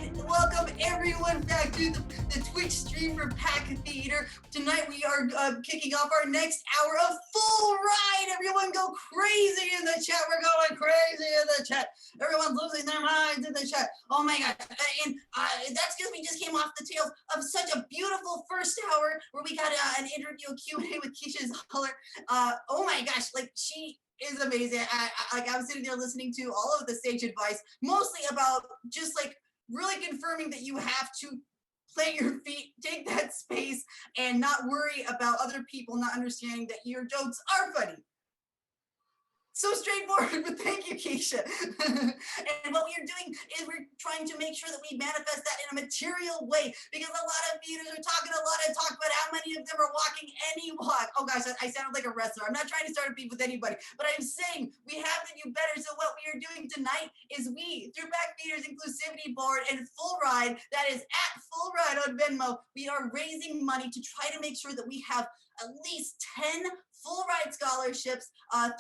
and welcome everyone back to the Twitch stream for Pack Theater. Tonight we are kicking off our next hour of Full Ride. Everyone go crazy in the chat. We're going crazy in the chat. Everyone's losing their minds in the chat. Oh my gosh. And that's because we just came off the tails of such a beautiful first hour where we got an interview, a Q&A with Keisha Zoller. Oh my gosh, like she is amazing. I was sitting there listening to all of the sage advice, mostly about just like really confirming that you have to plant your feet, take that space, and not worry about other people not understanding that your jokes are funny. So straightforward, but thank you, Keisha. And what we are doing is we're trying to make sure that we manifest that in a material way, because a lot of theaters are talking a lot of talk, but how many of them are walking any walk? Oh gosh, I sounded like a wrestler. I'm not trying to start a beef with anybody, but I'm saying we have to do better. So what we are doing tonight is we, through Back Theater's Inclusivity Board and Full Ride, that is at Full Ride on Venmo, we are raising money to try to make sure that we have at least 10 full ride scholarships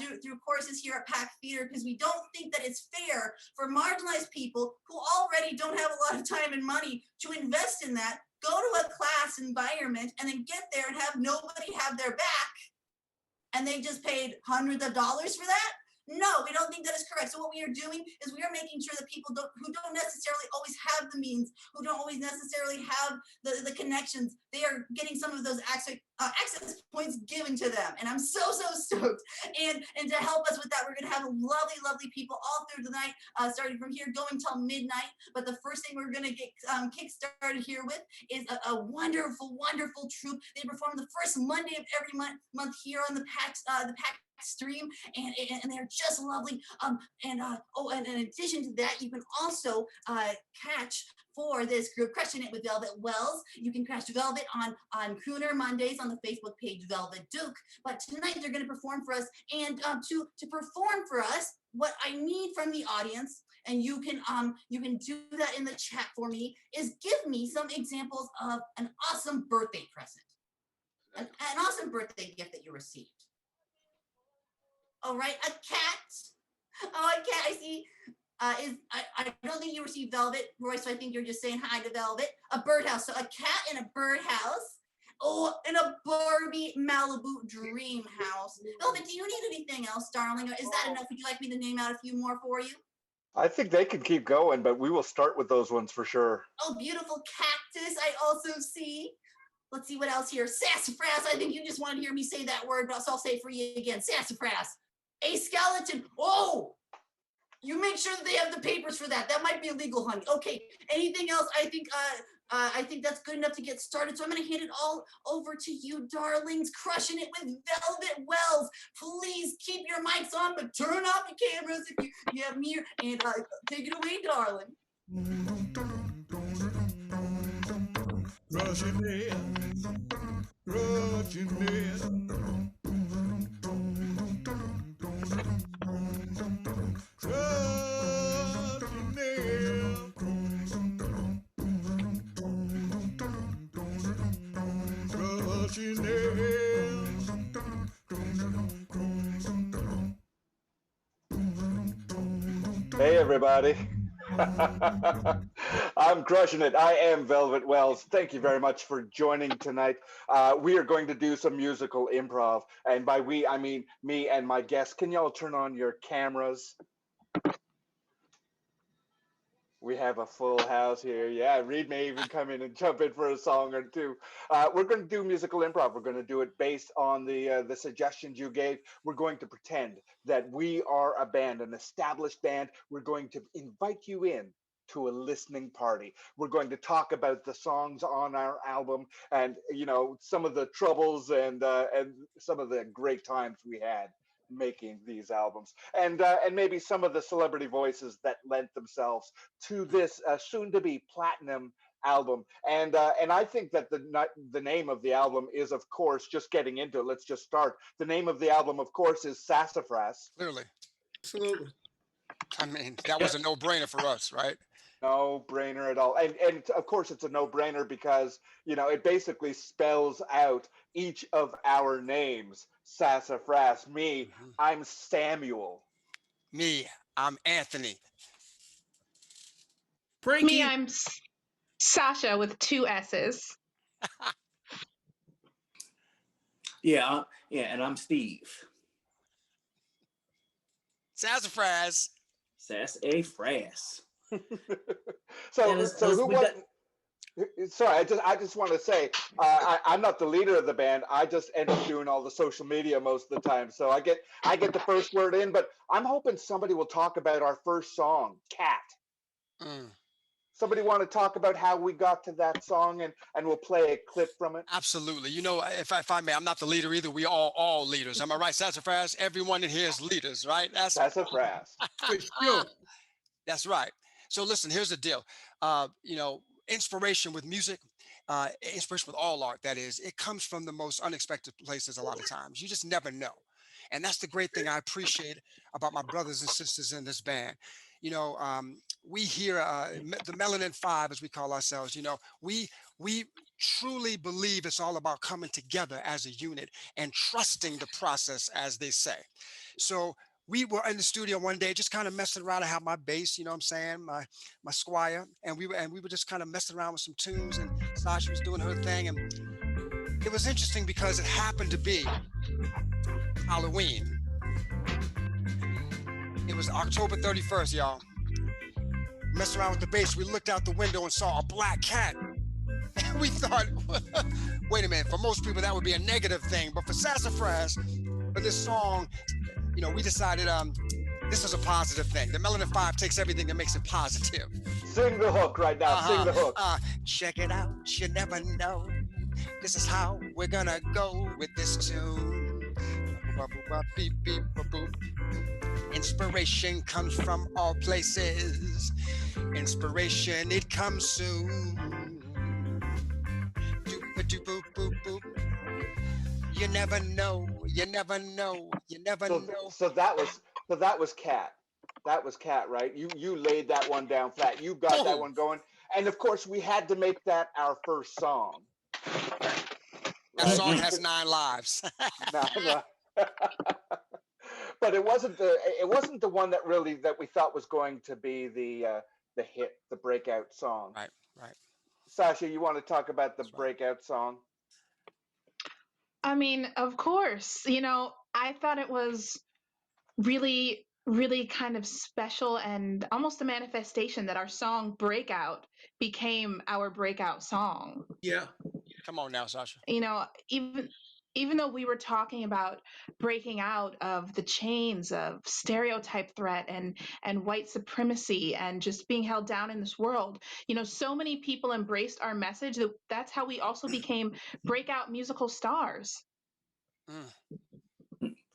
through courses here at Pack Theater, because we don't think that it's fair for marginalized people who already don't have a lot of time and money to invest in that, go to a class environment, and then get there and have nobody have their back, and they just paid hundreds of dollars for that? No, we don't think that is correct. So what we are doing is we are making sure that people who don't necessarily always have the means, who don't always necessarily have the connections, they are getting some of those access points given to them. And I'm so stoked. And to help us with that, we're going to have lovely people all through the night, starting from here, going till midnight. But the first thing we're going to get kick-started here with is a wonderful troupe. They perform the first Monday of every month here on the Pack stream, and they're just lovely. And in addition to that, you can also catch for this group Crushing It with Velvet Wells. You can catch Velvet on Crooner Mondays on the Facebook page Velvet Duke. But tonight they're going to perform for us, and to perform for us, what I need from the audience, and you can do that in the chat for me, is give me some examples of an awesome birthday present, an awesome birthday gift that you received. All right, a cat. Oh, a cat. I see. I don't think you received Velvet, Roy, so I think you're just saying hi to Velvet. A birdhouse. So a cat in a birdhouse. Oh, and a Barbie Malibu dream house. Velvet, do you need anything else, darling? Or is that enough? Would you like me to name out a few more for you? I think they could keep going, but we will start with those ones for sure. Oh, beautiful cactus. I also see. Let's see what else here. Sassafras. I think you just wanted to hear me say that word, but I'll say it for you again. Sassafras. A skeleton. Oh, you make sure that they have the papers for that. That might be illegal, honey. Okay. Anything else? I think that's good enough to get started. So I'm going to hand it all over to you, darlings. Crushing It with Velvet Wells. Please keep your mics on, but turn off your cameras if you have me. And take it away, darling. Crushing it. Crushing it. Hey, everybody. I'm crushing it. I am Velvet Wells. Thank you very much for joining tonight. We are going to do some musical improv. And by we, I mean me and my guests. Can y'all turn on your cameras? We have a full house here. Yeah, Reed may even come in and jump in for a song or two. We're going to do musical improv. We're going to do it based on the suggestions you gave. We're going to pretend that we are a band, an established band. We're going to invite you in to a listening party. We're going to talk about the songs on our album, and some of the troubles and some of the great times we had making these albums, and maybe some of the celebrity voices that lent themselves to this soon-to-be platinum album. And I think that the name of the album is, of course, just getting into it. Let's just start. The name of the album, of course, is Sassafras. Clearly. Absolutely. I mean, that was a no-brainer for us, right? No brainer at all. And of course it's a no-brainer because, it basically spells out each of our names. Sassafras. Me, I'm Samuel. Me, I'm Anthony. Frankie. Me, I'm Sasha with 2 S's. Yeah, and I'm Steve. Sassafras. Sassafras. So And who was? Sorry, I just want to say I'm not the leader of the band. I just end up doing all the social media most of the time. So I get the first word in, but I'm hoping somebody will talk about our first song, Cat. Somebody want to talk about how we got to that song, and we'll play a clip from it? Absolutely. You know, if I may, I'm not the leader either. We all leaders. Am I right, Sassafras? Everyone in here is leaders, right? Sassafras. For sure. That's right. So listen, here's the deal. You know, inspiration with music, inspiration with all art, that is, it comes from the most unexpected places a lot of times. You just never know. And that's the great thing I appreciate about my brothers and sisters in this band. You know, we here, the Melanin Five, as we call ourselves, you know, we truly believe it's all about coming together as a unit and trusting the process, as they say. So we were in the studio one day, just kind of messing around. I have my bass, you know what I'm saying, my Squire, and we were just kind of messing around with some tunes, and Sasha was doing her thing, and it was interesting because it happened to be Halloween. It was October 31st, y'all. Messing around with the bass, we looked out the window and saw a black cat. And we thought, wait a minute, for most people that would be a negative thing, but for Sassafras, for this song, you know, we decided this was a positive thing. The Melanin Five takes everything and makes it positive. Sing the hook right now. Sing the hook. Check it out, you never know. This is how we're gonna go with this tune. Beep, beep, boop. Inspiration comes from all places. Inspiration, it comes soon. Boop, boop, boop. You never know. You never know. You never know. So that was Cat. That was Cat, right? You laid that one down flat. You got that one going. And of course, we had to make that our first song. That song has 9 lives. No. But it wasn't the one that we thought was going to be the hit, the breakout song. Right. Sasha, you want to talk about the breakout song? I mean, of course. You know, I thought it was really, really kind of special and almost a manifestation that our song Breakout became our breakout song. Yeah. Come on now, Sasha. You know, even though we were talking about breaking out of the chains of stereotype threat and white supremacy and just being held down in this world, you know, so many people embraced our message that's how we also became breakout musical stars.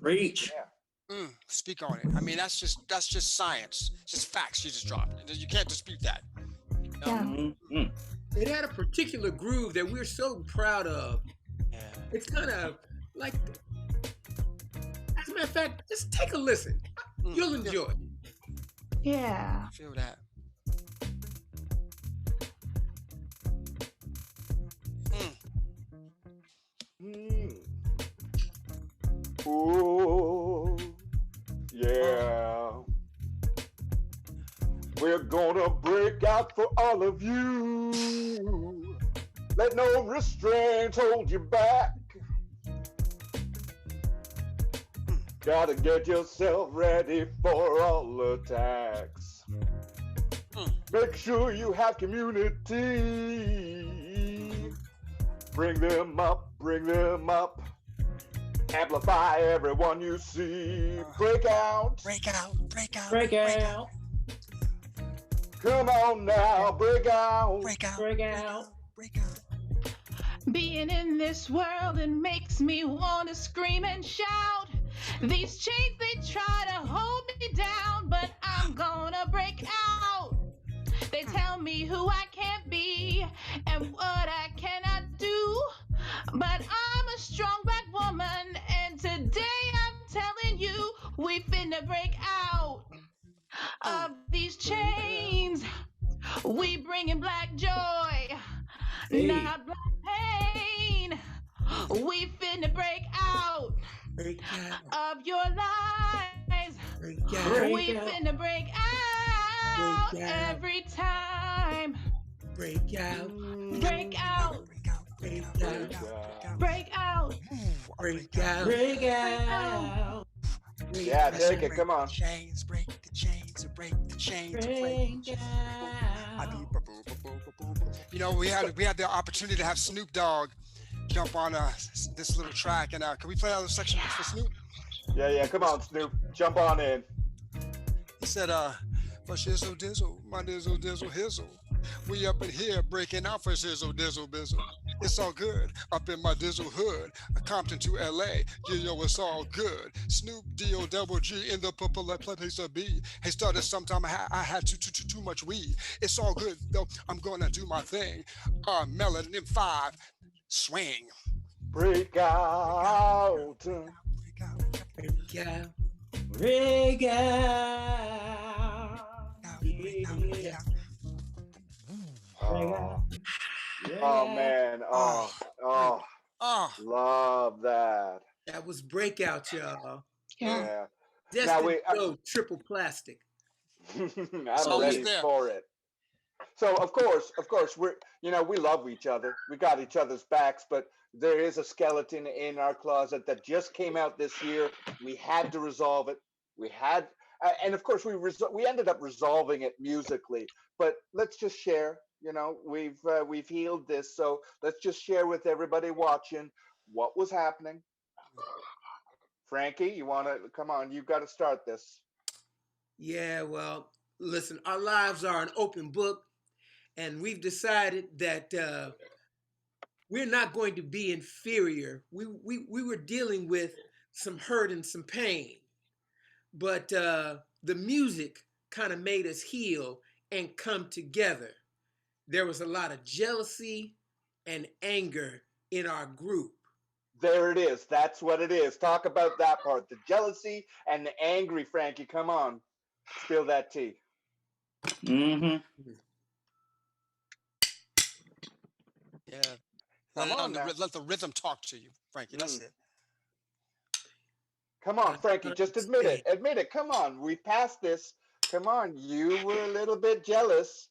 Preach. Yeah. Speak on it. I mean, that's just science. It's just facts you just dropped. You can't dispute that. No? Yeah. It had a particular groove that we're so proud of. Yeah. It's kind of like, as a matter of fact, just take a listen. You'll enjoy it. Yeah. I feel that. Ooh, yeah. We're gonna break out for all of you. Let no restraints hold you back. Gotta get yourself ready for all attacks. Make sure you have community. Bring them up. Amplify everyone you see. Break out. Come on now, break out. Being in this world, it makes me want to scream and shout. These chains, they try to hold me down, but I'm gonna break out. They tell me who I can't be and what I cannot do, but I'm a strong black woman, and today I'm telling you, we finna break out of these chains. We bringing black joy, not black pain. We finna break out of your lies. We finna break out every time. time. Break out. Break out. Break out. Break out. Break out. Break out. Yeah, take it. Come on. Chains, break the chains, break the chains. Break out. You know, we had the opportunity to have Snoop Dogg jump on this little track, and can we play another section for Snoop? Yeah. Come on, Snoop. Jump on in. He said, for shizzle dizzle, my dizzle dizzle hizzle. We up in here breaking out for shizzle dizzle bizzle. It's all good up in my dizzle hood. Compton to LA, yo, it's all good. Snoop D-O double G in the place to be. Hey, started sometime I had too much weed. It's all good though, I'm gonna do my thing. Melon in 5, swing. Break out. Break out. Break out. Break out. Yeah. Oh man. Oh. Love that. That was Breakout, y'all. Yeah. Destined to go triple plastic. I'm ready for it. So of course, we love each other. We got each other's backs, but there is a skeleton in our closet that just came out this year. We had to resolve it. And of course, we ended up resolving it musically. But let's just share. You know, we've healed this, so let's just share with everybody watching what was happening. Frankie, you want to come on? You've got to start this. Yeah, well, listen, our lives are an open book, and we've decided that we're not going to be inferior. We were dealing with some hurt and some pain, but the music kind of made us heal and come together. There was a lot of jealousy and anger in our group. There it is. That's what it is. Talk about that part. The jealousy and the angry, Frankie. Come on. Spill that tea. Mm-hmm. Yeah. Come on now. Let the rhythm talk to you, Frankie. That's it. Come on, Frankie. Just admit it. Admit it. Come on. We passed this. Come on. You were a little bit jealous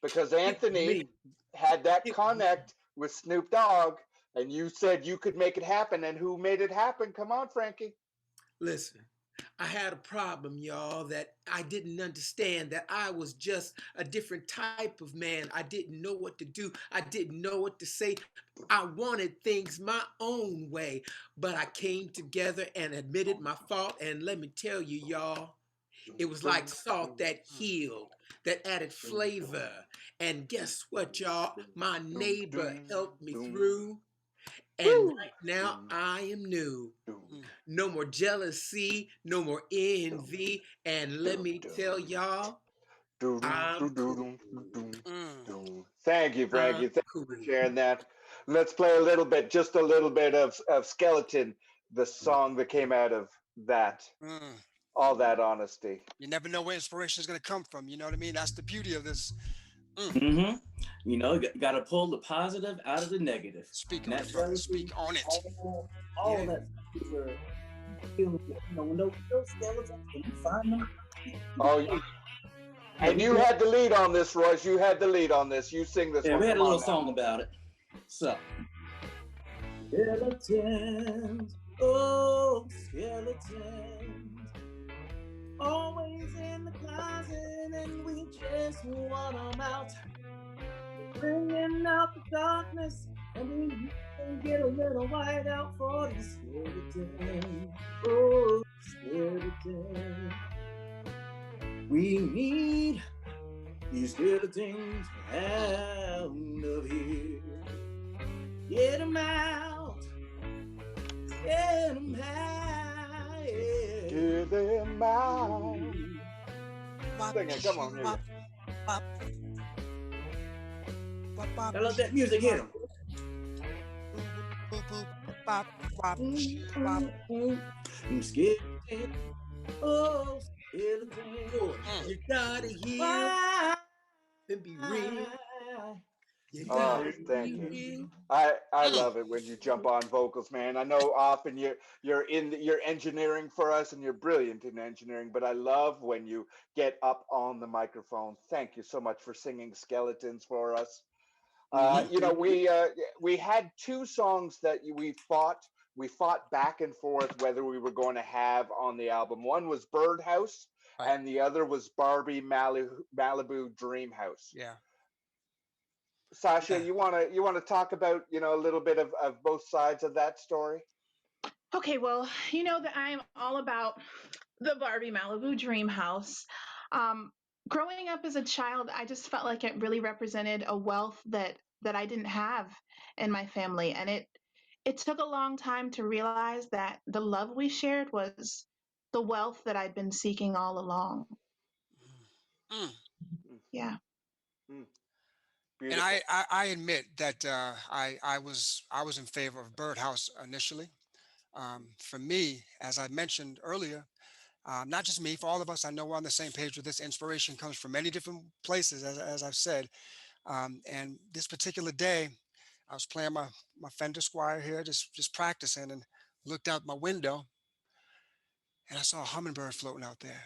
because Anthony had that connect with Snoop Dogg, and you said you could make it happen. And who made it happen? Come on, Frankie. Listen, I had a problem, y'all, that I didn't understand, that I was just a different type of man. I didn't know what to do. I didn't know what to say. I wanted things my own way, but I came together and admitted my fault. And let me tell you, y'all, it was like salt that healed, that added flavor. And guess what, y'all? My neighbor helped me through. And right now I am new. No more jealousy, no more envy. And let me tell y'all, I'm cool. Thank you, Frankie. Thank you for sharing that. Let's play just a little bit of Skeleton, the song that came out of that. All that honesty. You never know where inspiration is going to come from. You know what I mean? That's the beauty of this. Mm-hmm. You know, you got to pull the positive out of the negative. Speak on it, brother. Speak on it. All that. You know, when those skeletons, when you find them. Oh, and you had the lead on this, Royce. You had the lead on this. You sing this one. Yeah, we had a little song about it. So. Skeletons, oh, skeletons. Always in the closet, and we just want them out. Bringing out the darkness, and we can get a little white out for the skeleton. Oh, skeleton. We need these skeletons out of here. Get them out. Get them out. Get them out. Sing it. Come on, here. I love that music. Hit them. I'm scared. Oh, skeleton. You gotta heal and be real. You Oh, gotta thank be you. real. I love it when you jump on vocals, man. I know often you're engineering for us and you're brilliant in engineering, but I love when you get up on the microphone. Thank you so much for singing Skeletons for us. You know, we had two songs that we fought back and forth whether we were going to have on the album. One was Birdhouse, Right. and the other was Barbie Malibu Dream House. Yeah. Sasha, Yeah. you wanna talk about a little bit of both sides of that story? Okay, well, you know that I am all about the Barbie Malibu Dream House. Um, Growing up as a child, I just felt like it really represented a wealth that I didn't have in my family, and it took a long time to realize that the love we shared was the wealth that I'd been seeking all along. Mm. Mm, Yeah. mm, And beautiful. I admit that I was in favor of Birdhouse initially. For me, as I mentioned earlier, not just me, for all of us, I know we're on the same page with this. Inspiration comes from many different places, as I've said. And this particular day, I was playing my Fender Squire here, just practicing, and looked out my window, and I saw a hummingbird floating out there,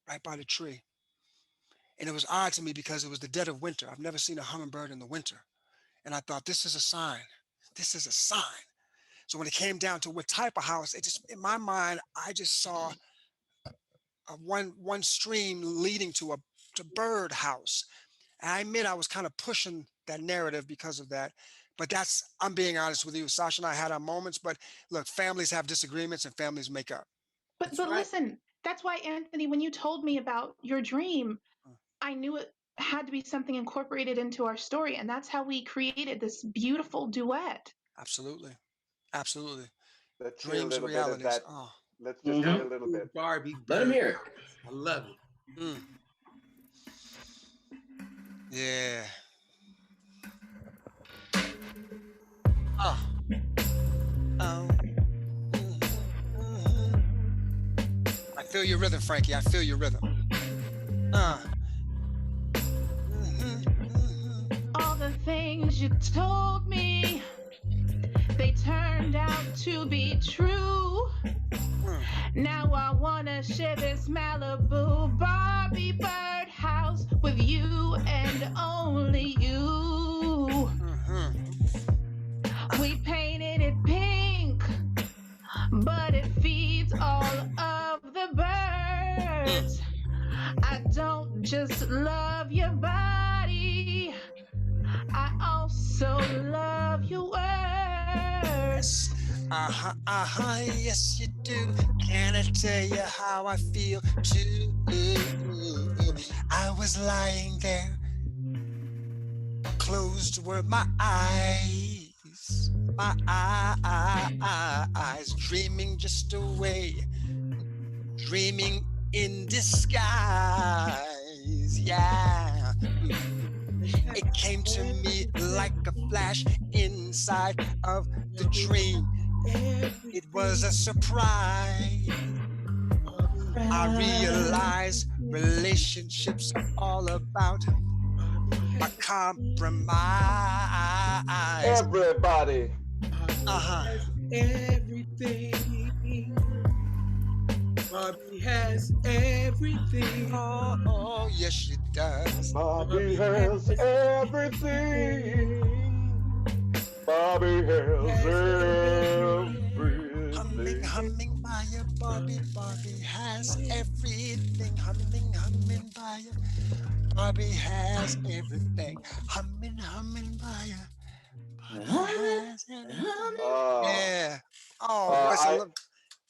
right by the tree. And it was odd to me because it was the dead of winter. I've never seen a hummingbird in the winter, and I thought, this is a sign. This is a sign. So when it came down to what type of house, it just in my mind, I just saw one stream leading to bird house. And I admit I was kind of pushing that narrative because of that. But I'm being honest with you. Sasha and I had our moments, but look, families have disagreements and families make up. But That's but right. listen, that's why Anthony, when you told me about your dream, Mm. I knew it had to be something incorporated into our story, and that's how we created this beautiful duet. Absolutely. Absolutely. Let's hear a Dreams and little bit of realities. that. Oh. Let's just hear a little Malibu bit. Barbie Let him Bird hear it. House. I love it. Mm. Yeah. Oh. Oh. Mhm. I feel your rhythm, Frankie. I feel your rhythm. Uh. Mhm. All the things you told me, they turned out to be true. Mm. Now I wanna share this Malibu Barbie bird house with you and only you. Mhm. We painted it pink, but it feeds all of the birds. I don't just love your body, I also love your words. Uh-huh, yes you do. Can I tell you how I feel too? I was lying there, closed were my eyes, dreaming just away, dreaming in disguise, yeah. It came to me like a flash inside of the dream. It was a surprise. I realized relationships are all about a compromise. Everybody. Uh-huh. Everything. Barbie has everything. Oh, yes, she does. Bobby has everything. Bobby has everything. Humming by your Barbie. Barbie has everything. Humming by your Barbie has everything. Humming by your Barbie has everything. Oh, Yeah. Oh, listen, I look.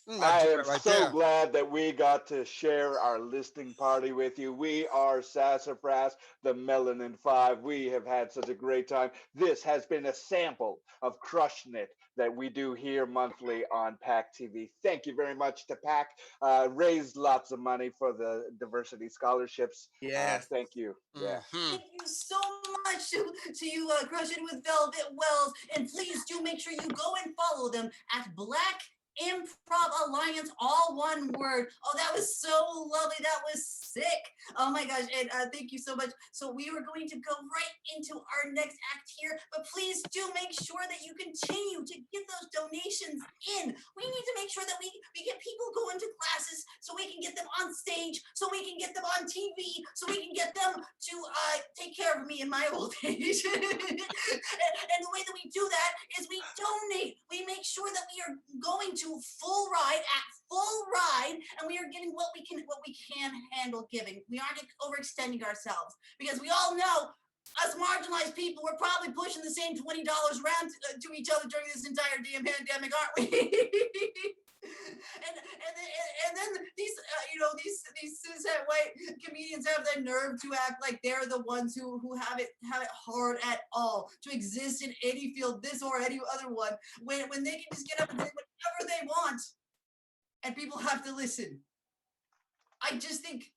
That I am duet right so there. glad that we got to share our listening party with you. We are Sassafras, the Melanin Five. We have had such a great time. This has been a sample of Crushing It that we do here monthly on PAC TV. Thank you very much to PAC. Raised lots of money for the diversity scholarships. Yes. Thank you. Yeah. Mhm. Thank you so much to you, Crush It with Velvet Wells. And please do make sure you go and follow them at Black Improv Alliance, all one word. Oh, that was so lovely. That was sick. Oh my gosh. And thank you so much. So we were going to go right into our next act here, but please do make sure that you continue to get those donations in. We need to make sure that we get people going to classes so we can get them on stage, so we can get them on TV, so we can get them to take care of me in my old age. And the way that we do that is we donate. We make sure that we are going to full ride, and we are giving what we can handle giving. We aren't overextending ourselves, because we all know us marginalized people, we're probably pushing the same $20 around to each other during this entire damn pandemic, aren't we? and then these cishet white comedians have the nerve to act like they're the ones who have it hard at all to exist in any field, this or any other one, when they can just get up and say whatever they want and people have to listen. I just think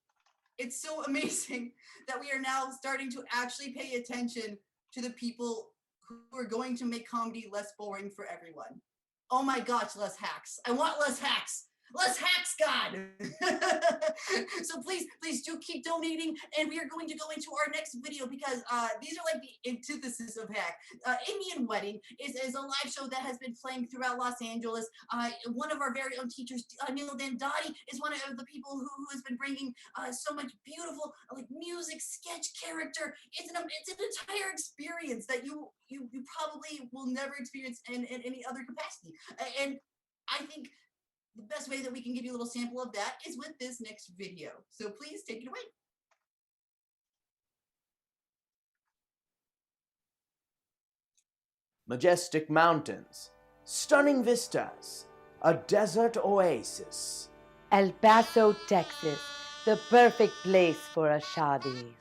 it's so amazing that we are now starting to actually pay attention to the people who are going to make comedy less boring for everyone. Oh my gosh, less hacks. I want less hacks. Less hacks, God. So please do keep donating. And we are going to go into our next video, because these are like the antithesis of hack. Indian Wedding is a live show that has been playing throughout Los Angeles. One of our very own teachers, Neil Dandati, is one of the people who has been bringing so much beautiful like music, sketch, character. It's an entire experience that you probably will never experience in any other capacity. And I think the best way that we can give you a little sample of that is with this next video. So please take it away. Majestic mountains, stunning vistas, a desert oasis. El Paso, Texas, the perfect place for a shadi.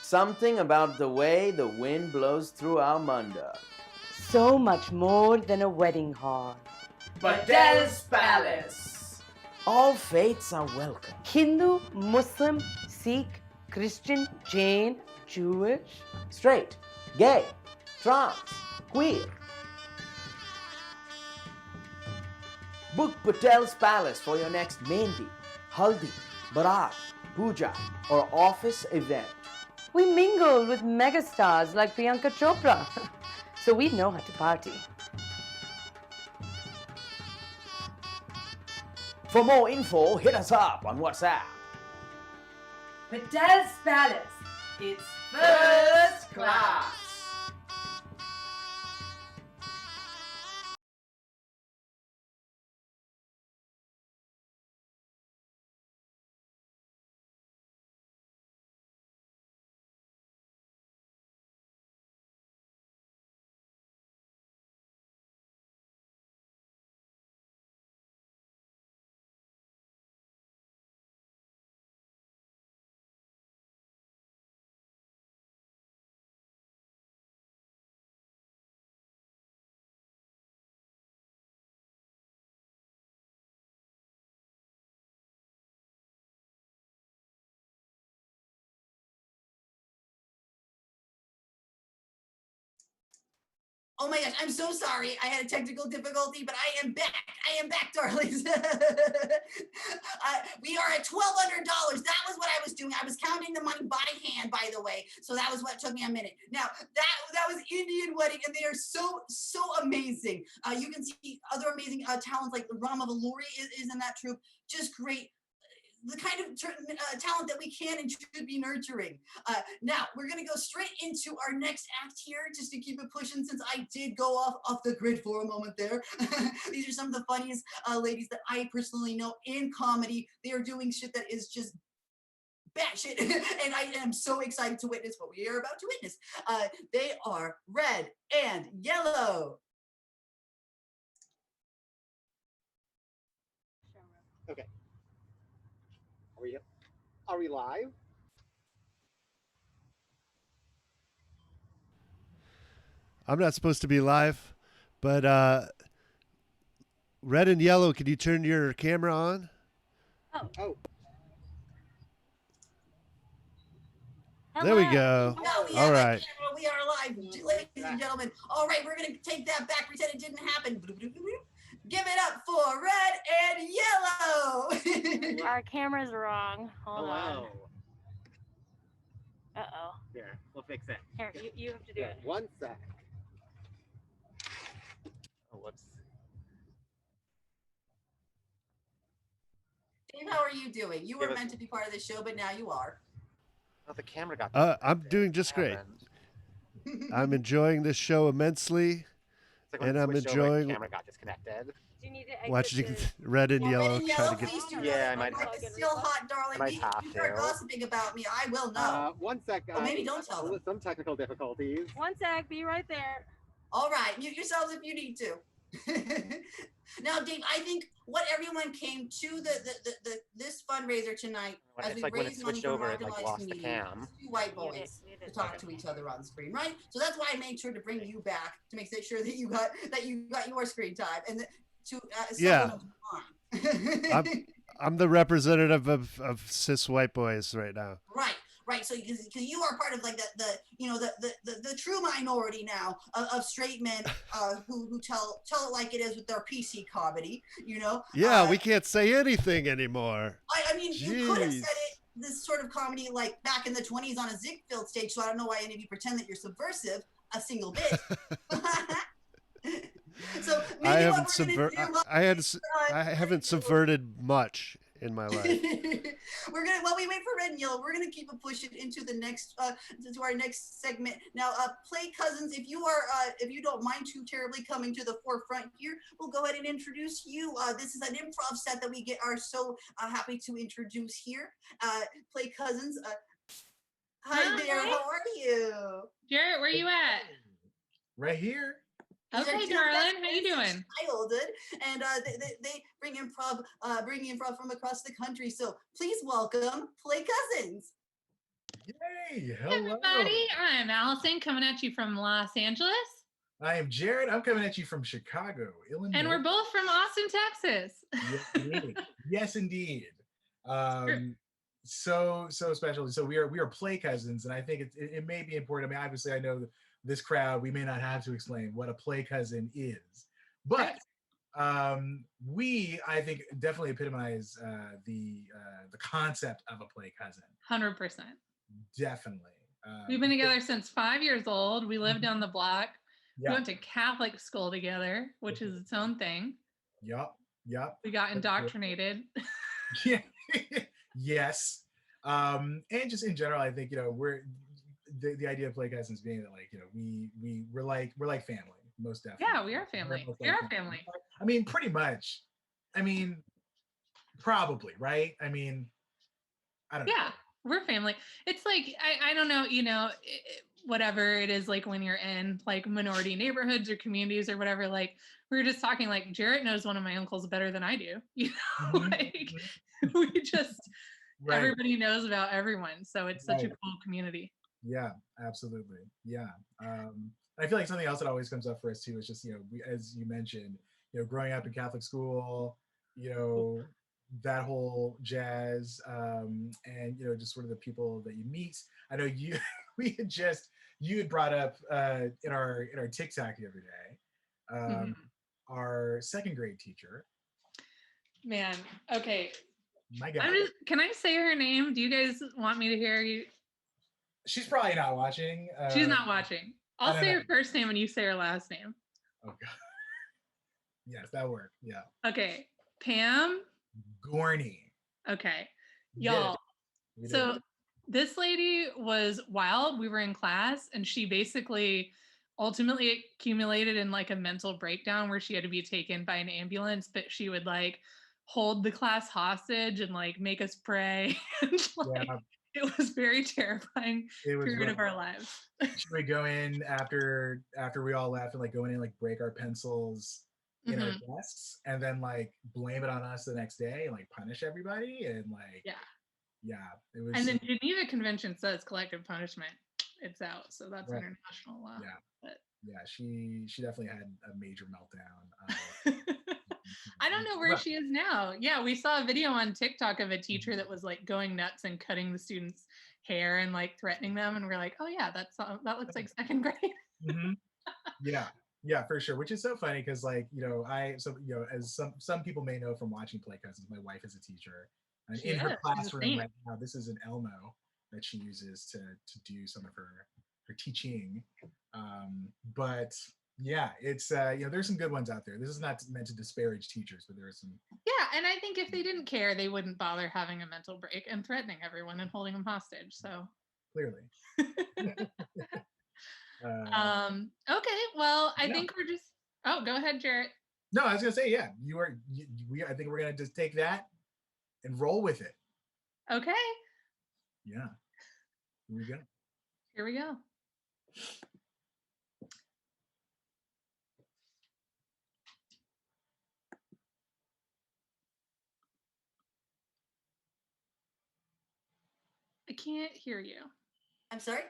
Something about the way the wind blows through our munda. So much more than a wedding hall. Patel's Palace. All faiths are welcome. Hindu, Muslim, Sikh, Christian, Jain, Jewish. Straight, gay, trans, queer. Book Patel's Palace for your next Mehndi, Haldi, Barat, Puja, or office event. We mingle with megastars like Priyanka Chopra, so we know how to party. For more info, hit us up on WhatsApp. Patel's Palace, it's first class. Oh my gosh, I'm so sorry. I had a technical difficulty, but I am back. I am back, darlings. We are at $1,200. That was what I was doing. I was counting the money by hand, by the way. So that was what took me a minute. Now, that was Indian Wedding, and they are so amazing. You can see other amazing talents like Rama Valuri is in that troupe. Just great. The kind of talent that we can and should be nurturing. Now, we're going to go straight into our next act here, just to keep it pushing, since I did go off the grid for a moment there. These are some of the funniest ladies that I personally know in comedy. They are doing shit that is just batshit, and I am so excited to witness what we are about to witness. They are Red and Yellow. Okay. Are we live? I'm not supposed to be live, but Red and Yellow, could you turn your camera on? Oh. There we go. All right. We are live, ladies and gentlemen. All right, we're going to take that back, pretend it didn't happen. Give it up for red and yellow. Our camera's wrong. Hold on. Hello. Uh-oh. Here, we'll fix it. Here, you have to do it. One sec. Oh, whoops. Dave, how are you doing? You were meant to be part of the show, but now you are. Oh, the camera got. I'm doing just great. I'm enjoying this show immensely, It's like when and it I'm switched over, the enjoying camera got disconnected. Do you need to watching exit red and yellow. Red and Try yellow, to get. please do Yeah, that. I might My have- mic is still hot, darling. I might If have you start to. gossiping about me, I will know. One sec, guys. Well, maybe don't tell them. Some technical difficulties. One sec, be right there. All right, mute yourselves if you need to. Now, Dave, I think what everyone came to this fundraiser tonight, When as it's we like when it raise money switched for over, it like marginalized lost the communities, cam. two white boys to talk to each other on screen, right? So that's why I made sure to bring you back to make sure that you got your screen time and to Yeah. mine. I'm the representative of cis white boys right now. Right. So because you are part of like the true minority now of straight men who tell it like it is with their PC comedy. Yeah, we can't say anything anymore. I mean, you could have Jeez. said it this sort of comedy like back in the 20s on a Ziegfeld stage. So I don't know why any of you pretend that you're subversive a single bit. So maybe I what haven't we're gonna do. I haven't subverted much in my life. While we wait for red and yellow, we're gonna keep pushing into the next to our next segment. Now, play cousins, if you don't mind too terribly coming to the forefront here, we'll go ahead and introduce you. This is an improv set that we are so happy to introduce here. Play cousins. Hi there, how are you? Jarrett, where you at? Right here. Okay, darling, how you doing? Childhood, and they bring improv from across the country. So please welcome Play Cousins. Yay! Hey, everybody, I'm Allison coming at you from Los Angeles. I am Jared. I'm coming at you from Chicago, Illinois. And we're both from Austin, Texas. Yes, indeed. Yes, indeed. So special. So we are Play Cousins, and I think it may be important. I mean, obviously, I know this crowd, we may not have to explain what a play cousin is, but we, I think, definitely epitomize the concept of a play cousin. 100%. Definitely. We've been together since 5 years old. We live down the block. Yeah. We went to Catholic school together, which is its own thing. Yup. We got indoctrinated. Yeah. Yes. And just in general, I think, we're the idea of play cousins being that, like, we're like family, most definitely. Yeah, we are family. We are family. I mean, pretty much. I mean, probably, right? I mean, I don't know. Yeah, we're family. It's like, I don't know, whatever it is, like when you're in like minority neighborhoods or communities or whatever, like we were just talking, like Jarrett knows one of my uncles better than I do, like we just, Right. Everybody knows about everyone. So it's such a cool community. Yeah, absolutely. Yeah. I feel like something else that always comes up for us too is just, as you mentioned, growing up in Catholic school, that whole jazz, and, just sort of the people that you meet. I know you had brought up in our TikTok the other day, our second grade teacher. Man, okay. My God. Can I say her name? Do you guys want me to hear you? She's probably not watching. She's not watching. I'll say her first name and you say her last name. Oh God. Yes, that worked. Yeah. Okay. Pam Gorney. Okay. Y'all. So this lady was wild. We were in class and she basically ultimately accumulated in like a mental breakdown where she had to be taken by an ambulance, but she would like hold the class hostage and like make us pray. And, like, it was very terrifying period of our lives. Should we go in after we all left and like go in and like break our pencils in our desks and then like blame it on us the next day and like punish everybody and like it was. And then Geneva Convention says collective punishment, it's out, so that's international law. But she definitely had a major meltdown. I don't know where she is now. Yeah, we saw a video on TikTok of a teacher that was like going nuts and cutting the students' hair and like threatening them, and we're like, oh yeah, that looks like second grade. Yeah, Yeah, for sure. Which is so funny because, like, as some people may know from watching Play Cousins, my wife is a teacher, and She in her is. She's a classroom saint. right now, this is an Elmo that she uses to do some of her teaching. But yeah, it's there's some good ones out there. This is not meant to disparage teachers, but there are some. Yeah, and I think if they didn't care, they wouldn't bother having a mental break and threatening everyone and holding them hostage. So Clearly. Okay, well, I Yeah. think we're just. Oh, go ahead, Jarrett. No, I was gonna say, yeah, I think we're gonna just take that and roll with it. Okay, Yeah. Here we go. here we go. I can't hear you. I'm sorry?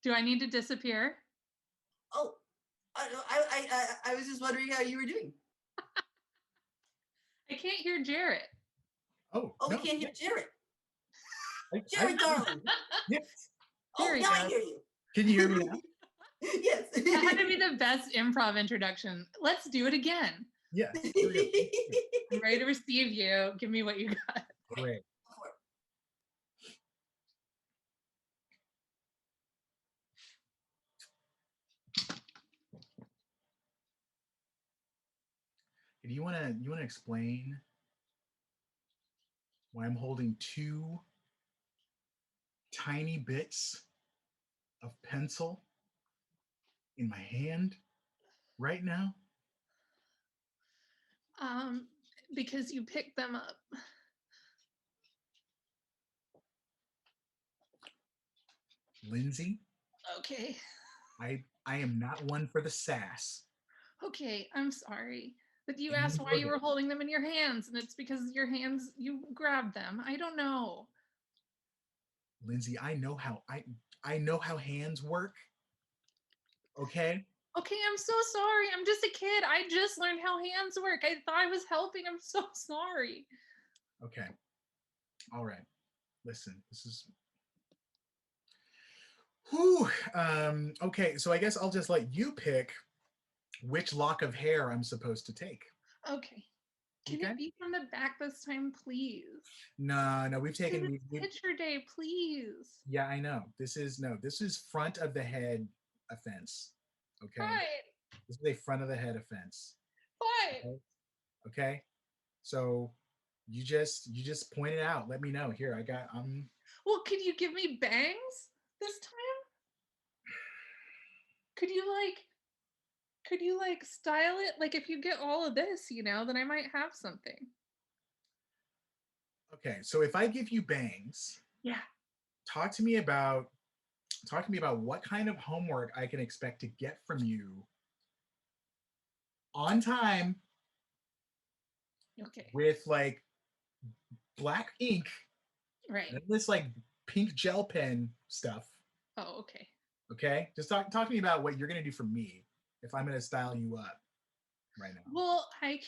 Do I need to disappear? Oh, I was just wondering how you were doing. I can't hear Jarrett. Oh, Oh, no, we can't hear Jarrett. I- Jared, darling. Yes. Oh, There you now I go. hear you. Can you hear me now? Yes. That had to be the best improv introduction. Let's do it again. Yes. Here we go. I'm ready to receive you. Give me what you got. Great. Do you wanna explain why I'm holding two tiny bits of pencil in my hand right now? Because you picked them up. Lindsay, Okay. I am not one for the sass. Okay, I'm sorry. But you And asked you why know you that. were holding them in your hands, and it's because your hands, you grabbed them. I don't know. Lindsay, I know how hands work. Okay? Okay, I'm so sorry. I'm just a kid. I just learned how hands work. I thought I was helping. I'm so sorry. Okay. All right. Listen, this is whew. Okay, so I guess I'll just let you pick which lock of hair I'm supposed to take. Okay. Can Okay. it be from the back this time, please? No, we've taken Because it's picture day, please. yeah, I know. This is front of the head offense. Okay. Fine. This is a front of the head offense. Fine. Okay. So you just point it out. Let me know. Here, Well, could you give me bangs this time? Could you style it? Like if you get all of this, then I might have something. okay. So if I give you bangs, Yeah. talk to me about what kind of homework I can expect to get from you on time Okay. with like black ink, Right. and this like pink gel pen stuff. Oh, okay. Okay, just talk to me about what you're gonna do for me if I'm gonna style you up right now. Well, I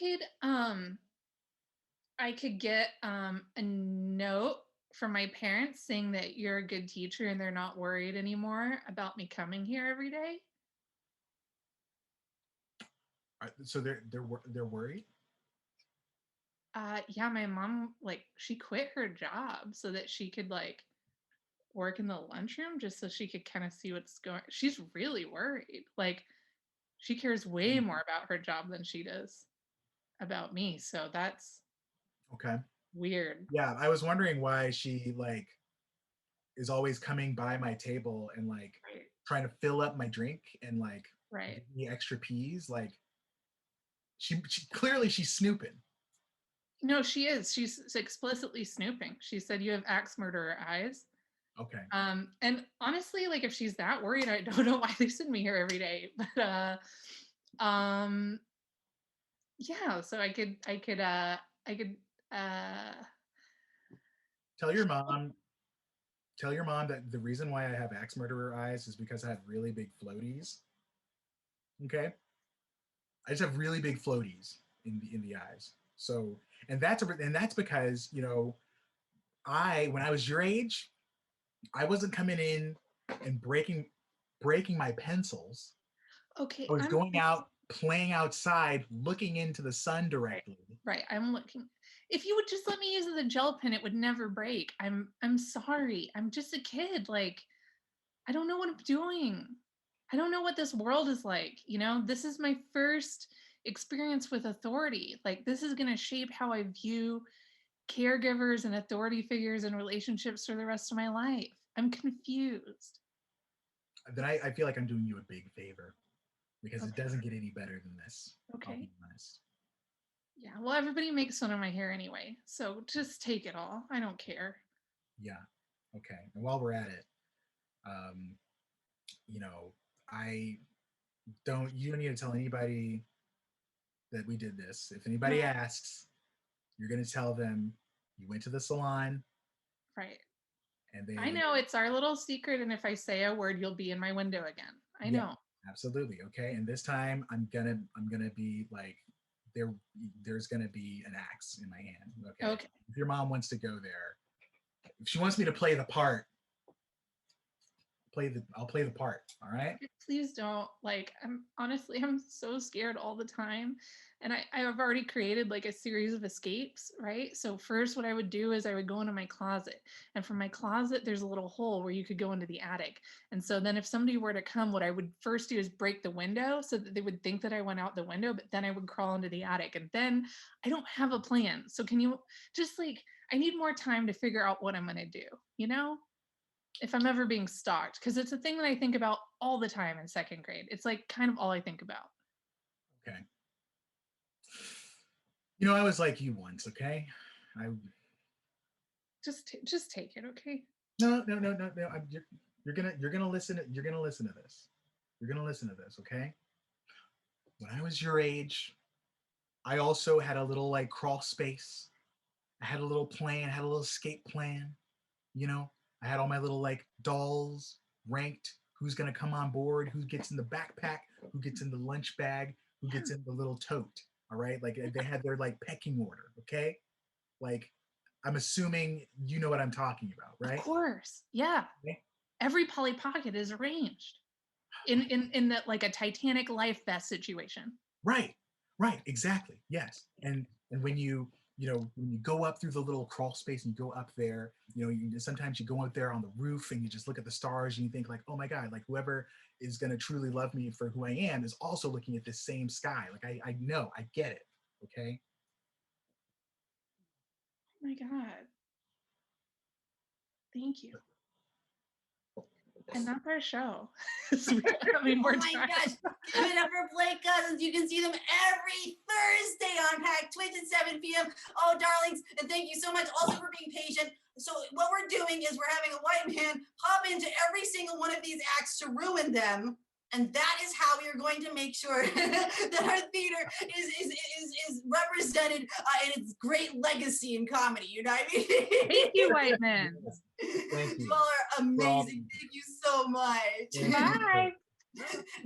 could get a note from my parents saying that you're a good teacher and they're not worried anymore about me coming here every day. So they're worried. Yeah, my mom she quit her job so that she could work in the lunchroom just so she could kind of see what's going. She's really worried. She cares way more about her job than she does about me. So that's Okay. weird. Yeah, I was wondering why she is always coming by my table and trying to fill up my drink and Right. give me extra peas. She clearly she's snooping. No, she is. She's explicitly snooping. She said you have axe murderer eyes. Okay. And honestly, if she's that worried, I don't know why they send me here every day. But yeah, so I could Tell your mom that the reason why I have axe murderer eyes is because I have really big floaties. Okay. I just have really big floaties in the eyes. So, and that's because, when I was your age, I wasn't coming in and breaking breaking my pencils. Okay. I was going out, playing outside, looking into the sun directly. Right. I'm looking. If you would just let me use the gel pen, it would never break. I'm sorry. I'm just a kid. Like, I don't know what I'm doing. I don't know what this world is like. You know, this is my first experience with authority. Like, this is going to shape how I view caregivers and authority figures and relationships for the rest of my life. I'm confused. Then I feel like I'm doing you a big favor because it doesn't get any better than this. Okay. I'll be honest. Yeah, well, everybody makes fun of my hair anyway, so just take it all. I don't care. Yeah. Okay. And while we're at it, you know, you don't need to tell anybody that we did this. If anybody asks, you're going to tell them you went to the salon. Right. And they, I know it's our little secret, and if I say a word, you'll be in my window again. I know. Absolutely. Okay. And this time I'm gonna be like, there's gonna be an axe in my hand. Okay. Okay. If your mom wants to go there, if she wants me to play the part, I'll play the part. All right. Please don't. Like, I'm so scared all the time. And I've already created like a series of escapes, right? So first what I would do is I would go into my closet. And from my closet, there's a little hole where you could go into the attic. And so then if somebody were to come, what I would first do is break the window so that they would think that I went out the window, but then I would crawl into the attic. And then I don't have a plan. So can you just like, I need more time to figure out what I'm gonna do, you know? If I'm ever being stalked, because it's a thing that I think about all the time in second grade. It's like kind of all I think about. Okay. You know, I was like you once, okay? Just take it, okay? No. You're gonna listen to this. You're gonna listen to this, okay? When I was your age, I also had a little like crawl space. I had a little plan, had a little escape plan, you know? I had all my little like dolls ranked, who's gonna come on board, who gets in the backpack, who gets in the lunch bag, who gets in the little tote, all right? Like they had their like pecking order, okay? Like, I'm assuming you know what I'm talking about, right? Of course, yeah. Okay. Every Polly Pocket is arranged in that like a Titanic life vest situation. Right, exactly, yes. And when you go up through the little crawl space and you go up there, sometimes you go up there on the roof and you just look at the stars and you think like, oh my God, like whoever is going to truly love me for who I am is also looking at this same sky. Like I know, I get it. Okay. Oh my God. Thank you. And that's our show. So oh my gosh, give it up for Blake Cousins. You can see them every Thursday on Pack Twitch at 7 p.m. Oh, darlings, and thank you so much also for being patient. So what we're doing is we're having a white man pop into every single one of these acts to ruin them. And that is how we are going to make sure that our theater is represented in its great legacy in comedy. You know what I mean? Thank you, white man. Thank you. You all are amazing. Thank you so much. Bye.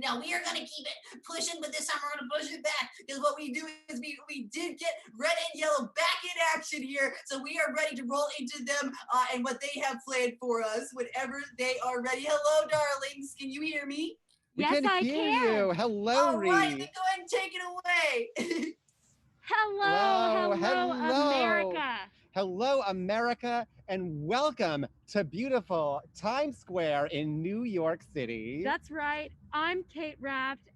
Now we are going to keep it pushing, but this time we're going to push it back because what we do is we did get red and yellow back in action here. So we are ready to roll into them and what they have planned for us whenever they are ready. Hello, darlings. Can you hear me? Yes, I can. You. Hello, All right, Reed. then go ahead and take it away. Hello, America. Hello, America, and welcome to beautiful Times Square in New York City. That's right. I'm Kate Raft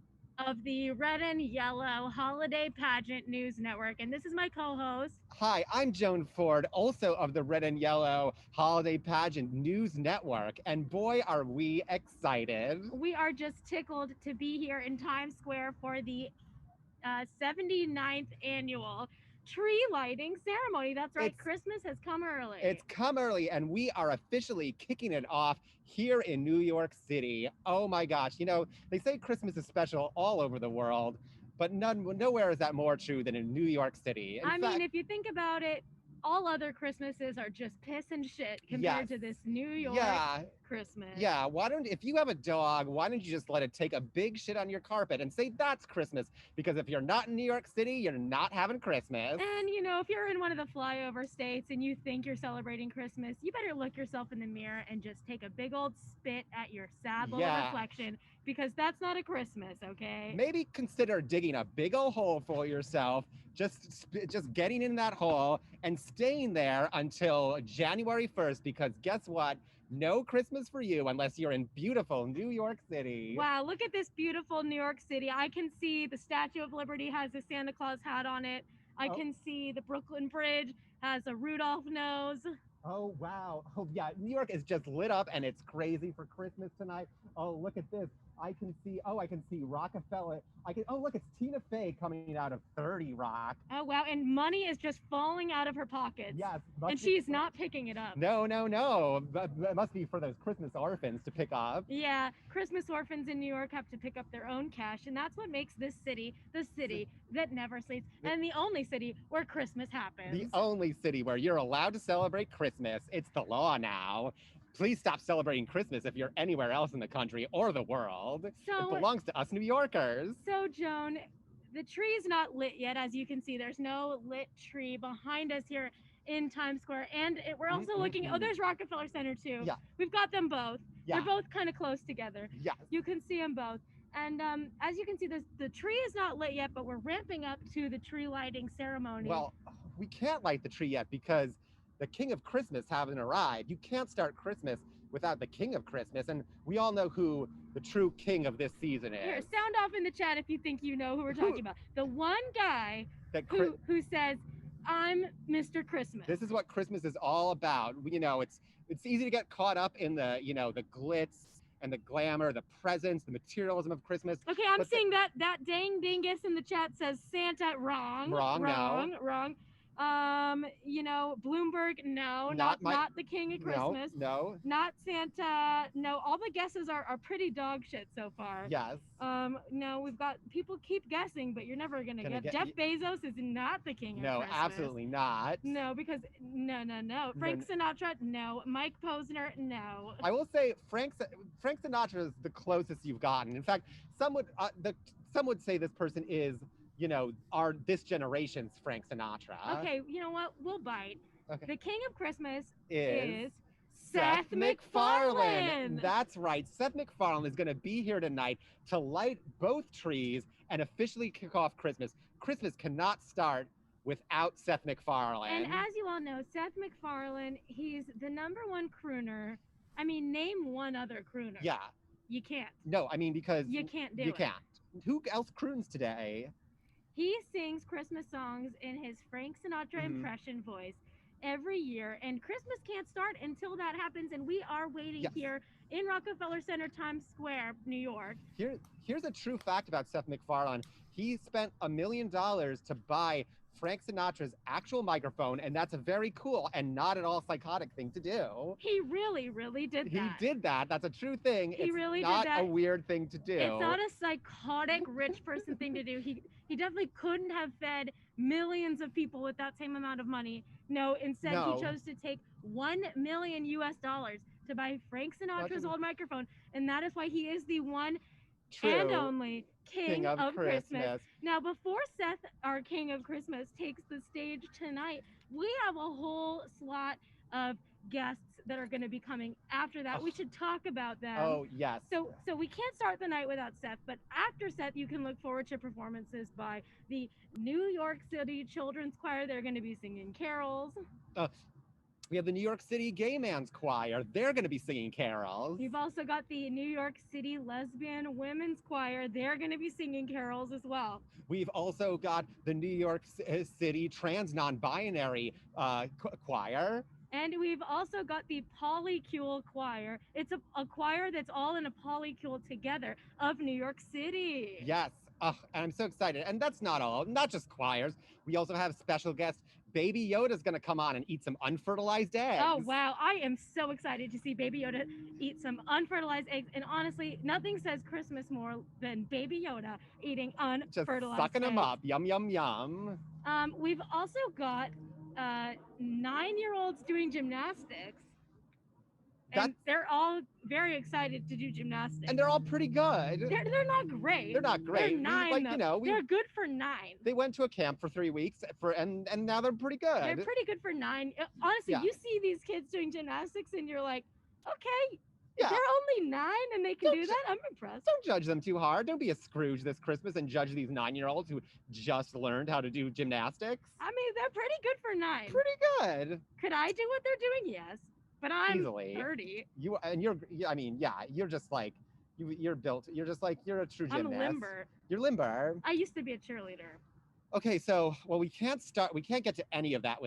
of the Red and Yellow Holiday Pageant News Network, and this is my co-host. Hi, I'm Joan Ford, also of the Red and Yellow Holiday Pageant News Network, and boy, are we excited. We are just tickled to be here in Times Square for the 79th annual tree lighting ceremony. That's right, Christmas has come early. It's come early, and we are officially kicking it off here in New York City. Oh my gosh, they say Christmas is special all over the world, but nowhere is that more true than in New York City. I mean, if you think about it, all other Christmases are just piss and shit compared to this New York Christmas. Yeah, if you have a dog, why don't you just let it take a big shit on your carpet and say that's Christmas? Because if you're not in New York City, you're not having Christmas. And if you're in one of the flyover states and you think you're celebrating Christmas, you better look yourself in the mirror and just take a big old spit at your sad little reflection, because that's not a Christmas, okay? Maybe consider digging a big old hole for yourself, just getting in that hole and staying there until January 1st, because guess what? No Christmas for you unless you're in beautiful New York City. Wow, look at this beautiful New York City. I can see the Statue of Liberty has a Santa Claus hat on it. I can see the Brooklyn Bridge has a Rudolph nose. Oh, wow. Oh, yeah. New York is just lit up and it's crazy for Christmas tonight. Oh, look at this. I can see Rockefeller. Look, it's Tina Fey coming out of 30 Rock. Oh, wow. And money is just falling out of her pockets. Yes. And she's not picking it up. No. That must be for those Christmas orphans to pick up. Yeah. Christmas orphans in New York have to pick up their own cash. And that's what makes this city the city that never sleeps. And the only city where Christmas happens. The only city where you're allowed to celebrate Christmas. It's the law now. Please stop celebrating Christmas if you're anywhere else in the country or the world. It belongs to us New Yorkers. So, Joan, the tree is not lit yet. As you can see, there's no lit tree behind us here in Times Square. And we're also looking, there's Rockefeller Center too. Yeah. We've got them both. Yeah. They're both kind of close together. Yeah. You can see them both. And as you can see, the tree is not lit yet, but we're ramping up to the tree lighting ceremony. Well, we can't light the tree yet because the King of Christmas haven't arrived. You can't start Christmas without the King of Christmas, and we all know who the true king of this season is. Here, sound off in the chat if you think you know who we're talking about. The one guy who says, "I'm Mr. Christmas." This is what Christmas is all about. It's easy to get caught up in the glitz and the glamour, the presents, the materialism of Christmas. Okay, I'm seeing that dang dingus in the chat says Santa. Wrong. Bloomberg, no, not the King of Christmas. No. Not Santa. No, all the guesses are pretty dog shit so far. Yes. No, we've got people keep guessing, but you're never gonna get. Jeff Bezos is not the King of Christmas. No, absolutely not. No, because no. Frank Sinatra, no. Mike Posner, no. I will say Frank Sinatra is the closest you've gotten. In fact, some would say this person is this generation's Frank Sinatra. Okay, you know what? We'll bite. Okay. The King of Christmas is Seth Macfarlane. That's right. Seth Macfarlane is going to be here tonight to light both trees and officially kick off Christmas. Christmas cannot start without Seth Macfarlane. And as you all know, Seth Macfarlane, he's the #1 crooner. I mean, name one other crooner. Yeah. You can't. No, I mean, because you can't do it. You can't. Who else croons today? He sings Christmas songs in his Frank Sinatra impression voice every year, and Christmas can't start until that happens, and we are waiting here in Rockefeller Center, Times Square, New York. Here's a true fact about Seth Macfarlane. He spent $1 million to buy Frank Sinatra's actual microphone, and that's a very cool and not at all psychotic thing to do. He really, really did that. He did that. That's a true thing. He really did not that. a weird thing to do. It's not a psychotic rich person thing to do. He definitely couldn't have fed millions of people with that same amount of money. No, instead he chose to take $1 million to buy Frank Sinatra's old microphone, and that is why he is the one and only King of Christmas. Now, before Seth, our King of Christmas, takes the stage tonight, we have a whole slot of guests that are going to be coming after that. We should talk about them. Oh, yes. So we can't start the night without Seth, but after Seth, you can look forward to performances by the New York City Children's Choir. They're going to be singing carols. We have the New York City Gay Man's Choir. They're going to be singing carols. We've also got the New York City Lesbian Women's Choir. They're going to be singing carols as well. We've also got the New York City Trans Non-Binary Choir. And we've also got the Polycule Choir. It's a choir that's all in a polycule together of New York City. Yes. And I'm so excited. And that's not all. Not just choirs. We also have special guest Baby Yoda's going to come on and eat some unfertilized eggs. Oh, wow. I am so excited to see Baby Yoda eat some unfertilized eggs. And honestly, nothing says Christmas more than Baby Yoda eating unfertilized Just sucking eggs. them up. Yum, yum, yum. We've also got 9-year-olds doing gymnastics. and they're all very excited to do gymnastics. And they're all pretty good. They're not great. They're not great. They're 9. They're good for 9. They went to a camp for 3 weeks and now they're pretty good. They're pretty good for 9. Honestly, Yeah. you see these kids doing gymnastics and you're like, okay, Yeah. they're only 9 and they can do that. I'm impressed. Don't judge them too hard. Don't be a Scrooge this Christmas and judge these 9-year-olds who just learned how to do gymnastics. I mean, they're pretty good for 9. Pretty good. Could I do what they're doing? Yes, but I'm Easily. 30. You're just like you're built. You're just like you're a true gymnast. I'm limber. You're limber. I used to be a cheerleader. Okay, so we can't get to any of that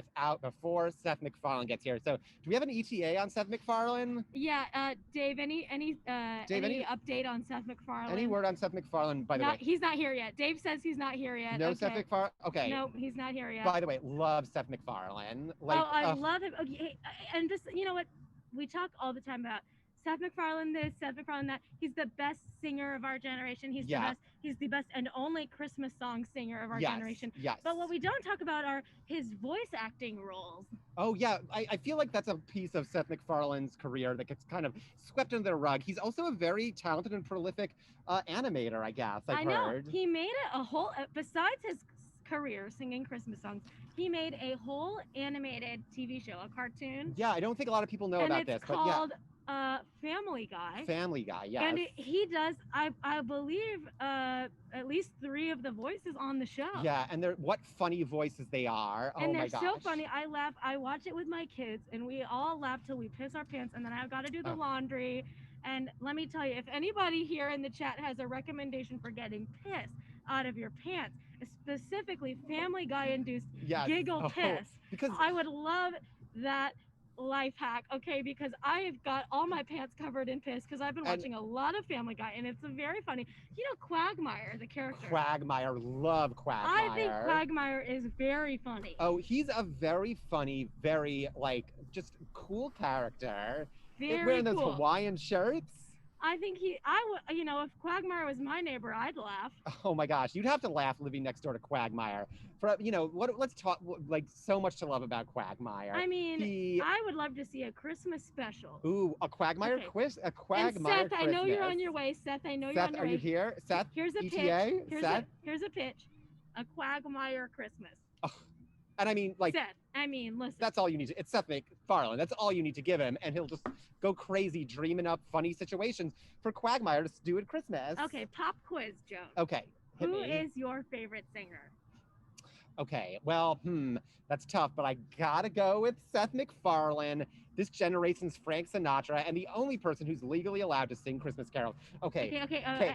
before Seth MacFarlane gets here. So do we have an ETA on Seth MacFarlane? Yeah, Dave, any update on Seth MacFarlane? Any word on Seth MacFarlane, by the way? He's not here yet. Dave says he's not here yet. No okay. Seth MacFarlane? Okay. No, he's not here yet. By the way, love Seth MacFarlane. I love him. Okay, and just, you know what? We talk all the time about Seth MacFarlane this, Seth MacFarlane that. He's the best singer of our generation. He's the best. He's the best and only Christmas song singer of our generation. Yes. But what we don't talk about are his voice acting roles. Oh yeah, I feel like that's a piece of Seth MacFarlane's career that gets kind of swept under the rug. He's also a very talented and prolific animator, I guess. I've heard. He made a whole, besides his career singing Christmas songs, he made a whole animated TV show, a cartoon. Yeah, I don't think a lot of people know about this, but yeah. It's called Family Guy. Family Guy, yes. And he does, I believe, at least 3 of the voices on the show. Yeah, and what funny voices they are. And oh my they're gosh. so funny. I laugh. I watch it with my kids, and we all laugh till we piss our pants, and then I've got to do the laundry. And let me tell you, if anybody here in the chat has a recommendation for getting piss out of your pants, specifically Family Guy induced giggle piss, because I would love that life hack, okay, because I've got all my pants covered in piss because I've been watching a lot of Family Guy, and it's very funny. You know Quagmire, the character. Quagmire, love Quagmire. I think Quagmire is very funny. Oh, he's a very funny, very just cool character. Very wearing those cool. Hawaiian shirts. I think if Quagmire was my neighbor, I'd laugh. Oh my gosh, you'd have to laugh living next door to Quagmire. Let's talk, so much to love about Quagmire. I mean, I would love to see a Christmas special. Ooh, a Quagmire quiz? A Quagmire and Seth, Christmas. I know you're on your way. Seth, I know you're on your way. Seth, are you here? Seth, here's a ETA? pitch. Seth? Here's a pitch. A Quagmire Christmas. Oh, and I mean, Seth, listen. That's all you need to. It's Seth MacFarlane. That's all you need to give him, and he'll just go crazy dreaming up funny situations for Quagmire to do at Christmas. Okay, pop quiz, Joan. Okay. Who is your favorite singer? Okay, well, that's tough, but I gotta go with Seth MacFarlane, this generation's Frank Sinatra, and the only person who's legally allowed to sing Christmas carols. Okay.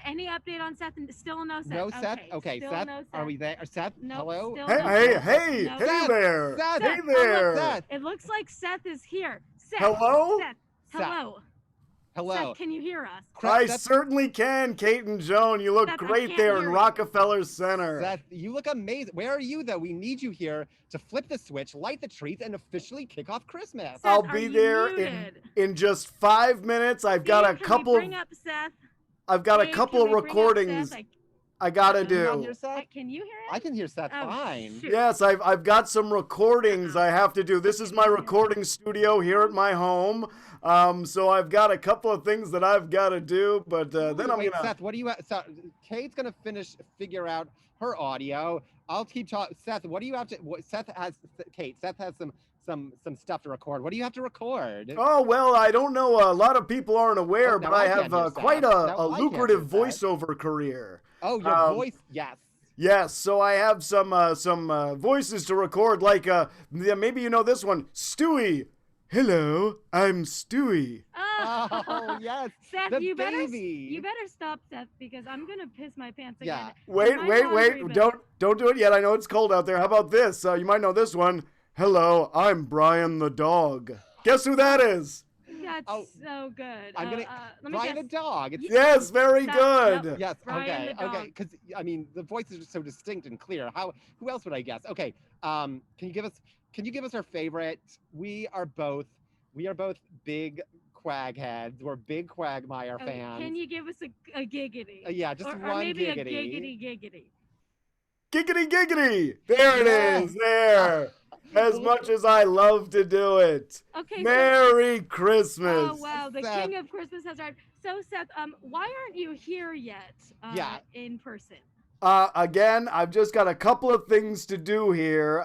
Any update on Seth? Still no Seth. No Seth? Okay, still Seth, no Seth. are we there? Seth, No, hello? still Hey, no hey, Seth. hey, No. hey Seth, there. Seth, Hey there. Seth. It looks like Seth is here. Seth. Hello? Seth. Seth. Hello. Hello. Seth, can you hear us? I certainly can, Kate and Joan. You look Seth, I great can't there in hear you. Rockefeller Center. Seth, you look amazing. Where are you, though? We need you here to flip the switch, light the trees, and officially kick off Christmas. I'll be there in just 5 minutes. I've got a couple. Bring up Seth. I've got a Dave, couple can we bring up recordings Seth? I gotta Can you not do. hear Seth? Can you hear us? I can hear Seth Oh, fine. shoot. Yes, I've got some recordings I have to do. This is my recording studio here at my home. So I've got a couple of things that I've got to do, but then I'm Wait, gonna. Seth, what do you? So Kate's gonna figure out her audio. I'll keep talking. Seth, what do you have to? Seth has some stuff to record. What do you have to record? Oh well, I don't know. A lot of people aren't aware, Oh, but now I I can have hear Seth. quite Now a I can lucrative hear Seth. voiceover career. Oh, your voice, yes. Yes, so I have some voices to record, like maybe you know this one, Stewie. Hello, I'm Stewie. Oh, yes, Seth, the you baby. better stop, Seth, because I'm gonna piss my pants Yeah. again. Wait, My wait, laundry wait! bill. Don't do it yet. I know it's cold out there. How about this? You might know this one. Hello, I'm Brian the dog. Guess who that is? That's so good. I'm gonna let me Brian guess. the dog. Yes, very Seth, good. nope. Yes. Brian Okay. the dog. Okay. Because I mean, the voices are so distinct and clear. Who else would I guess? Okay. Can you give us our favorite? We are both big Quag heads. We're big Quagmire fans. Can you give us a giggity? Yeah, just or one maybe giggity. a giggity. Giggity giggity. There it is. There. As much as I love to do it. Okay. Merry Christmas. Oh wow, the Seth. king of Christmas has arrived. So Seth, why aren't you here yet? In person. Again, I've just got a couple of things to do here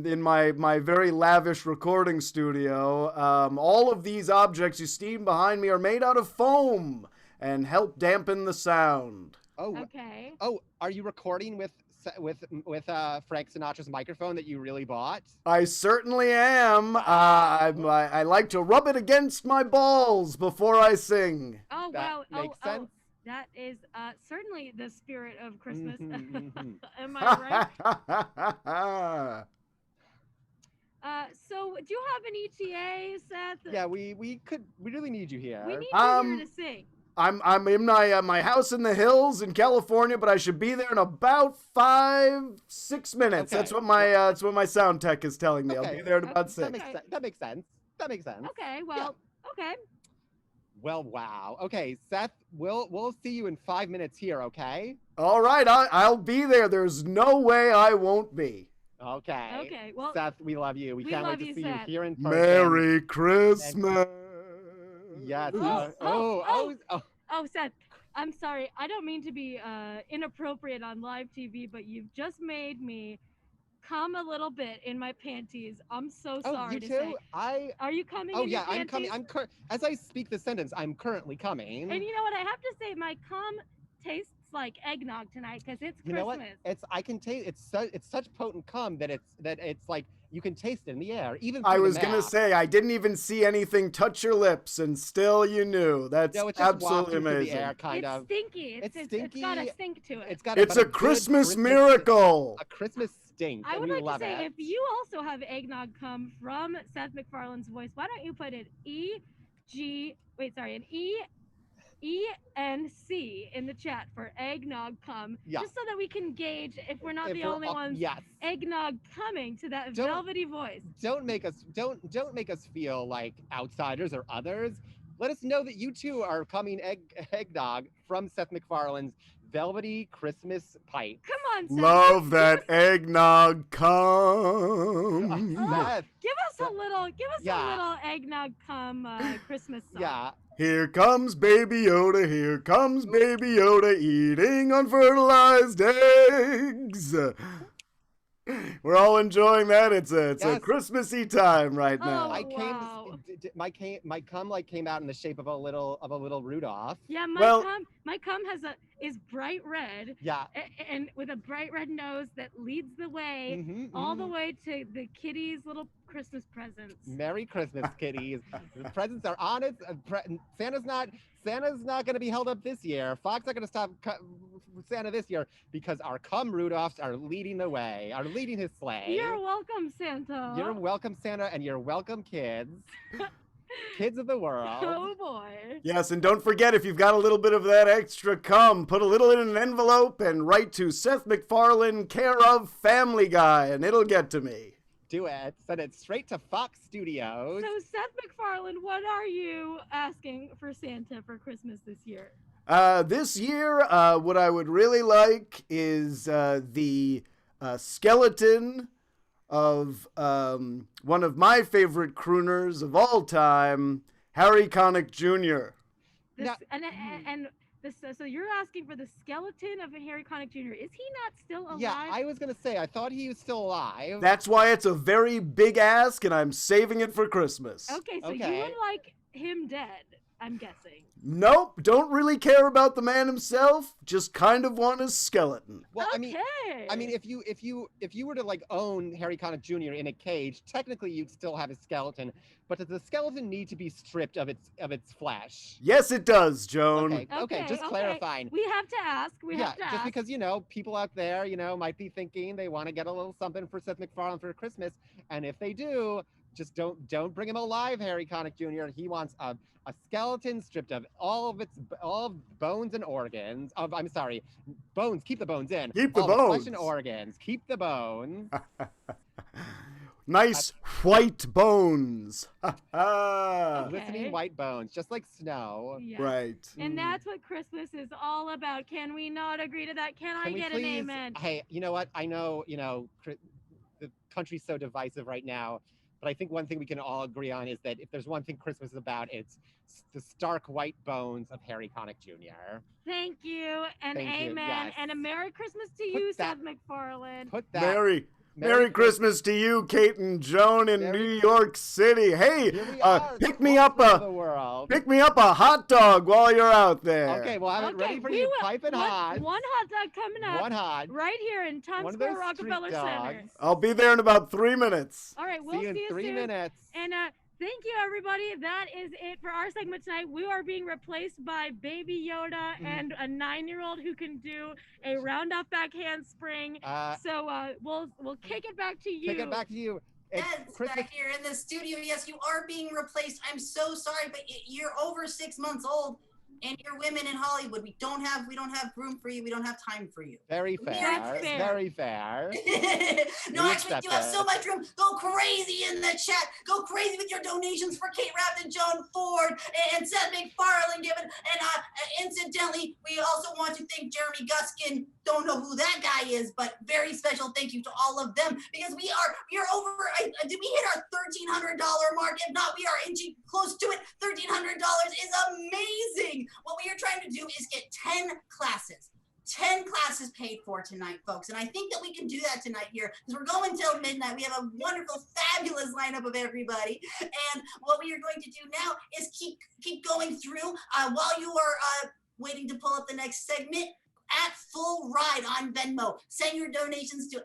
in my very lavish recording studio. All of these objects you see behind me are made out of foam and help dampen the sound. Oh. Okay. Oh, are you recording with Frank Sinatra's microphone that you really bought? I certainly am. I like to rub it against my balls before I sing. Oh That wow. makes sense. That is certainly the spirit of Christmas. Am I right? So do you have an ETA, Seth? Yeah, we really need you here. We need you here to sing. I'm in my house in the hills in California, but I should be there in about 5-6 minutes. Okay. That's what my sound tech is telling me. I'll be there in about 6. That makes sense. Okay, well, okay. Well, wow. Okay, Seth, we'll see you in 5 minutes here, okay? All right, I'll be there. There's no way I won't be. Okay. Okay, well, Seth, we love you. We can't wait to see you here in person. Merry Christmas. Yes. Oh, Seth, I'm sorry. I don't mean to be inappropriate on live TV, but you've just made me come a little bit in my panties. I'm so sorry to say. Are you coming in your panties? I'm coming. As I speak the sentence, I'm currently coming. And you know what? I have to say, my cum tastes like eggnog tonight because it's Christmas. You know what? I can taste. It's such potent cum that it's like you can taste it in the air. Even I was gonna say I didn't even see anything touch your lips, and still you knew. That's absolutely amazing. The air, kind it's of. Stinky. It's stinky. It's got a stink to it. It's a Christmas miracle. A Christmas stink. I would like to say, it. if you also have eggnog come from Seth Macfarlane's voice, why don't you put an ENC in the chat for eggnog come, just so that we can gauge if we're not the only ones. Yes. Eggnog coming to that velvety voice. Don't make us feel like outsiders or others. Let us know that you too are coming eggnog from Seth Macfarlane's velvety Christmas pipe. Come on, Seth. Love that eggnog come. Seth. Give us a little eggnog come Christmas song. Yeah. Here comes Baby Yoda, here comes Baby Yoda eating unfertilized eggs. We're all enjoying that. It's a Christmassy time right now. My cum came out in the shape of a little Rudolph. Yeah, my cum is bright red. Yeah. And with a bright red nose that leads the way all the way to the kitty's little Christmas presents. Merry Christmas, kitties. The presents are on it. Santa's not going to be held up this year. Fox not going to stop Santa this year because our cum Rudolphs are leading the way, are leading his sleigh. You're welcome, Santa. You're welcome, Santa, and you're welcome, kids. Kids of the world. Oh, boy. Yes, and don't forget, if you've got a little bit of that extra cum, put a little in an envelope and write to Seth Macfarlane, care of Family Guy, and it'll get to me. Do it. Send it straight to Fox Studios. So, Seth Macfarlane, what are you asking for Santa for Christmas this year? This year, what I would really like is the skeleton of one of my favorite crooners of all time, Harry Connick Jr. So you're asking for the skeleton of Harry Connick Jr. Is he not still alive? Yeah, I was going to say, I thought he was still alive. That's why it's a very big ask, and I'm saving it for Christmas. Okay, so you would like him dead, I'm guessing. Nope, don't really care about the man himself, just kind of want his skeleton. Well, I mean, if you were to like own Harry Connick Jr. in a cage, technically you'd still have his skeleton, but does the skeleton need to be stripped of its flesh? Yes, it does, Joan. Okay, just clarifying. We have to ask. Just because, people out there, might be thinking they want to get a little something for Seth Macfarlane for Christmas, and if they do, just don't bring him alive, Harry Connick Jr. He wants a skeleton stripped of all bones and organs. I'm sorry, bones. Keep the bones in. Keep the all bones. Flesh and organs. Keep the bones. Nice white bones. Glistening white bones, just like snow. Yeah. Right. And that's what Christmas is all about. Can we not agree to that? Can I get an amen? Hey, you know what? I know, the country's so divisive right now. But I think one thing we can all agree on is that if there's one thing Christmas is about, it's the stark white bones of Harry Connick Jr. Thank you, and Thank you, amen, yes. and a Merry Christmas to you, Seth MacFarlane. Put that. Merry Christmas to you, Kate and Joan in New York City. Hey, pick me up a hot dog while you're out there. Okay, well, I have it ready for you, piping hot. One hot dog coming up. One hot. Right here in Times Square, Rockefeller Center. I'll be there in about 3 minutes. All right, we'll see you in 3 soon. minutes. And thank you, everybody. That is it for our segment tonight. We are being replaced by Baby Yoda and a 9-year-old who can do a round-off back handspring. So we'll kick it back to you. Kick it back to you. Yes, back here in the studio. Yes, you are being replaced. I'm so sorry, but you're over 6 months old, and you're women in Hollywood. We don't have room for you. We don't have time for you. Very fair. Very fair. No, actually, you have so much room. Go crazy in the chat. Go crazy with your donations for Kate Rapp and Joan Ford and Seth MacFarlane. And incidentally, we also want to thank Jeremy Guskin. Don't know who that guy is, but very special thank you to all of them, because we are over. Did we hit our $1,300 mark? If not, we are inching close to it. $1,300 is amazing. What we are trying to do is get 10 classes paid for tonight, folks. And I think that we can do that tonight here, because we're going till midnight. We have a wonderful, fabulous lineup of everybody. And what we are going to do now is keep going through while you are waiting to pull up the next segment. At Full Ride on Venmo. Send your donations to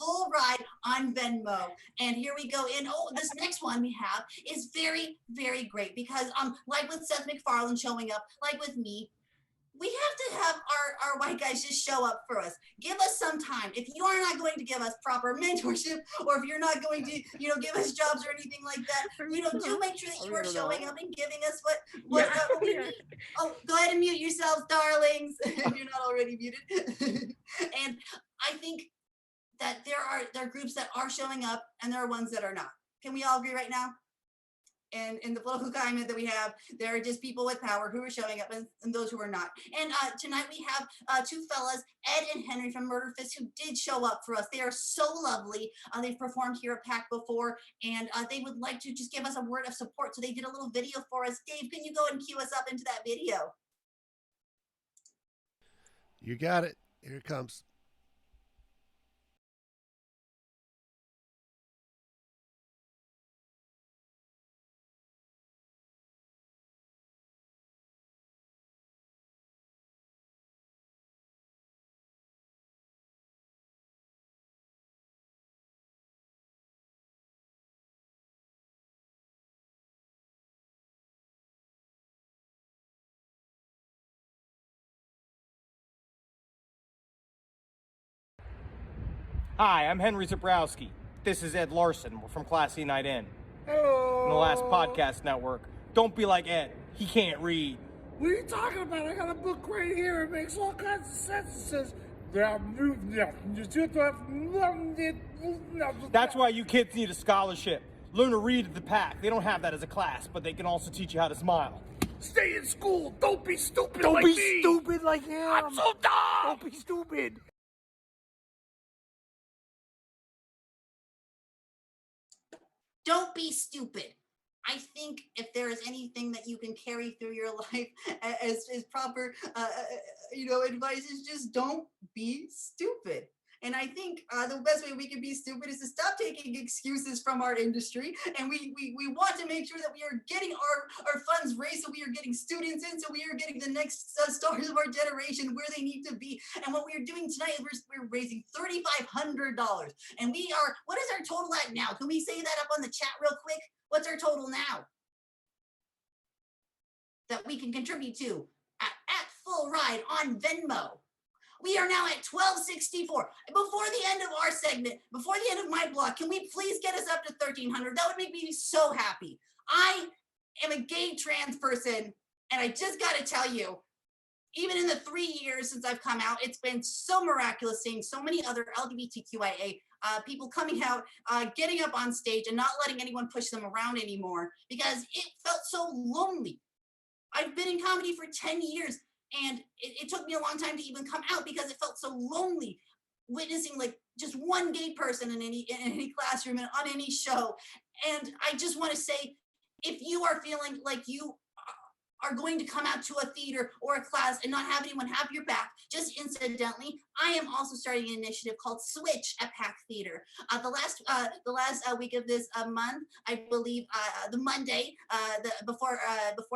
@FullRide on Venmo. And here we go. And this next one we have is very, very great, because like with Seth MacFarlane showing up, like with me, we have to have our white guys just show up for us. Give us some time. If you are not going to give us proper mentorship, or if you're not going to, give us jobs or anything like that, do make sure that you are showing up and giving us what we need. Oh, go ahead and mute yourselves, darlings, if you're not already muted. And I think that there are groups that are showing up, and there are ones that are not. Can we all agree right now? And in the political climate that we have, there are just people with power who are showing up, and those who are not. And tonight we have two fellas, Ed and Henry from Murder Fist, who did show up for us. They are so lovely. They've performed here at PAC before, and they would like to just give us a word of support. So they did a little video for us. Dave, can you go and cue us up into that video? You got it. Here it comes. Hi, I'm Henry Zabrowski. This is Ed Larson. We're from Classy Night In. Hello. In the last podcast network. Don't be like Ed. He can't read. What are you talking about? I got a book right here. It makes all kinds of sense. It says, that's why you kids need a scholarship. Learn to read at the PAC. They don't have that as a class, but they can also teach you how to smile. Stay in school. Don't be stupid Don't like be me. stupid like him. I'm so dumb. Don't be stupid. Don't be stupid. I think if there is anything that you can carry through your life as proper, advice, is just don't be stupid. And I think the best way we can be stupid is to stop taking excuses from our industry. And we want to make sure that we are getting our funds raised, so we are getting students in, so we are getting the next stars of our generation where they need to be. And what we are doing tonight is we're raising $3,500. And what is our total at now? Can we say that up on the chat real quick? What's our total now that we can contribute to at Full Ride on Venmo? We are now at $1,264. Before the end of our segment, before the end of my block, can we please get us up to $1,300? That would make me so happy. I am a gay trans person, and I just got to tell you, even in the 3 years since I've come out, it's been so miraculous seeing so many other LGBTQIA people coming out, getting up on stage and not letting anyone push them around anymore, because it felt so lonely. I've been in comedy for 10 years. And it took me a long time to even come out because it felt so lonely. witnessing like just one gay person in any classroom and on any show. And I just want to say, if you are feeling like you are going to come out to a theater or a class and not have anyone have your back, just incidentally, I am also starting an initiative called Switch at Pack Theater. The last week of this month, I believe the Monday before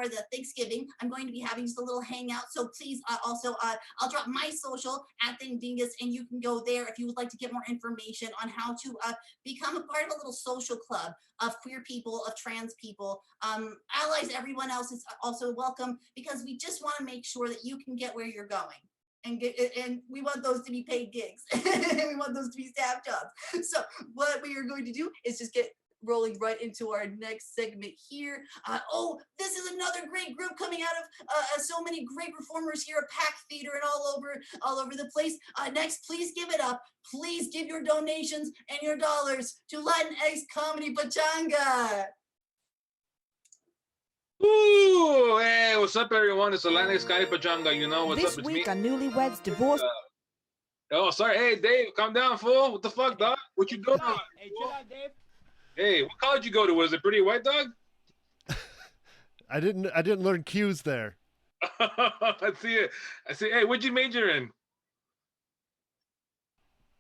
the Thanksgiving, I'm going to be having just a little hangout. So please also I'll drop my social at Dingus, and you can go there if you would like to get more information on how to become a part of a little social club of queer people, of trans people, allies. Everyone else is also welcome, because we just want to make sure that you can get where you're going. And we want those to be paid gigs. We want those to be staff jobs. So what we are going to do is just get rolling right into our next segment here. This is another great group coming out of so many great performers here at Pack Theater and all over the place. Next, please give it up. Please give your donations and your dollars to Latin X Comedy Pachanga. Ooh, hey, what's up, everyone? It's X Comedy Pachanga. You know what's This up? It's week me. on Newlyweds Divorce. Oh, sorry. Hey, Dave, calm down, fool. What the fuck, dog? What you doing? Hey, chill out, Dave. Hey, what college you go to? Was it pretty white, dog? I didn't learn cues there. I see it. I see. Hey, what'd you major in?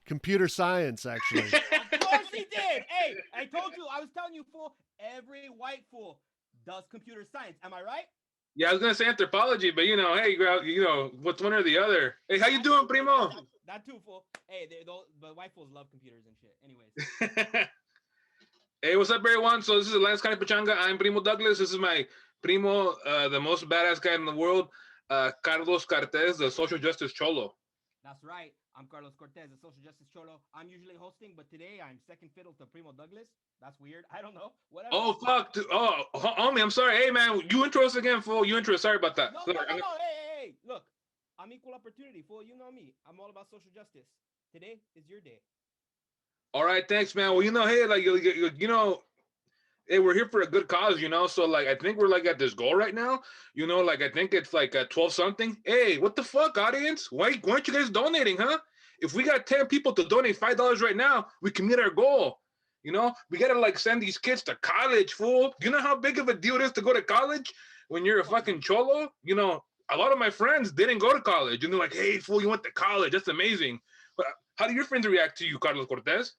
Computer science, actually. Of course he did. Hey, I told you. I was telling you, fool. Every white fool does computer science. Am I right? Yeah, I was gonna say anthropology, but you know, what's one or the other? Hey, how you doing, primo? That too, fool. Hey, but white fools love computers and shit. Anyways. Hey, what's up, everyone? So this is X Comedy Pachanga. I'm Primo Douglas. This is my primo, the most badass guy in the world, Carlos Cortez, the social justice cholo. That's right. I'm Carlos Cortez, the social justice cholo. I'm usually hosting, but today I'm second fiddle to Primo Douglas. That's weird. I don't know. Whatever. Oh, fuck. Oh, homie, I'm sorry. Hey, man, you intro us again, fool. You intro us. Sorry about that. No. Hey. Look, I'm equal opportunity, fool. You know me. I'm all about social justice. Today is your day. All right, thanks, man. Well, you know, hey, like, you know, hey, we're here for a good cause, you know. So, like, I think we're like at this goal right now. You know, like I think it's like 12 something. Hey, what the fuck, audience? Why aren't you guys donating, huh? If we got 10 people to donate $5 right now, we can meet our goal. You know, we gotta like send these kids to college, fool. You know how big of a deal it is to go to college when you're a fucking cholo? You know, a lot of my friends didn't go to college, and they're like, "Hey, fool, you went to college? That's amazing." But how do your friends react to you, Carlos Cortez?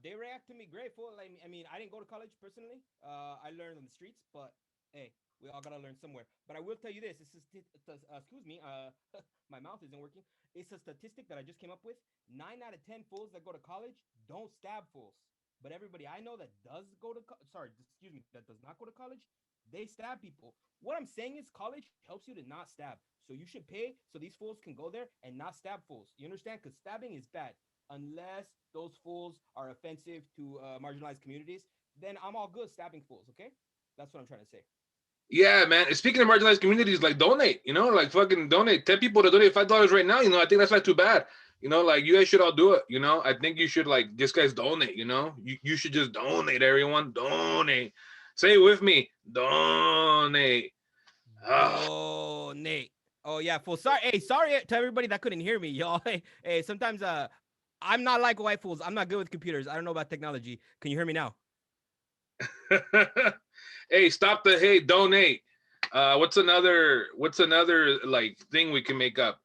They react to me great, fool. Like, I mean, I didn't go to college personally. I learned on the streets, but hey, we all gotta learn somewhere. But I will tell you this: excuse me, my mouth isn't working. It's a statistic that I just came up with. 9 out of 10 fools that go to college don't stab fools. But everybody I know that does go to that does not go to college, they stab people. What I'm saying is college helps you to not stab. So you should pay so these fools can go there and not stab fools. You understand? Because stabbing is bad. Unless those fools are offensive to marginalized communities, then I'm all good stabbing fools, okay? That's what I'm trying to say. Yeah, man. Speaking of marginalized communities, like donate, you know, like fucking donate. 10 people to donate $5 right now, you know, I think that's not too bad. You know, like you guys should all do it. You know, I think you should like just guys donate. You know, you should just donate. Everyone, donate. Say it with me. Donate. Donate. Oh yeah, fool. Sorry. Hey, sorry to everybody that couldn't hear me, y'all. Hey, sometimes I'm not like white fools. I'm not good with computers. I don't know about technology. Can you hear me now? Hey, stop the hate. Donate. What's another like thing we can make up?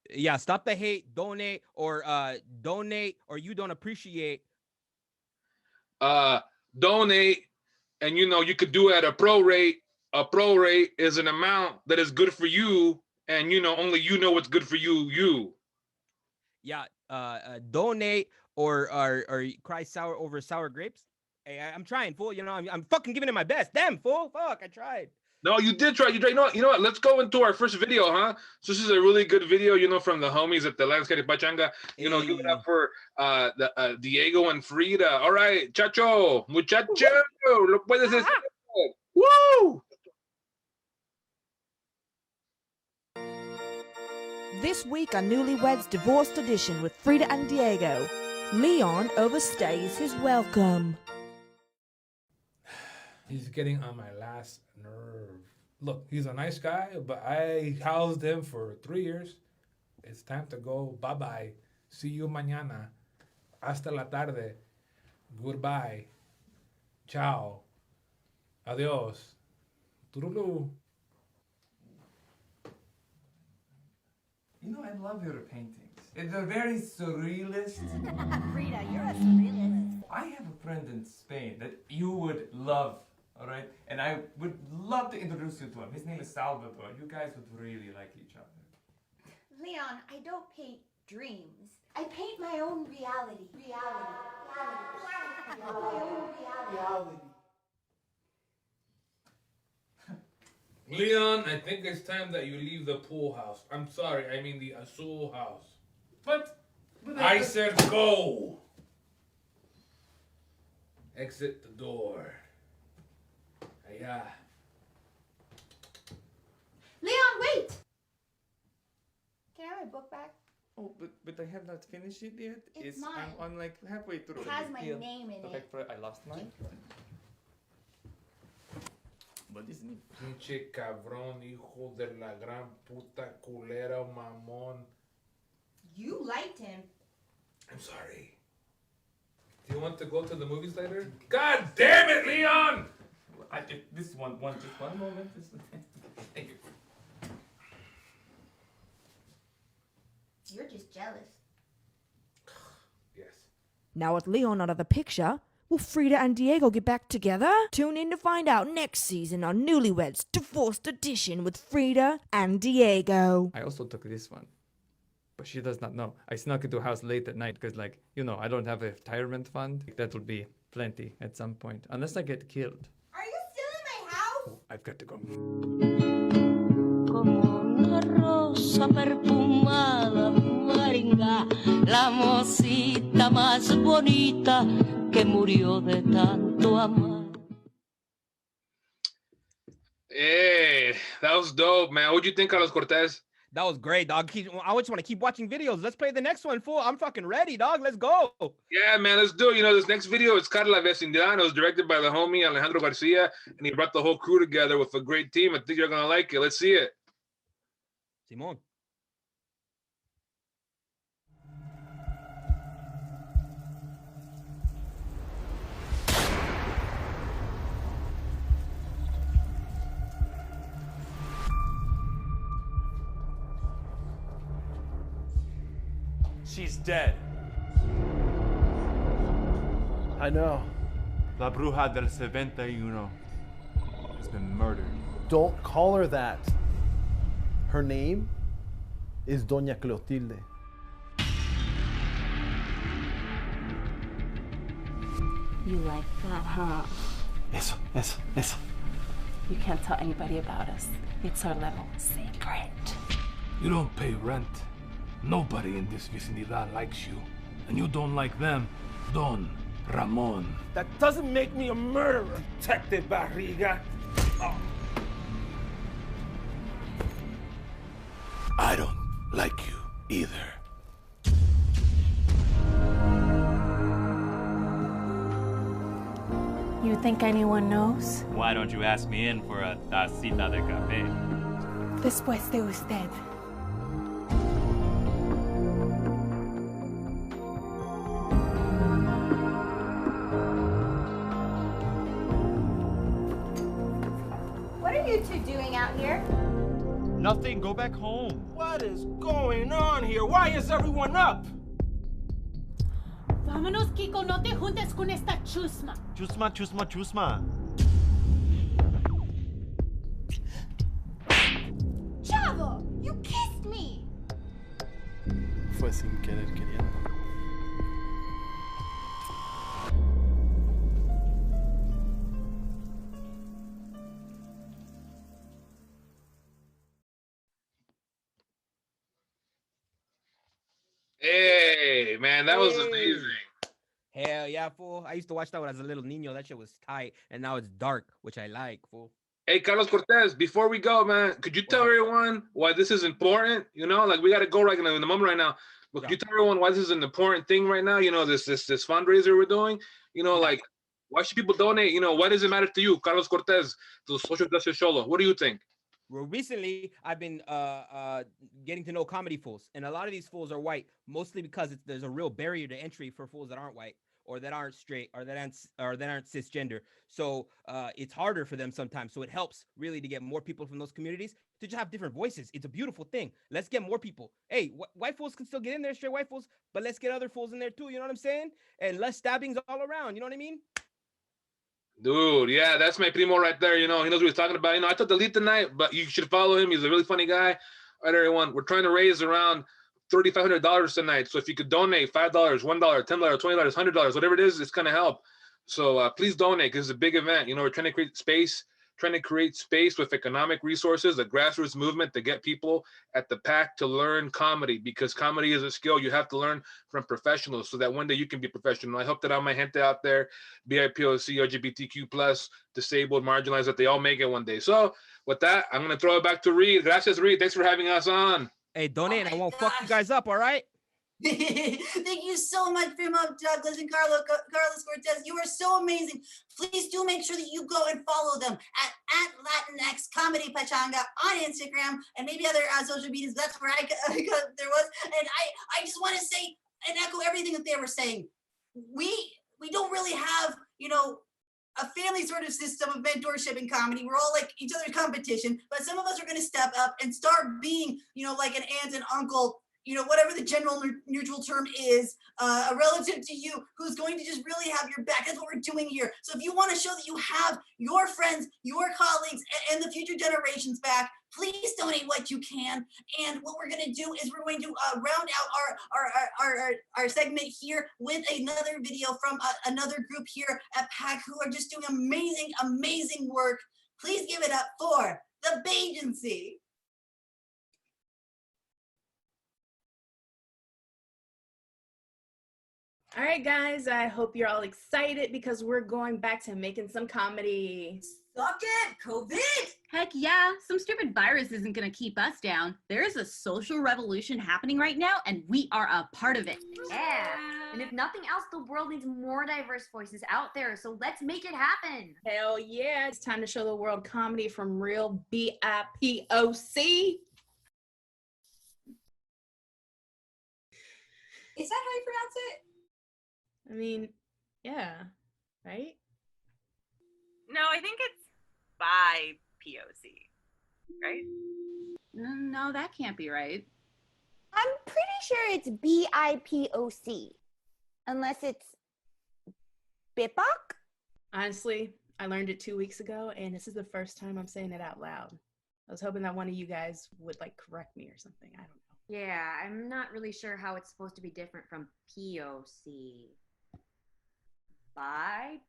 Yeah, stop the hate, donate, or donate, or you don't appreciate. Donate, and you know you could do it at a pro rate. A pro rate is an amount that is good for you, and you know only you know what's good for you. Yeah, donate or cry sour over sour grapes. Hey, I'm trying, fool. You know, I'm fucking giving it my best. Damn, fool. Fuck, I tried. No, you did try. You tried. You know what? Let's go into our first video, huh? So this is a really good video, you know, from the homies at the X Comedy Pachanga. You know, give it up for Diego and Frida. All right, chacho, muchacho, lo puedes hacer. Woo! This week on Newlyweds Divorced Edition with Frida and Diego, Leon overstays his welcome. He's getting on my last nerve. Look, he's a nice guy, but I housed him for 3 years. It's time to go. Bye-bye. See you mañana. Hasta la tarde. Goodbye. Ciao. Adios. Turulu. You know, I love your paintings. They're very surrealist. Frida, you're a surrealist. I have a friend in Spain that you would love, all right? And I would love to introduce you to him. His name is Salvador. You guys would really like each other. Leon, I don't paint dreams. I paint my own reality. My own reality. Leon, I think it's time that you leave the pool house. I'm sorry, I mean the Azul house. But I said go. Exit the door. Yeah. Leon, wait! Can I have my book back? Oh, but I have not finished it yet. It's mine. I'm like halfway through. It has my name in it. I lost mine. What is it? Pinche cabrón, hijo de la gran puta culera mamón. You liked him. I'm sorry. Do you want to go to the movies later? God damn it, Leon! Just one moment. Thank you. You're just jealous. Yes. Now with Leon out of the picture, will Frida and Diego get back together? Tune in to find out next season on Newlyweds Divorced Edition with Frida and Diego. I also took this one, but she does not know. I snuck into her house late at night because, like, you know, I don't have a retirement fund. That will be plenty at some point, unless I get killed. Are you still in my house? Oh, I've got to go. Como una rosa perfumada, Maringa, la mocita más bonita que murió de tanto amar. Hey, that was dope, man. What'd you think, Carlos Cortez? That was great, dog. I just want to keep watching videos. Let's play the next one, fool. I'm fucking ready, dog. Let's go. Yeah, man, let's do it. You know, this next video is Carla Vecindad. It was directed by the homie Alejandro Garcia, and he brought the whole crew together with a great team. I think you're gonna like it. Let's see it. Simón. She's dead. I know. La Bruja del 71 has been murdered. Don't call her that. Her name is Doña Clotilde. You like that, huh? Eso. You can't tell anybody about us. It's our little secret. You don't pay rent. Nobody in this vicinidad likes you. And you don't like them, Don Ramon. That doesn't make me a murderer, Detective Barriga. Oh. I don't like you either. You think anyone knows? Why don't you ask me in for a tacita de café? Después de usted. What are you two doing out here? Nothing, go back home. What is going on here? Why is everyone up? Vámonos, Kiko, no te juntes con esta chusma. Chusma. Chavo, you kissed me. Fue sin querer queriendo. Hey, man, that was amazing. Hell yeah, fool. I used to watch that when I was a little niño. That shit was tight. And now it's dark, which I like, fool. Hey, Carlos Cortez, before we go, man, could you tell everyone why this is important? You know, like we got to go right in the moment right now. But could you tell everyone why this is an important thing right now? You know, this fundraiser we're doing, you know, like why should people donate? You know, why does it matter to you, Carlos Cortez, to Social Justice Cholo? What do you think? Well, recently I've been getting to know comedy fools, and a lot of these fools are white, mostly because there's a real barrier to entry for fools that aren't white or that aren't straight or that aren't cisgender. So it's harder for them sometimes. So it helps really to get more people from those communities to just have different voices. It's a beautiful thing. Let's get more people. Hey, white fools can still get in there, straight white fools, but let's get other fools in there too. You know what I'm saying? And less stabbings all around. You know what I mean? Dude, yeah, that's my primo right there. You know, he knows what he's talking about. You know, I took the lead tonight, but you should follow him. He's a really funny guy. All right, everyone, we're trying to raise around $3,500 tonight. So if you could donate $5, $1, $10, $20, $100, whatever it is, it's going to help. So please donate because it's a big event. You know, we're trying to create space with economic resources, a grassroots movement to get people at the PAC to learn comedy, because comedy is a skill you have to learn from professionals so that one day you can be professional. I hope that all my gente out there, BIPOC, LGBTQ+, disabled, marginalized, that they all make it one day. So with that, I'm going to throw it back to Reed. Gracias, Reed. Thanks for having us on. Hey, donate. I won't fuck you guys up, all right? Thank you so much, Primo Douglas and Carlos Cortez. You are so amazing. Please do make sure that you go and follow them at Latinx Comedy Pachanga on Instagram and maybe other social medias. That's where there was. And I just want to say and echo everything that they were saying. We don't really have, you know, a family sort of system of mentorship in comedy. We're all like each other's competition, but some of us are going to step up and start being, you know, like an aunt and uncle, you know, whatever the general neutral term is, a relative to you who's going to just really have your back. That's what we're doing here. So if you want to show that you have your friends, your colleagues, and the future generations back, please donate what you can. And what we're going to do is we're going to round out our segment here with another video from another group here at PAC who are just doing amazing, amazing work. Please give it up for the Bagency. All right, guys, I hope you're all excited because we're going back to making some comedy. Suck it, COVID! Heck yeah, some stupid virus isn't gonna keep us down. There is a social revolution happening right now, and we are a part of it. Yeah, and if nothing else, the world needs more diverse voices out there, so let's make it happen. Hell yeah, it's time to show the world comedy from real BIPOC. Is that how you pronounce it? I mean, yeah, right? No, I think it's by POC, right? No, that can't be right. I'm pretty sure it's BIPOC, unless it's BIPOC? Honestly, I learned it 2 weeks ago, and this is the first time I'm saying it out loud. I was hoping that one of you guys would, like, correct me or something. I don't know. Yeah, I'm not really sure how it's supposed to be different from POC. BIPOC?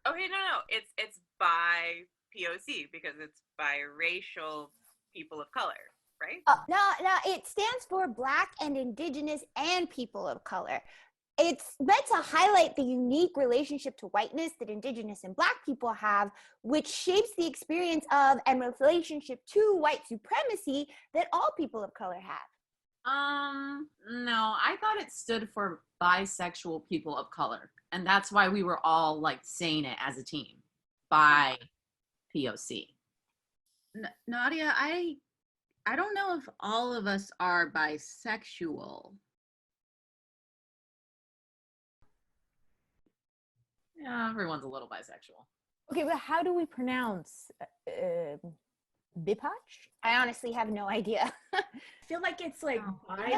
Okay, no, it's by POC because it's biracial people of color, right? No, it stands for Black and Indigenous and People of Color. It's meant to highlight the unique relationship to whiteness that Indigenous and Black people have, which shapes the experience of and relationship to white supremacy that all people of color have. No, I thought it stood for bisexual people of color. And that's why we were all like saying it as a team. By POC. Nadia, I don't know if all of us are bisexual. Yeah, everyone's a little bisexual. Okay, but how do we pronounce Bipach? I honestly have no idea. I feel like it's like, okay,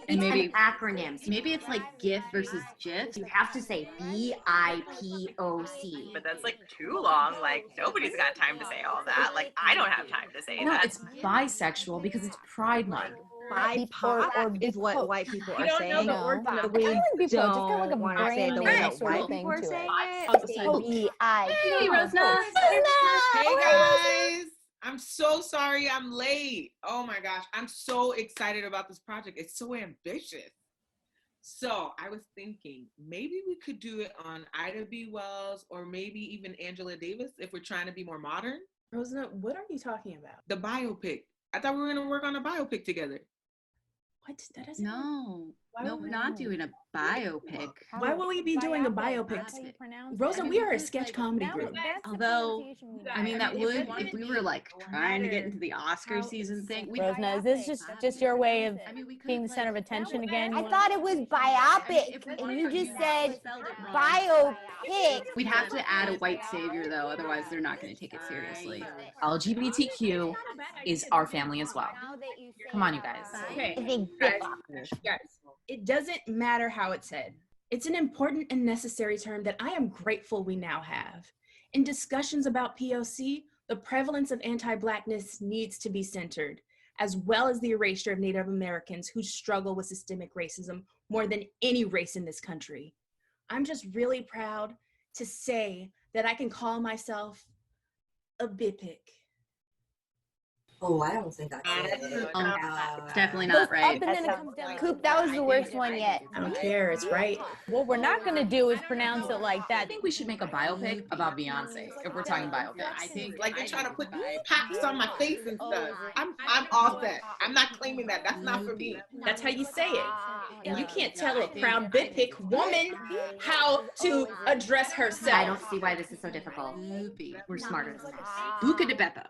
and maybe an acronym. So maybe it's like GIF versus GIF. You have to say BIPOC. But that's like too long. Like nobody's got time to say all that. Like I don't have time to say No, that. it's bisexual because it's Pride Month. BIPOC is what white people are saying. No, We I think just got like a want to say brain the way name that sort of white thing people to are saying it. Hey, Rosna. Hey guys, I'm so sorry I'm late. Oh my gosh, I'm so excited about this project. It's so ambitious. So I was thinking maybe we could do it on Ida B. Wells or maybe even Angela Davis if we're trying to be more modern. Rosna, what are you talking about? The biopic. I thought we were going to work on a biopic together. What? That doesn't. No, Why no, would we're we not know? doing a biopic. Why would we be doing a biopic? Rosa, we are a sketch comedy group. Although, I mean, that would, if we were like trying to get into the Oscar season thing. Rosna, is this just your way of being the center of attention again? I thought it was biopic, and you just said biopic. We'd have to add a white savior though, otherwise they're not going to take it seriously. LGBTQ is our family as well. Come on, you guys. Okay, guys, it doesn't matter how it's said. It's an important and necessary term that I am grateful we now have. In discussions about POC, the prevalence of anti-Blackness needs to be centered, as well as the erasure of Native Americans who struggle with systemic racism more than any race in this country. I'm just really proud to say that I can call myself a BIPIC. Oh, I don't think that's it's definitely not right. Coop, that was the worst one yet. I don't care, it's right. What we're not gonna do is pronounce it like that. I think we should make a biopic about Beyonce if we're talking biopics. I think like they're trying to put pops on my face and stuff. I'm off that. I'm not claiming that. That's not for me. That's how you say it. And you can't tell a proud BIPIC woman how to address herself. I don't see why this is so difficult. We're smarter than this. Buca de Beppo.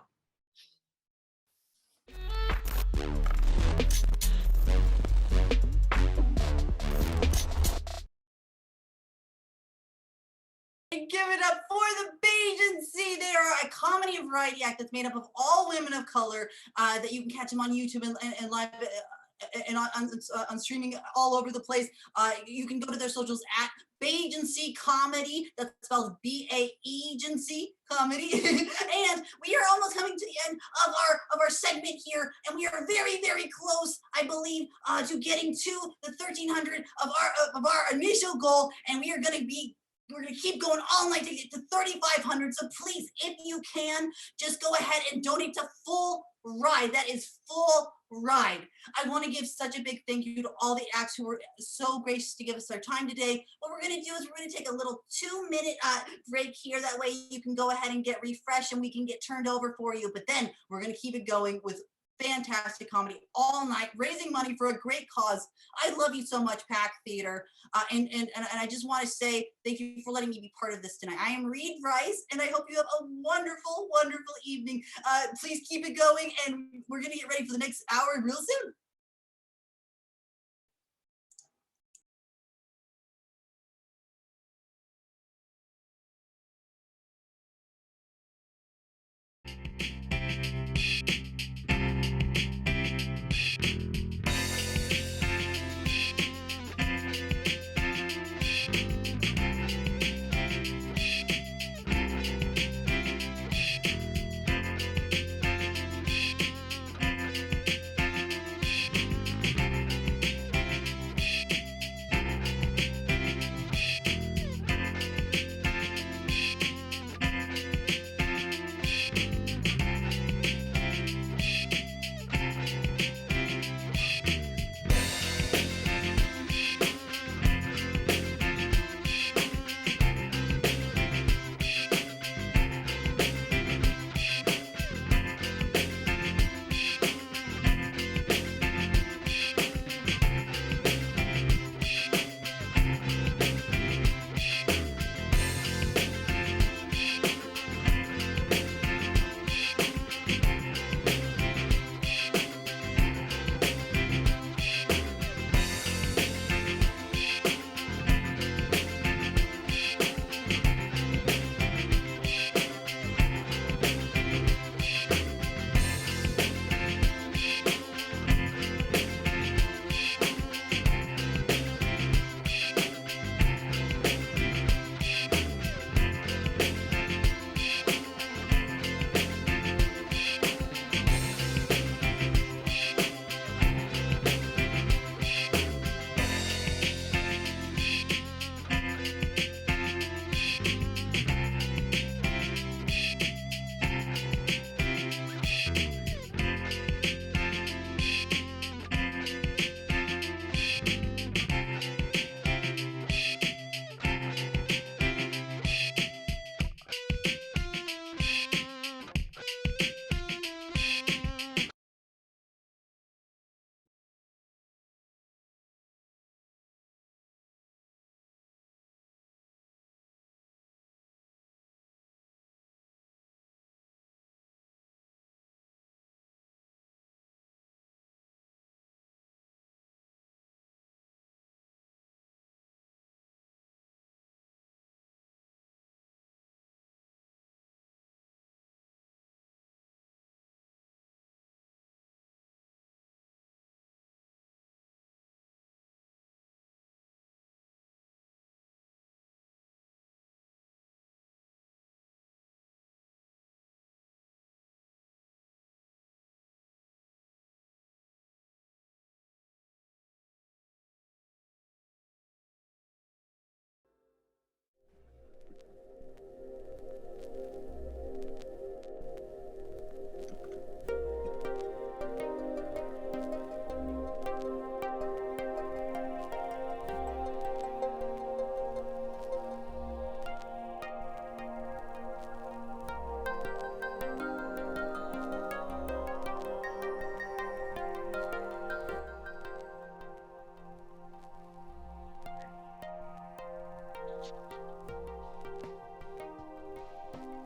Give it up for the Agency. They are a comedy and variety act that's made up of all women of color that you can catch them on YouTube and live and on streaming all over the place. You can go to their socials at Bagency Comedy. That's spelled B-A-E-Gency Comedy. And we are almost coming to the end of our segment here, and we are very, very close, I believe, to getting to the 1,300 of our initial goal, and we're gonna keep going all night to get to 3,500. So please, if you can, just go ahead and donate to Full Ride. That is Full Ride. I want to give such a big thank you to all the acts who were so gracious to give us their time today. What we're going to do is we're going to take a little 2-minute break here. That way you can go ahead and get refreshed and we can get turned over for you. But then we're going to keep it going with fantastic comedy all night, raising money for a great cause. I love you so much, Pack Theater. And I just want to say thank you for letting me be part of this tonight. I am Reed Rice, and I hope you have a wonderful, wonderful evening. Please keep it going, and we're going to get ready for the next hour real soon.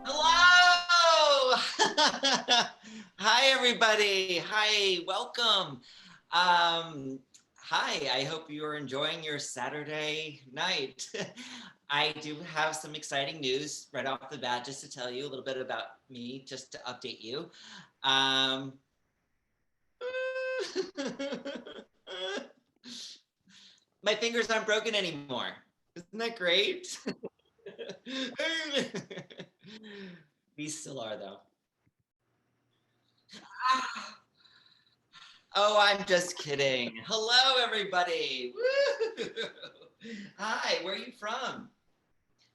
Hello! Hi, everybody. Hi, welcome. Hi, I hope you're enjoying your Saturday night. I do have some exciting news right off the bat, just to tell you a little bit about me, just to update you. My fingers aren't broken anymore. Isn't that great? These still are, though. Oh, I'm just kidding. Hello, everybody. Woo! Hi, where are you from?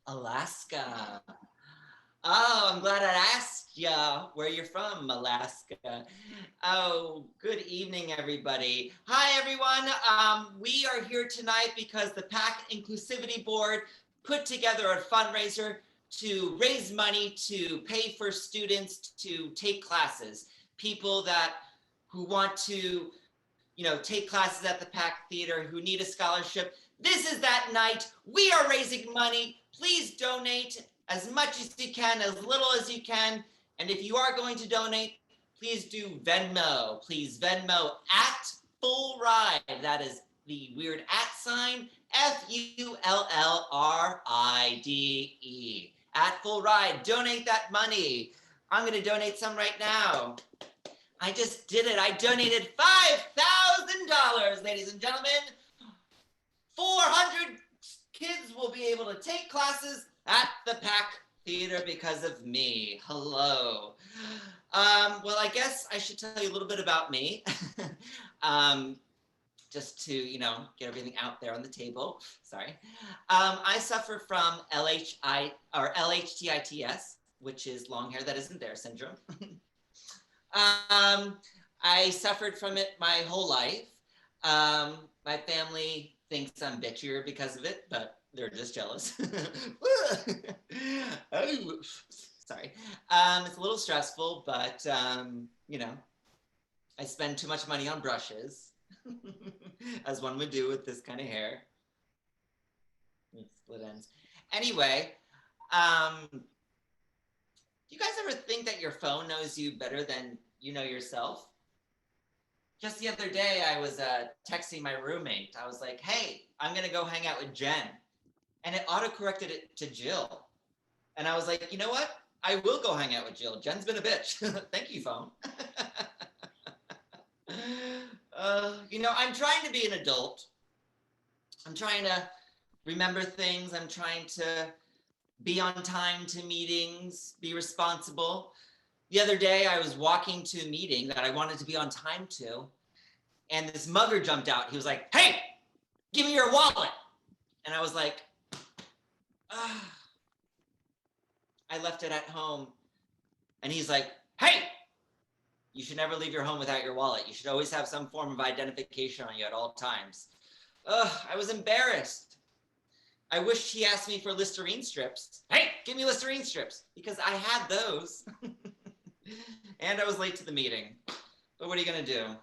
Alaska. Oh, I'm glad I asked ya where you're from, Alaska. Oh, good evening, everybody. Hi, everyone. We are here tonight because the PAC Inclusivity Board put together a fundraiser to raise money to pay for students to take classes. People who want to, take classes at the PAC Theater, who need a scholarship. This is that night. We are raising money. Please donate as much as you can, as little as you can. And if you are going to donate, please do Venmo. Please Venmo at Full Ride. That is the weird @ sign, FULLRIDE. At Full Ride. Donate that money. I'm going to donate some right now. I just did it. I donated $5,000, ladies and gentlemen. 400 kids will be able to take classes at the PAC Theater because of me. Hello. Well, I guess I should tell you a little bit about me. Just to, get everything out there on the table. Sorry. I suffer from LHTITS, which is long hair that isn't there syndrome. I suffered from it my whole life. My family thinks I'm bitchier because of it, but they're just jealous. Oh, sorry. It's a little stressful, but, I spend too much money on brushes, as one would do with this kind of hair. Split ends. Anyway, do you guys ever think that your phone knows you better than you know yourself? Just the other day, I was texting my roommate. I was like, hey, I'm going to go hang out with Jen. And it auto-corrected it to Jill. And I was like, you know what? I will go hang out with Jill. Jen's been a bitch. Thank you, phone. I'm trying to be an adult. I'm trying to remember things. I'm trying to be on time to meetings, be responsible. The other day, I was walking to a meeting that I wanted to be on time to, and this mugger jumped out. He was like, hey, give me your wallet. And I was like, I left it at home. And he's like, hey, you should never leave your home without your wallet. You should always have some form of identification on you at all times. I was embarrassed. I wished he asked me for Listerine strips. Hey, give me Listerine strips, because I had those. And I was late to the meeting. But what are you gonna do? Yeah.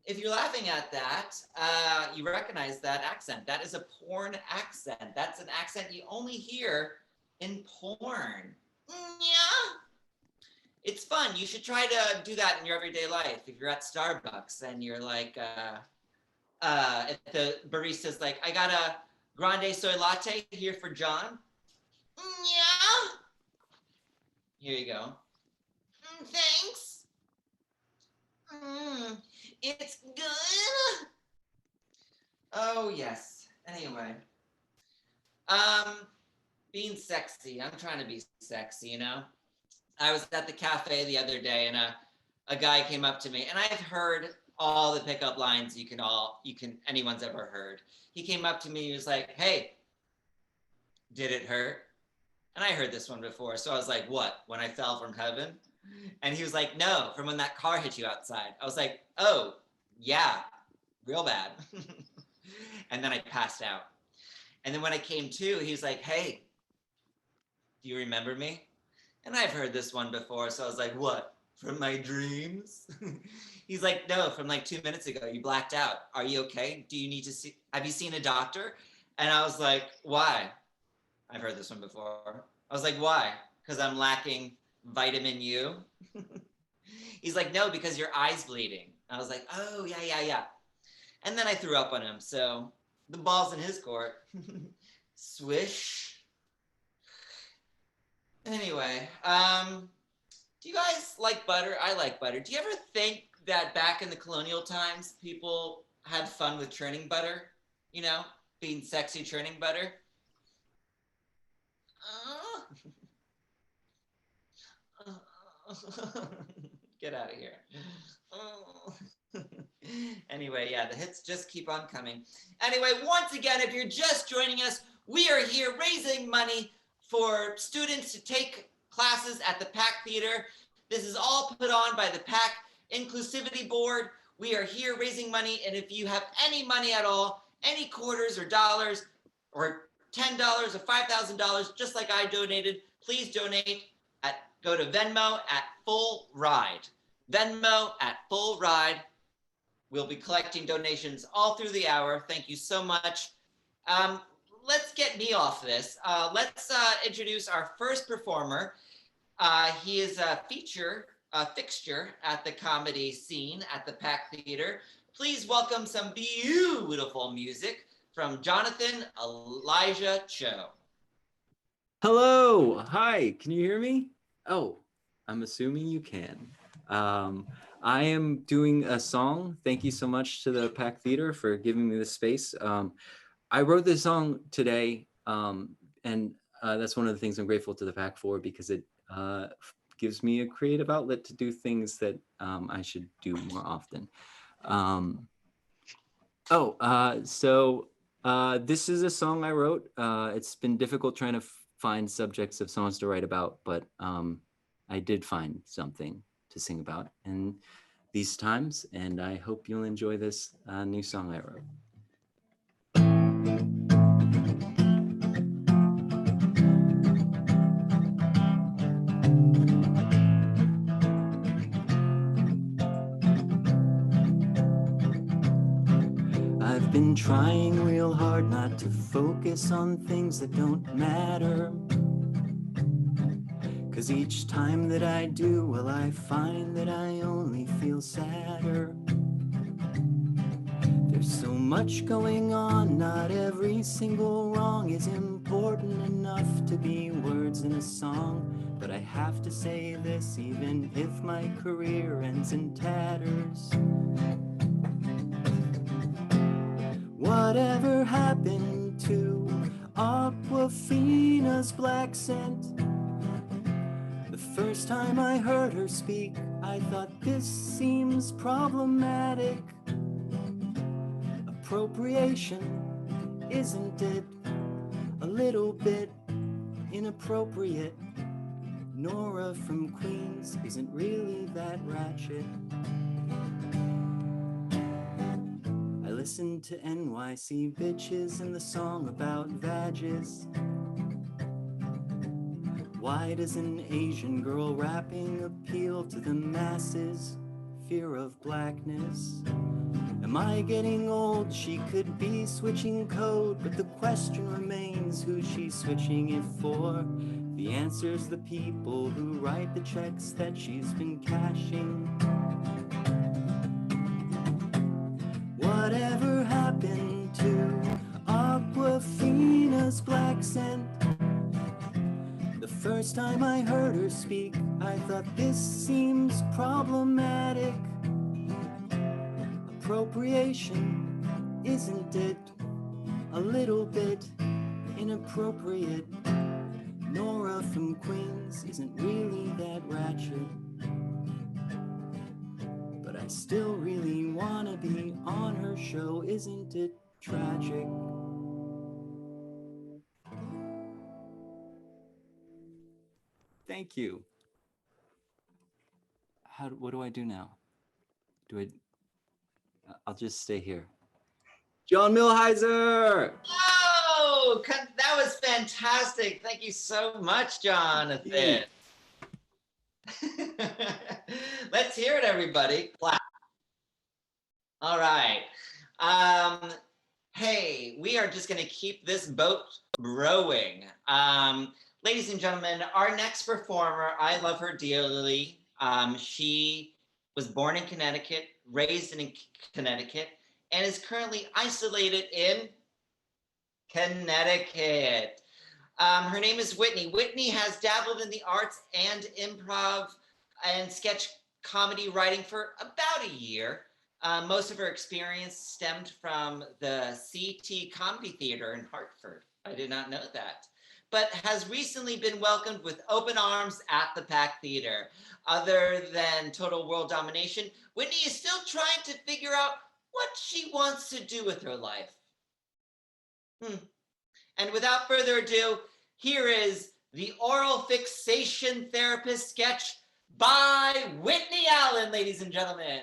If you're laughing at that, you recognize that accent. That is a porn accent. That's an accent you only hear in porn. Yeah. It's fun. You should try to do that in your everyday life. If you're at Starbucks and you're like, if the barista's like, I got a grande soy latte here for John. Yeah. Here you go. Thanks. It's good. Oh, yes. Anyway. Being sexy. I'm trying to be sexy, I was at the cafe the other day and a guy came up to me, and I've heard all the pickup lines anyone's ever heard. He came up to me, he was like, "Hey, did it hurt?" And I heard this one before, so I was like, "What, when I fell from heaven?" And he was like, "No, from when that car hit you outside." I was like, "Oh, yeah, real bad." And then I passed out. And then when I came to, he was like, "Hey, do you remember me?" And I've heard this one before, so I was like, "What, from my dreams?" He's like, "No, from like 2 minutes ago, you blacked out. Are you okay? Have you seen a doctor?" And I was like, "Why?" I've heard this one before. I was like, "Why?" "Because I'm lacking vitamin U." He's like, "No, because your eye's bleeding." I was like, "Oh, yeah. And then I threw up on him, so the ball's in his court. Swish. Anyway, do you guys like butter? I like butter. Do you ever think that back in the colonial times, people had fun with churning butter? You know, being sexy churning butter? Get out of here. Anyway, yeah, the hits just keep on coming. Anyway, once again, if you're just joining us, we are here raising money for students to take classes at the PAC Theater. This is all put on by the PAC Inclusivity Board. We are here raising money, and if you have any money at all, any quarters or dollars, or $10 or $5,000, just like I donated, please donate. Go to Venmo at Full Ride. Venmo at Full Ride. We'll be collecting donations all through the hour. Thank you so much. Let's get me off this. Let's introduce our first performer. He is a fixture at the comedy scene at the PAC Theater. Please welcome some beautiful music from Jonathan Elijah Cho. Hello, hi, can you hear me? Oh, I'm assuming you can. I am doing a song. Thank you so much to the PAC Theater for giving me this space. I wrote this song today, and that's one of the things I'm grateful to the PAC for, because it gives me a creative outlet to do things that I should do more often. This is a song I wrote. It's been difficult trying to find subjects of songs to write about, but I did find something to sing about in these times, and I hope you'll enjoy this new song I wrote. I've been trying real hard not to focus on things that don't matter, 'cause each time that I do, well, I find that I only feel sadder. There's so much going on, not every single wrong is important enough to be words in a song. But I have to say this, even if my career ends in tatters. Whatever happened to Aquafina's black scent? The first time I heard her speak, I thought this seems problematic. Appropriation, isn't it? A little bit inappropriate. Nora from Queens isn't really that ratchet. I listened to NYC bitches and the song about vages. Why does an Asian girl rapping appeal to the masses? Fear of blackness. Am I getting old? She could be switching code, but the question remains who she's switching it for. The answer's the people who write the checks that she's been cashing. Whatever happened to Aquafina's black scent? The first time I heard her speak, I thought this seems problematic. Appropriation, isn't it? A little bit inappropriate. Nora from Queens isn't really that ratchet. But I I still really wanna be on her show, isn't it tragic? Thank you. What do I do now? I'll just stay here. John Milheiser! Oh, that was fantastic. Thank you so much, Jonathan. Let's hear it, everybody. Clap. All right. Hey, we are just going to keep this boat rowing. Ladies and gentlemen, our next performer, I love her dearly. She was born in Connecticut, raised in Connecticut, and is currently isolated in Connecticut. Her name is Whitney. Whitney has dabbled in the arts and improv and sketch comedy writing for about a year. Most of her experience stemmed from the CT Comedy Theater in Hartford. I did not know that. But has recently been welcomed with open arms at the Pack Theater. Other than total world domination, Whitney is still trying to figure out what she wants to do with her life. And without further ado, here is the Oral Fixation Therapist sketch by Whitney Allen, ladies and gentlemen.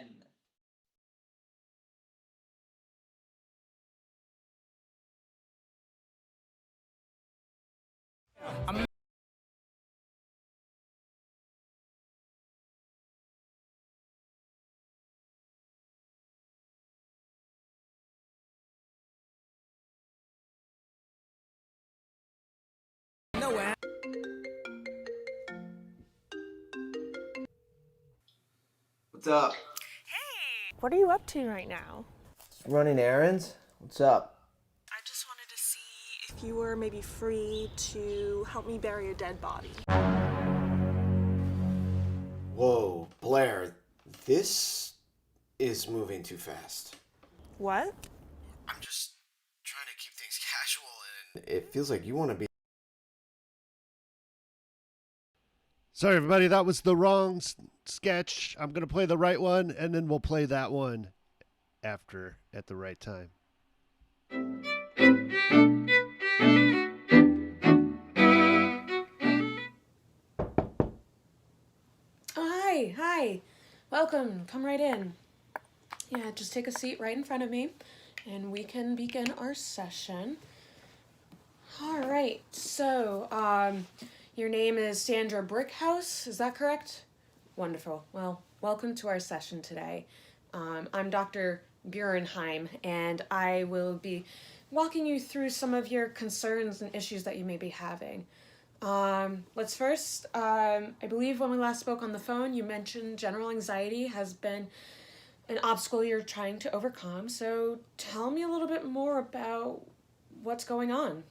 What's up? What are you up to right now? Just running errands? What's up? I just wanted to see if you were maybe free to help me bury a dead body. Whoa, Blair, this is moving too fast. What? I'm just trying to keep things casual and it feels like you want to be. Sorry, everybody, that was the wrong sketch. I'm going to play the right one, and then we'll play that one after at the right time. Oh, hi. Welcome. Come right in. Yeah, just take a seat right in front of me, and we can begin our session. All right. So, your name is Sandra Brickhouse, is that correct? Wonderful. Well, welcome to our session today. I'm Dr. Burenheim, and I will be walking you through some of your concerns and issues that you may be having. Let's first, I believe when we last spoke on the phone, you mentioned general anxiety has been an obstacle you're trying to overcome. So tell me a little bit more about what's going on.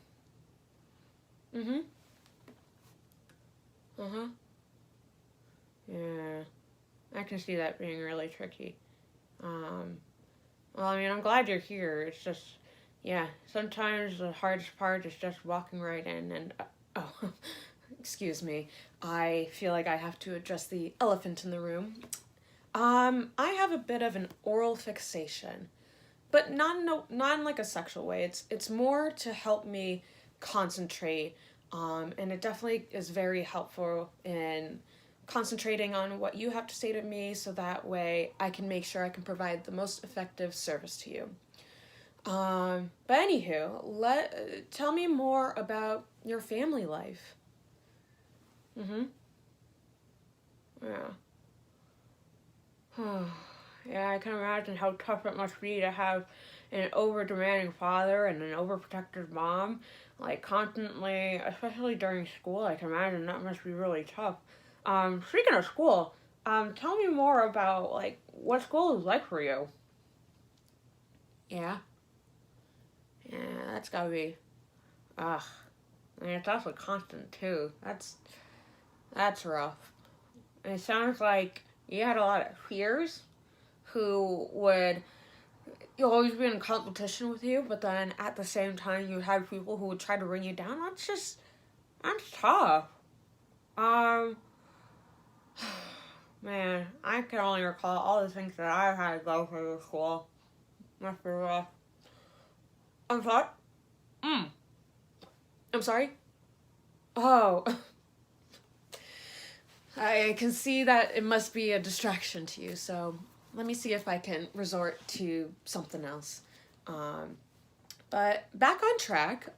Yeah, I can see that being really tricky. Well, I mean, I'm glad you're here. It's just, yeah, sometimes the hardest part is just walking right in and, excuse me. I feel like I have to address the elephant in the room. I have a bit of an oral fixation, but not in like a sexual way. It's more to help me concentrate. And it definitely is very helpful in concentrating on what you have to say to me, so that way I can make sure I can provide the most effective service to you. But anywho, tell me more about your family life. Yeah. Yeah, I can imagine how tough it must be to have an over-demanding father and an overprotective mom. Like, constantly, especially during school, I can imagine that must be really tough. Speaking of school, tell me more about, like, what school is like for you. Yeah? Yeah, that's gotta be, I mean, it's also constant, too. That's rough. It sounds like you had a lot of peers who would always be in competition with you, but then at the same time you had people who would try to bring you down. That's tough. Man, I can only recall all the things that I've had to go through with school. Must be rough. I'm sorry? I'm sorry? Oh. I can see that it must be a distraction to you, so let me see if I can resort to something else. But back on track,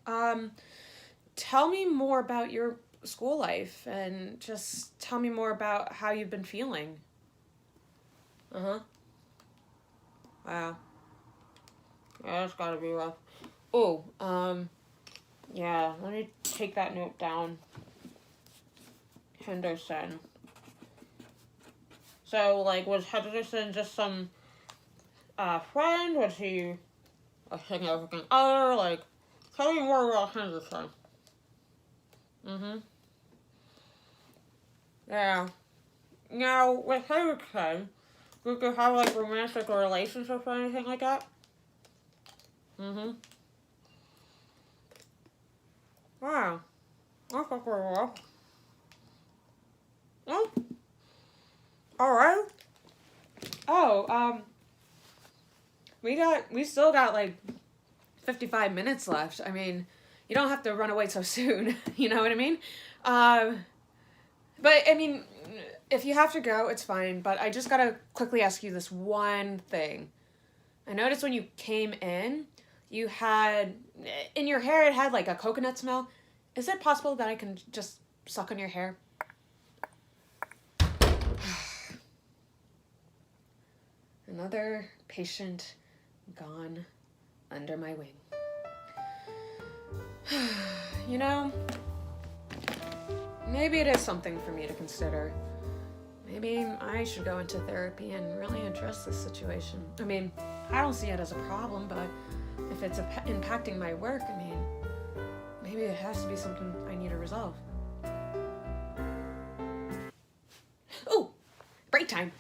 tell me more about your school life and just tell me more about how you've been feeling. Wow. Yeah, that's gotta be rough. Oh, yeah, let me take that note down. Henderson. So, like, was Henderson just some friend? Was he a significant other? Like, tell me more about Henderson. Yeah. Now, with Henderson, did you have, like, romantic relationships or anything like that? Wow. That's pretty rough. Oh. Alright. Oh, we still got like 55 minutes left. I mean, you don't have to run away so soon. You know what I mean? But I mean, if you have to go, it's fine. But I just gotta quickly ask you this one thing. I noticed when you came in, you had, in your hair, it had like a coconut smell. Is it possible that I can just suck on your hair? Another patient gone under my wing. You know, maybe it is something for me to consider. Maybe I should go into therapy and really address this situation. I mean, I don't see it as a problem, but if it's impacting my work, I mean, maybe it has to be something I need to resolve. Oh, break time.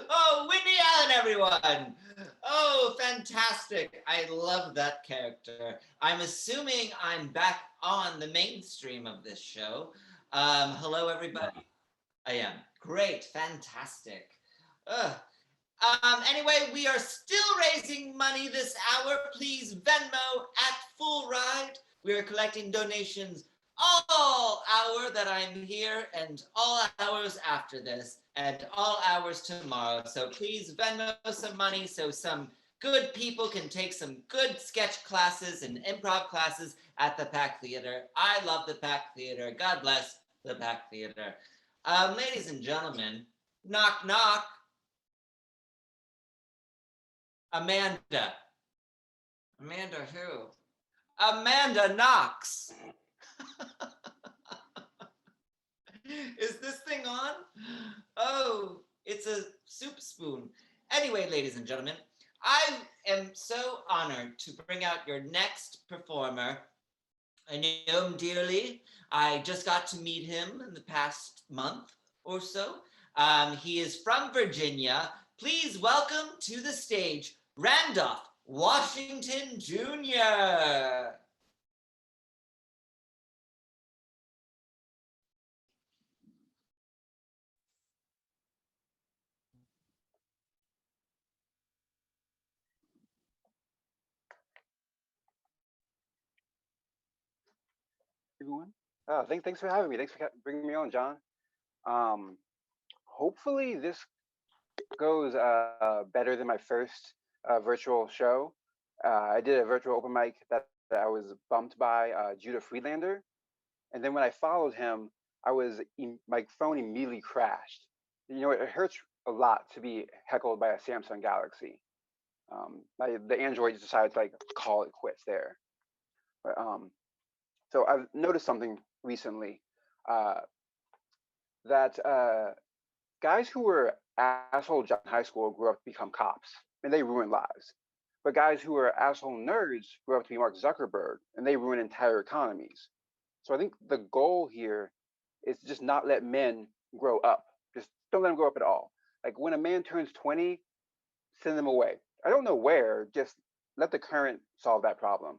Oh, Whitney Allen, everyone. Oh, fantastic. I love that character. I'm assuming I'm back on the mainstream of this show. Hello, everybody. I am. Great. Fantastic. Anyway, we are still raising money this hour. Please Venmo at Full Ride. We are collecting donations all hour that I'm here and all hours after this and all hours tomorrow. So please Venmo some money so some good people can take some good sketch classes and improv classes at the Pack Theater. I love the Pack Theater. God bless the Pack Theater. Ladies and gentlemen, knock, knock. Amanda. Amanda who? Amanda Knox. Is this thing on? Oh, it's a soup spoon. Anyway, ladies and gentlemen, I am so honored to bring out your next performer. I know him dearly. I just got to meet him in the past month or so. He is from Virginia. Please welcome to the stage, Randolph Washington Jr. Everyone. Thanks for having me. Thanks for bringing me on, John. Hopefully this goes better than my first virtual show. I did a virtual open mic that I was bumped by Judah Friedlander, and then when I followed him, my phone immediately crashed. You know, it hurts a lot to be heckled by a Samsung Galaxy. The Android just decided to like call it quits there. But so I've noticed something recently that guys who were asshole jocks in high school grew up to become cops, and they ruin lives. But guys who were asshole nerds grew up to be Mark Zuckerberg, and they ruin entire economies. So I think the goal here is to just not let men grow up. Just don't let them grow up at all. Like when a man turns 20, send them away. I don't know where, just let the current solve that problem.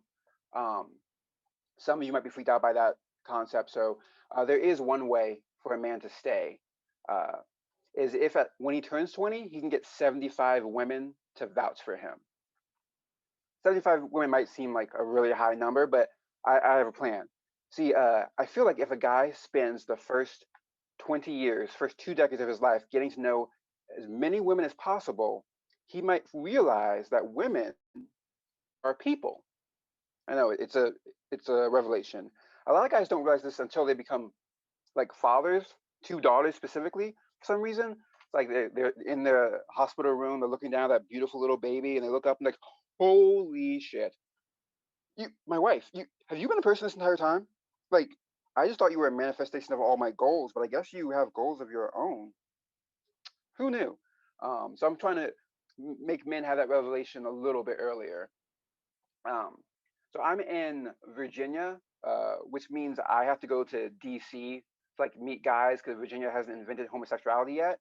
Some of you might be freaked out by that concept. So there is one way for a man to stay, is if when he turns 20, he can get 75 women to vouch for him. 75 women might seem like a really high number, but I have a plan. See, I feel like if a guy spends the first 20 years, first 2 decades of his life getting to know as many women as possible, he might realize that women are people. I know it's a revelation. A lot of guys don't realize this until they become like fathers, 2 daughters specifically. For some reason, it's like they're in the hospital room, they're looking down at that beautiful little baby, and they look up and like, holy shit. My wife, have you been a person this entire time? Like, I just thought you were a manifestation of all my goals, but I guess you have goals of your own. Who knew? So I'm trying to make men have that revelation a little bit earlier. So I'm in Virginia, which means I have to go to DC to like meet guys because Virginia hasn't invented homosexuality yet,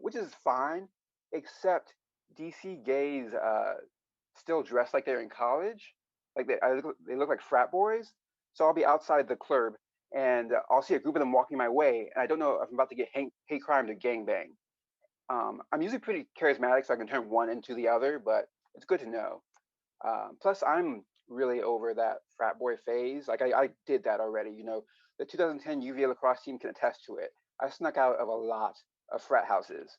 which is fine, except DC gays still dress like they're in college. Like they look like frat boys. So I'll be outside the club and I'll see a group of them walking my way, and I don't know if I'm about to get hate crime to gangbang. I'm usually pretty charismatic, so I can turn one into the other, but it's good to know. Plus, I'm really over that frat boy phase. Like I did that already. You know, the 2010 UVA lacrosse team can attest to it. I snuck out of a lot of frat houses.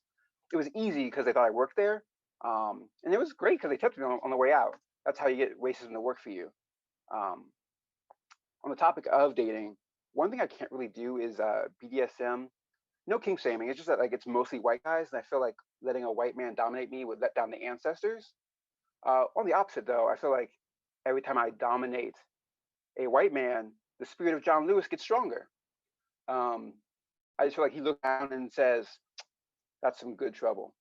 It was easy because they thought I worked there, and it was great because they tipped me on the way out. That's how you get racism to work for you. On the topic of dating, one thing I can't really do is BDSM. No kink shaming. It's just that like it's mostly white guys, and I feel like letting a white man dominate me would let down the ancestors. On the opposite, though, I feel like every time I dominate a white man, the spirit of John Lewis gets stronger. I just feel like he looks down and says, "That's some good trouble."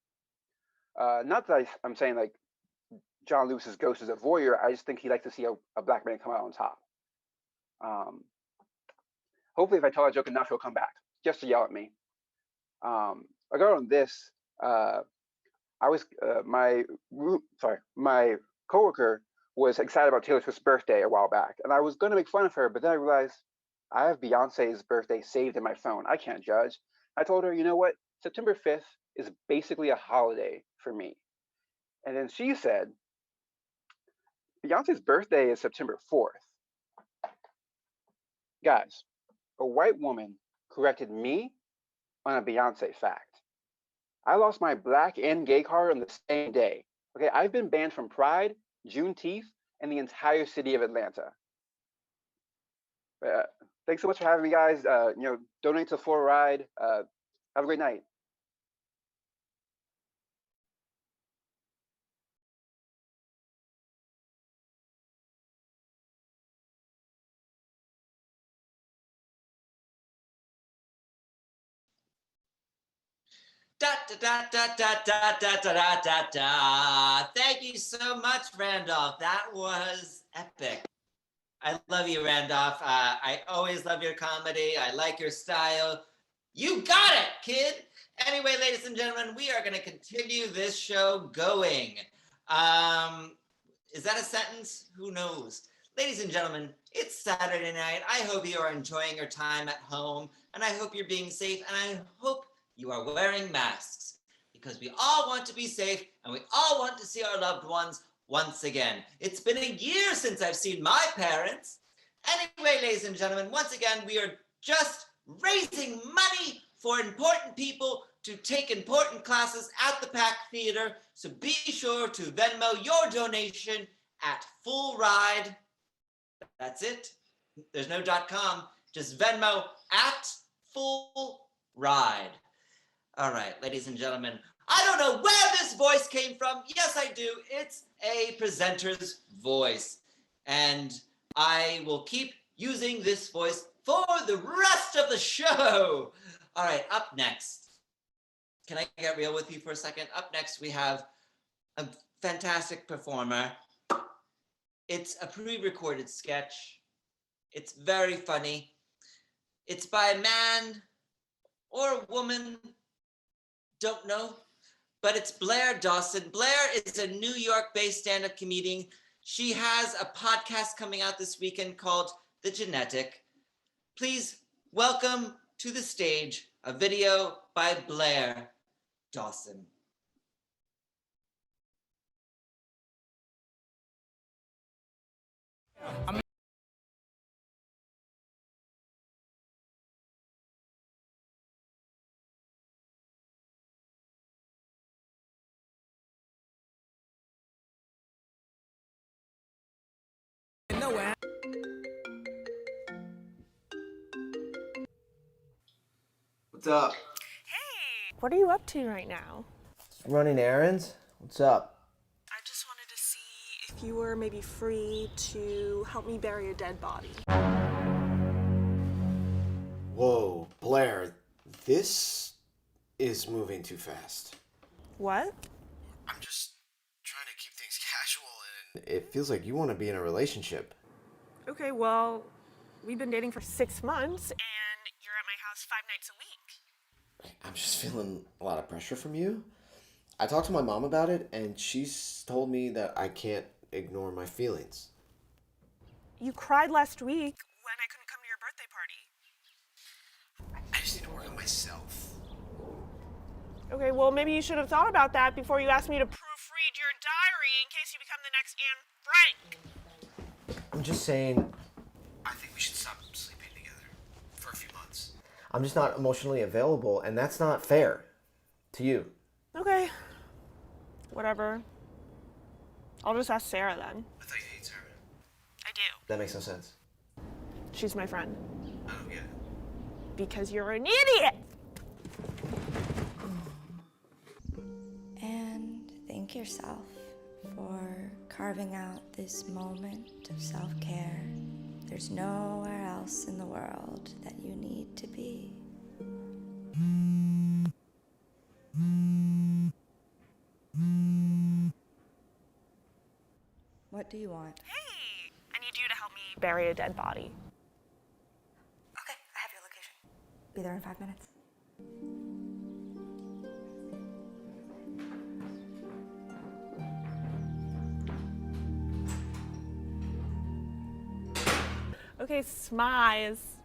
Not that I'm saying like John Lewis's ghost is a voyeur. I just think he likes to see a black man come out on top. Hopefully, if I tell a joke enough, he'll come back just to yell at me. I got on this. I was my coworker was excited about Taylor Swift's birthday a while back, and I was going to make fun of her, but then I realized I have Beyonce's birthday saved in my phone. I can't judge. I told her, you know what? September 5th is basically a holiday for me. And then she said, Beyonce's birthday is September 4th. Guys, a white woman corrected me on a Beyonce fact. I lost my black and gay card on the same day. Okay, I've been banned from Pride, Juneteenth, and the entire city of Atlanta. Thanks so much for having me, guys. Donate to Full Ride. Have a great night. Da da da da da da da da da da. Thank you so much, Randolph. That was epic. I love you, Randolph. I always love your comedy. I like your style. You got it, kid. Anyway, ladies and gentlemen, we are going to continue this show going. Is that a sentence? Who knows? Ladies and gentlemen, it's Saturday night. I hope you are enjoying your time at home, and I hope you're being safe, and I hope you are wearing masks, because we all want to be safe and we all want to see our loved ones once again. It's been a year since I've seen my parents. Anyway, ladies and gentlemen, once again, we are just raising money for important people to take important classes at the Pack Theater. So be sure to Venmo your donation at Full Ride. That's it. There's no .com, just Venmo at Full Ride. All right, ladies and gentlemen, I don't know where this voice came from. Yes, I do. It's a presenter's voice. And I will keep using this voice for the rest of the show. All right, up next. Can I get real with you for a second? Up next, we have a fantastic performer. It's a pre-recorded sketch. It's very funny. It's by a man or a woman, don't know, but it's Blair Dawson. Blair is a New York-based stand-up comedian. She has a podcast coming out this weekend called The Genetic. Please welcome to the stage a video by Blair Dawson. What's up? What are you up to right now? Running errands? What's up? I just wanted to see if you were maybe free to help me bury a dead body. Whoa, Blair, this is moving too fast. What? I'm just trying to keep things casual and it feels like you want to be in a relationship. Okay, well, we've been dating for 6 months and you're at my house 5 nights a week. I'm just feeling a lot of pressure from you. I talked to my mom about it and she's told me that I can't ignore my feelings. You cried last week when I couldn't come to your birthday party. I just need to work on myself. Okay, well, maybe you should have thought about that before you asked me to proofread your diary in case you become the next Anne Frank. I'm just saying, I think we should stop sleeping together for a few months. I'm just not emotionally available, and that's not fair to you. Okay. Whatever. I'll just ask Sarah then. I thought you hate Sarah. I do. That makes no sense. She's my friend. I don't get it. Because you're an idiot! And thank yourself for carving out this moment of self-care. There's nowhere else in the world that you need to be. What do you want? Hey! I need you to help me bury a dead body. Okay, I have your location. Be there in 5 minutes. Okay, smize.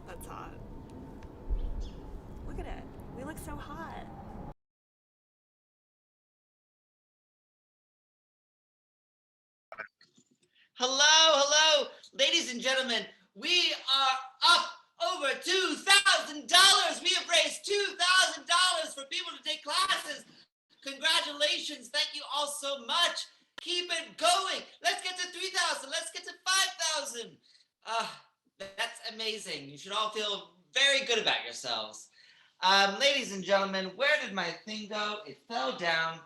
That's hot. Look at it. We look so hot. Hello, ladies and gentlemen. We are up over $2,000. We have raised $2,000 for people to take classes. Congratulations. Thank you all so much. Keep it going. Let's get to 3,000. Let's get to 5,000. That's amazing. You should all feel very good about yourselves. Ladies and gentlemen, where did my thing go? It fell down.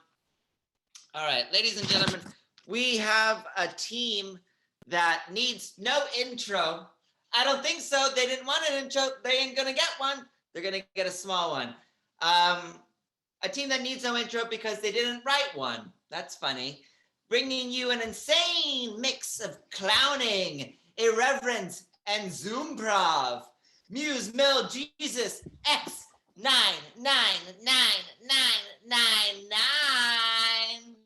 All right, ladies and gentlemen, we have a team that needs no intro. I don't think so. They didn't want an intro. They ain't gonna get one. They're gonna get a small one. A team that needs no intro because they didn't write one. That's funny. Bringing you an insane mix of clowning, irreverence, and Zoomprov. Muse, Mill, Jesus, X, 9999999.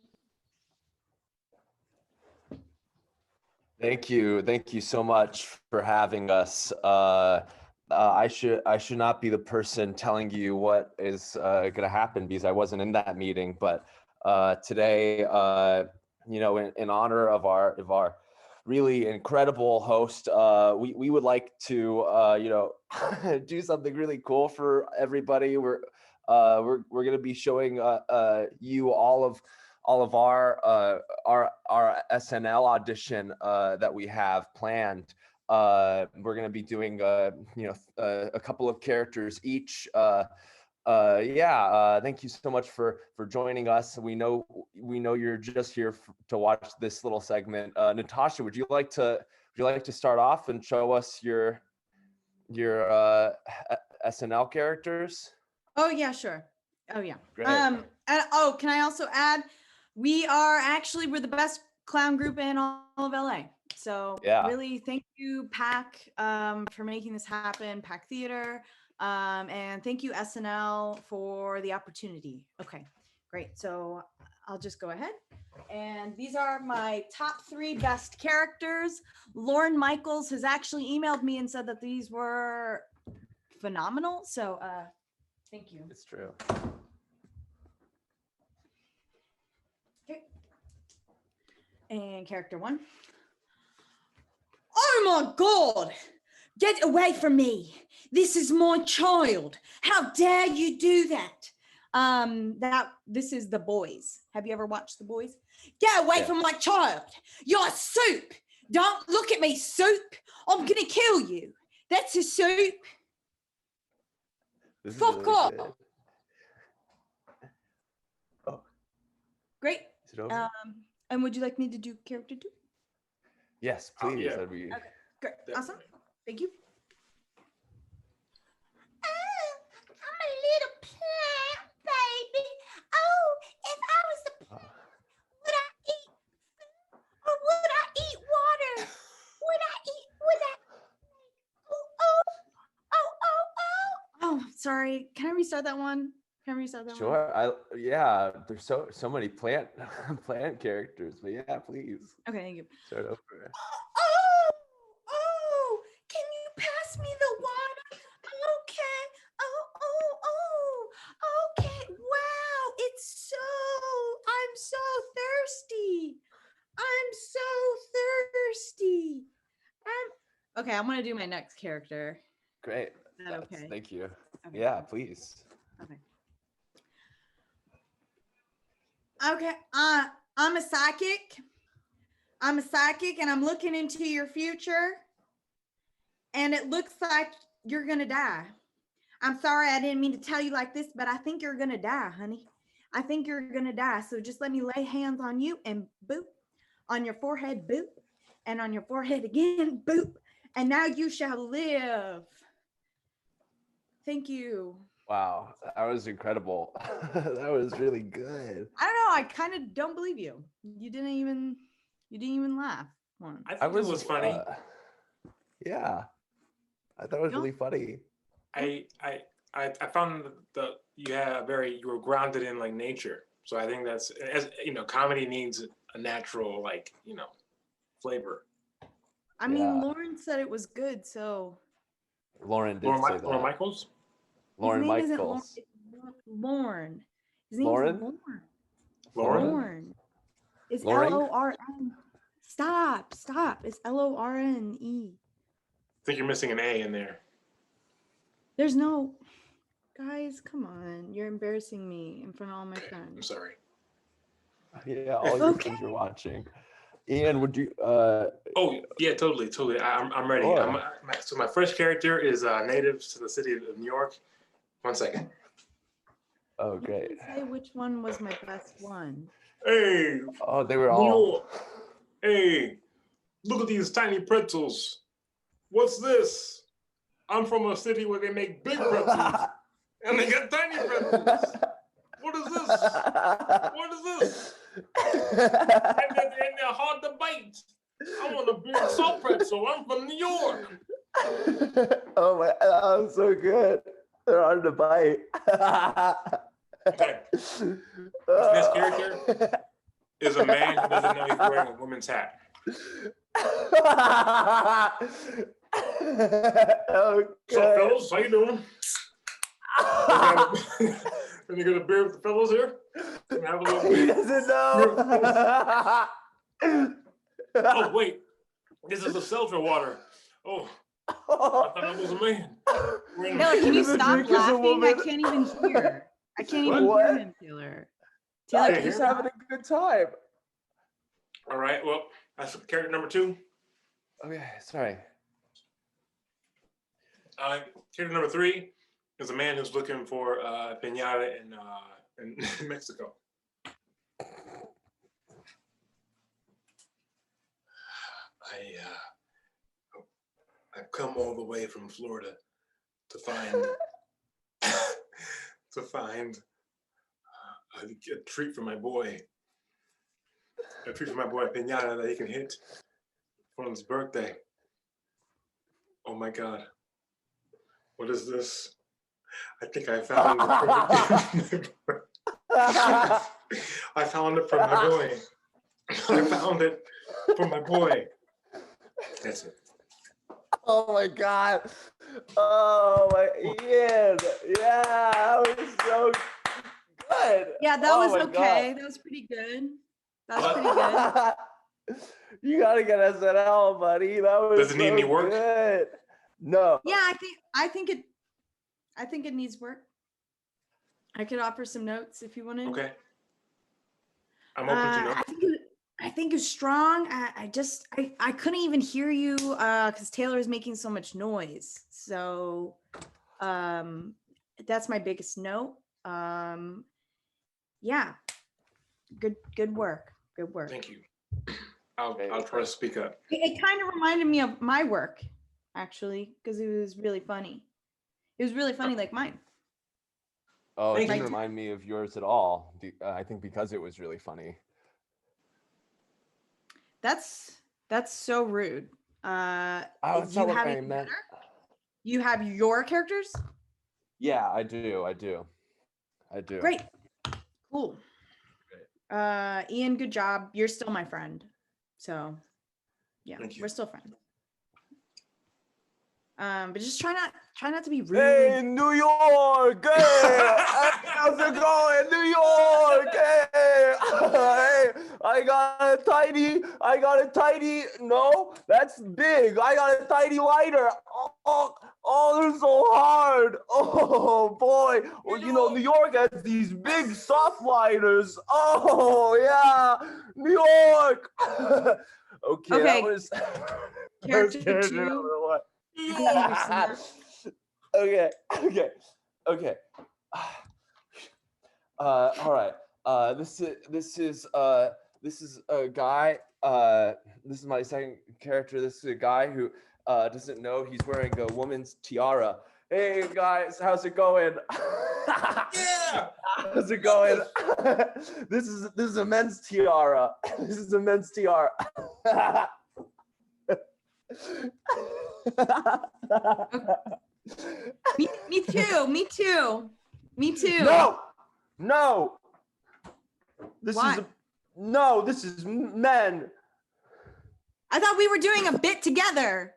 Thank you so much for having us. I should not be the person telling you what is going to happen because I wasn't in that meeting. But today, in honor of our really incredible host, we would like to do something really cool for everybody. We're going to be showing you all of our SNL audition that we have planned. We're going to be doing a couple of characters each. Thank you so much for joining us. We know you're just here to watch this little segment. Natasha, would you like to start off and show us your SNL characters? Oh yeah, sure. Oh yeah. Great. And, can I also add, we're the best clown group in all of LA. So really thank you, PAC, for making this happen, PAC Theater. And thank you, SNL, for the opportunity. Okay, great. So I'll just go ahead. And these are my top 3 best characters. Lauren Michaels has actually emailed me and said that these were phenomenal. So thank you. It's true. Okay. And character 1. Oh my God! Get away from me. This is my child. How dare you do that? This is The Boys. Have you ever watched The Boys? Get away from my child. You're soup. Don't look at me, soup. I'm going to kill you. That's a soup. Fuck off. Oh. Great. Is it over? And would you like me to do character 2? Yes, please. That'd be Okay, great. Awesome. Thank you. I'm a little plant, baby. Oh, if I was the plant, would I eat food or would I eat water? Oh, sorry. Can I restart that one? sure. There's so many plant characters, but yeah, please. Okay, thank you. Start over. Oh, can you pass me the water? Okay. Okay. Wow, I'm so thirsty. Okay, I'm gonna do my next character. Great. Is that okay? Thank you. Okay. Yeah, please. Okay, I'm a psychic. And I'm looking into your future. And it looks like you're gonna die. I'm sorry, I didn't mean to tell you like this, but I think you're gonna die, honey. I think you're gonna die. So just let me lay hands on you and boop. On your forehead, boop. And on your forehead again, boop. And now you shall live. Thank you. Wow, that was incredible. That was really good. I don't know. I kind of don't believe you. You didn't even laugh once. I thought it was funny. Yeah, I thought it was really funny. I found that you were grounded in like nature. So I think that's, as comedy needs a natural flavor. I mean, Lauren said it was good, so. Lauren did say that. Lauren Michaels? Lauren His name isn't Michaels. Lauren. His name's Lauren? Lauren. It's Lauren? L-O-R-N. Stop. It's L-O-R-N-E. I think you're missing an A in there. There's no, guys, come on. You're embarrassing me in front of all my friends. I'm sorry. Yeah, all your friends are watching. Ian, would you? Oh yeah, totally. I'm ready. Sure. So my first character is native to the city of New York. 1 second. Oh, great. Say which one was my best one. Hey. Oh, they were New all. York. Hey, look at these tiny pretzels. What's this? I'm from a city where they make big pretzels, and they got tiny pretzels. What is this? And they're hard to bite. I want a big salt pretzel. I'm from New York. Oh my, that was so good. They're hard to bite. Okay. This character is a man who doesn't know he's wearing a woman's hat. Okay. What's up, fellas? How you doing? Can you get a beer with the fellas here? Can I have a little He beer? doesn't know. Oh, wait. This is a seltzer water. Oh, I thought I was a man. No, can you stop laughing? I can't even hear. I can't even hear him, Taylor. Taylor, He's having a good time. All right, well, that's character number 2. Okay, sorry. Character number 3 There's a man who's looking for piñata in Mexico. I've come all the way from Florida to find a treat for my boy. A treat for my boy, piñata that he can hit for his birthday. Oh my God. What is this? I think I found it. I found it for my boy. I found it for my boy. That's it. Oh my God. Oh my Ian. Yeah, that was so good. Yeah, that Oh was my okay. God. That was pretty good. That was pretty good. You gotta get SNL, buddy. That was Does it need any work? Good. No. Yeah, I think it needs work. I could offer some notes if you wanted. Okay. I'm open to notes. I think it's strong. I couldn't even hear you because Taylor is making so much noise. So that's my biggest note. Yeah. Good work. Good work. Thank you. I'll try to speak up. It kind of reminded me of my work, actually, because it was really funny. It was really funny like mine. Oh, it Thank didn't you. remind me of yours at all. I think because it was really funny. That's so rude. That's do not you what have I it meant. better? You have your characters? Yeah, I do. Great. Cool. Ian, good job. You're still my friend. So yeah, we're still friends. But just try not to be rude. Hey, New York! Hey, how's it going, New York? Hey, hey, I got a tiny. No, that's big. I got a tiny lighter. Oh, they're so hard. Oh boy. Well, you know, New York has these big soft lighters. Oh yeah, New York. Okay, that was. Character 2. Okay. All right. This is a guy. This is my second character. This is a guy who doesn't know he's wearing a woman's tiara. Hey guys, how's it going? Yeah. How's it going? This is a men's tiara. This is a men's tiara. Me too. No. This is men. I thought we were doing a bit together.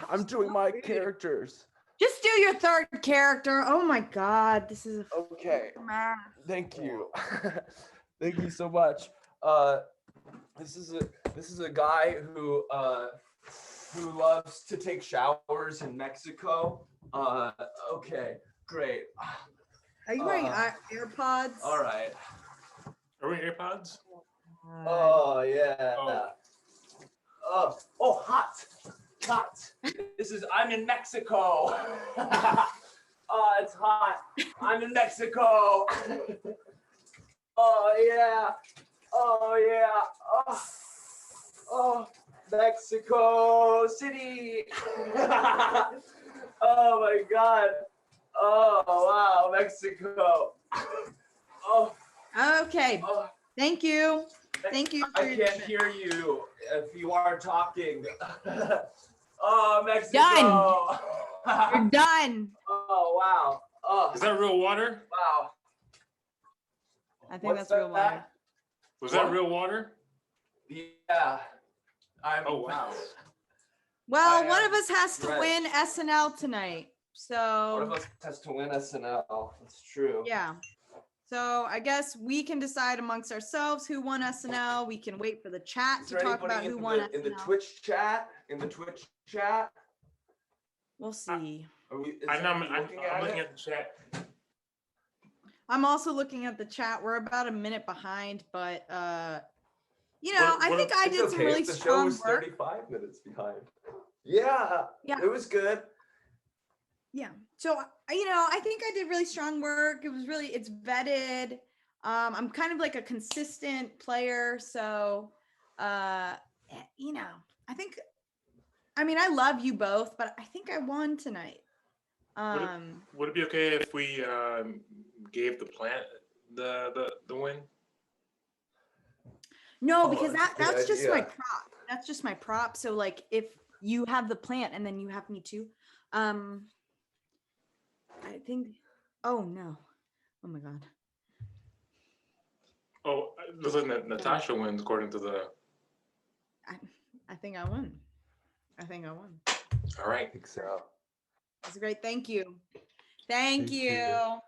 I'm doing my characters. Just do your third character. Oh my God, this is okay. Man. Thank you. Thank you so much. This is a guy who loves to take showers in Mexico. Okay, great. Are you wearing AirPods? All right. Are we AirPods? Oh yeah. Oh, hot. I'm in Mexico. Oh, it's hot. I'm in Mexico. Oh yeah. Oh, Mexico City. Oh my God. Oh wow, Mexico. Oh. Okay. Thank you. Thank you. I can't hear you if you are talking. Oh, Mexico. Done. You're done. Oh wow. Oh. Is that real water? Wow. I think that's real water. Was that real water? Yeah. Oh wow. Well, one of us has to win SNL tonight. So One of us has to win SNL. That's true. yeah. So I guess we can decide amongst ourselves who won SNL. We can wait for the chat Is to there talk about anybody who won SNL. in the Twitch chat? We'll see. I'm looking at the chat. I'm also looking at the chat. We're about a minute behind, but you know, I think I did some really strong the show was work. 35 minutes behind. Yeah. It was good. Yeah. So, I think I did really strong work. It's vetted. I'm kind of like a consistent player. So, I love you both, but I think I won tonight. Would it be okay if we gave the plant the win? No, because that's just my prop. That's just my prop. So like if you have the plant and then you have me too. I think oh no. Oh my god. Oh, looks like Natasha wins according to the. I think I won. All right. I think so. That's great. Thank you. Thank you.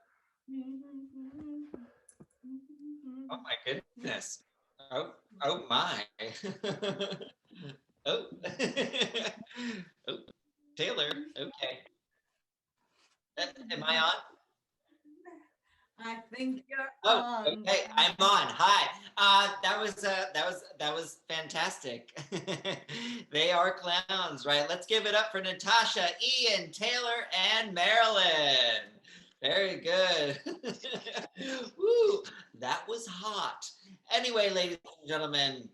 Oh my goodness. Oh my. Oh. Oh, Taylor. Okay. Am I on? I think you're on. Okay, I'm on. Hi. That was fantastic. They are clowns, right? Let's give it up for Natasha, Ian, Taylor, and Marilyn. Very good. Woo, that was hot. Anyway, ladies and gentlemen,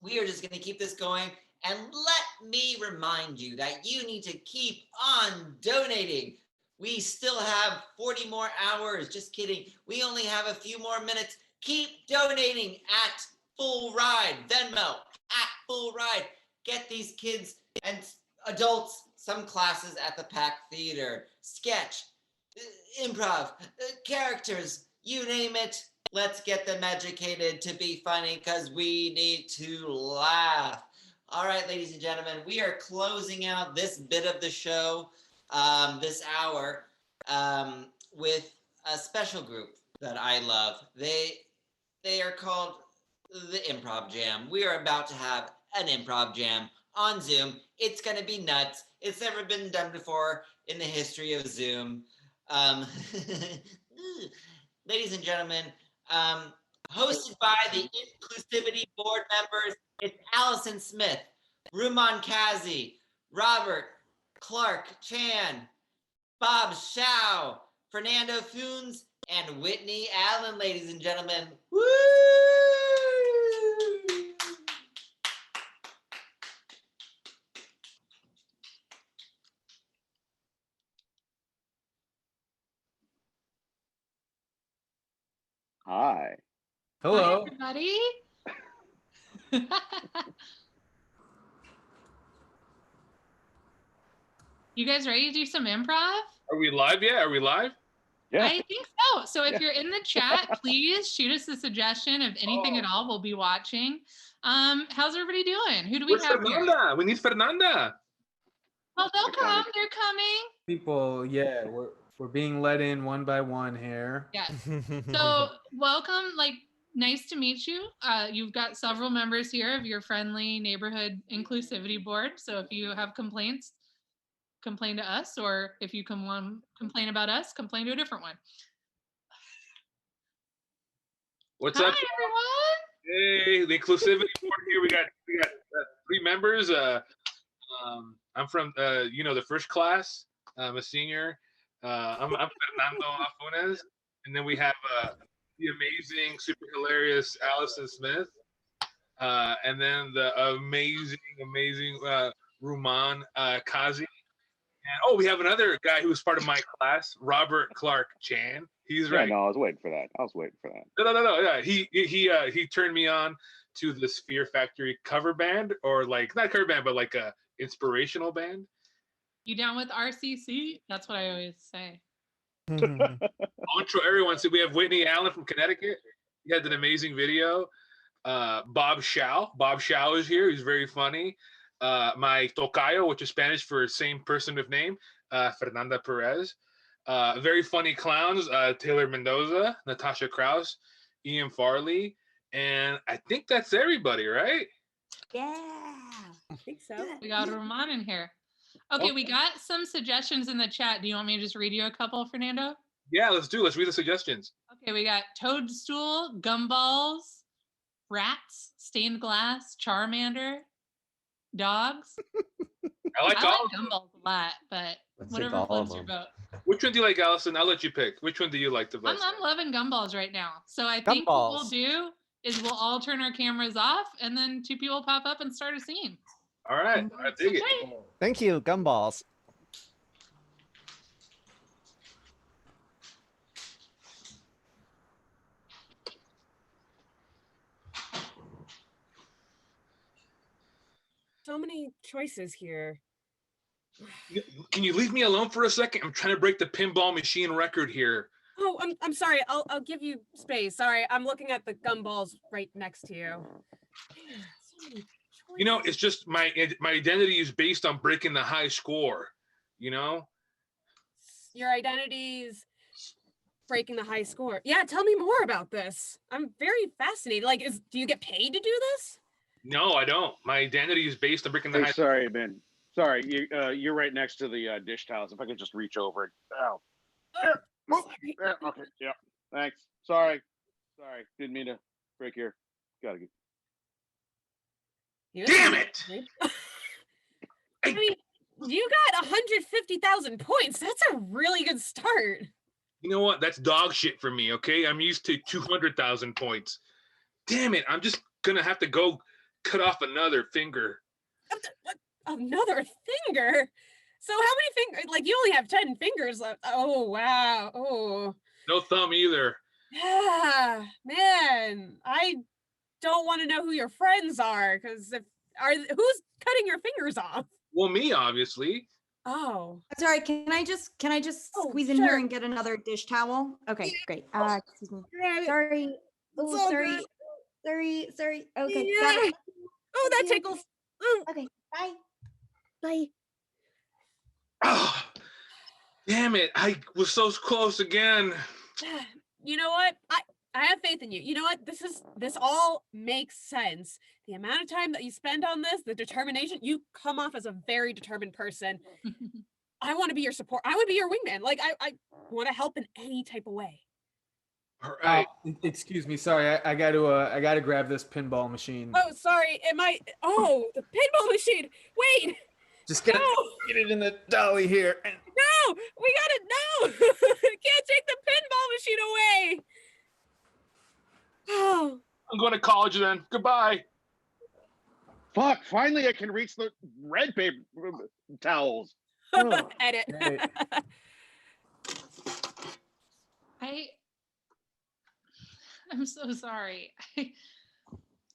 we are just going to keep this going. And let me remind you that you need to keep on donating. We still have 40 more hours. Just kidding. We only have a few more minutes. Keep donating at Full Ride, Venmo, at Full Ride. Get these kids and adults some classes at the Pack Theater. Sketch, improv, characters, you name it. Let's get them educated to be funny because we need to laugh. All right, ladies and gentlemen, we are closing out this bit of the show, this hour, with a special group that I love. They are called the Improv Jam. We are about to have an Improv Jam on Zoom. It's going to be nuts. It's never been done before in the history of Zoom. Ladies and gentlemen, hosted by the Inclusivity board members, it's Allison Smith, Ruman Kazi, Robert Clark Chan, Bob Shao, Fernando Funes, and Whitney Allen, ladies and gentlemen. Woo! Hi. Hello. Hi, everybody. You guys ready to do some improv? Are we live yet? Are we live? I think so. So if you're in the chat, please shoot us a suggestion of anything at all. We'll be watching. How's everybody doing? Who do we Where's have here? Fernanda? We need Fernanda. Well, they'll come. They're coming. People, yeah, we're being let in one by one here. Yes. So welcome. Nice to meet you. You've got several members here of your friendly neighborhood inclusivity board. So if you have complaints, complain to us, or if you complain about us, complain to a different one. What's Hi, up? everyone. Hey, the Inclusivity board here. We got 3 members. I'm from the first class. I'm a senior. I'm Fernando Afunes, and then we have the amazing, super hilarious Allison Smith, and then the amazing Ruman Kazi. And we have another guy who was part of my class, Robert Clark Chan. He's right. No, I was waiting for that. No. Yeah, he turned me on to the Sphere Factory cover band, or not cover band, but a inspirational band. You down with RCC? That's what I always say. Intro everyone. So we have Whitney Allen from Connecticut. He had an amazing video. Bob Shao is here. He's very funny. My tocayo, which is Spanish for same person with name, Fernanda Perez. Very funny clowns, Taylor Mendoza, Natasha Krause, Ian Farley, and I think that's everybody, right? Yeah, I think so. We got Roman in here. Okay, we got some suggestions in the chat. Do you want me to just read you a couple, Fernando? Yeah, let's read the suggestions. Okay, we got Toadstool, Gumballs, Rats, Stained Glass, Charmander, Dogs. I like Gumballs a lot, but Let's Whatever take all of floats your them. boat. Which one do you like, Allison? I'll let you pick. Which one do you like the best? I'm loving gumballs right now. So I think what we'll Gumballs. do is we'll all turn our cameras off and then two people pop up and start a scene. All right, I dig it. Thank you, gumballs. So many choices here. Can you leave me alone for a second? I'm trying to break the pinball machine record here. Oh, I'm sorry. I'll give you space. Sorry, I'm looking at the gumballs right next to you. You know, it's just my identity is based on breaking the high score. You know. Your identity's breaking the high score. Yeah, tell me more about this. I'm very fascinated. Like, do you get paid to do this? No, I don't. My identity is based on breaking the high. Sorry, Ben. Sorry, you're right next to the dish towels. If I could just reach over. Ow. Okay. Yeah. Thanks. Sorry. Didn't mean to break your. Gotta get. Damn it! I mean, you got 150,000 points. That's a really good start. You know what? That's dog shit for me. Okay, I'm used to 200,000 points. Damn it! I'm just gonna have to go cut off another finger. Another finger? So how many fingers? Like, you only have 10 fingers left. Oh, wow. Oh. No thumb either. Yeah, man. I don't want to know who your friends are, because who's cutting your fingers off? Well, me, obviously. Oh. Sorry, can I just squeeze in here and get another dish towel? Okay, great. Excuse me. Sorry. Oh, sorry. Sorry. Okay. Yeah. Got it. Oh, that tickles. Okay. Bye. Bye. Oh, damn it. I was so close again. You know what? I have faith in you. You know what? This all makes sense. The amount of time that you spend on this, the determination, you come off as a very determined person. I want to be your support. I would be your wingman. Like, I want to help in any type of way. All right. Excuse me. Sorry, I got to grab this pinball machine. Oh, sorry. The pinball machine. Wait. Just get it in the dolly here. No, we gotta no. Can't take the pinball machine away. Oh. I'm going to college then. Goodbye. Fuck! Finally, I can reach the red paper towels. Edit. I'm so sorry.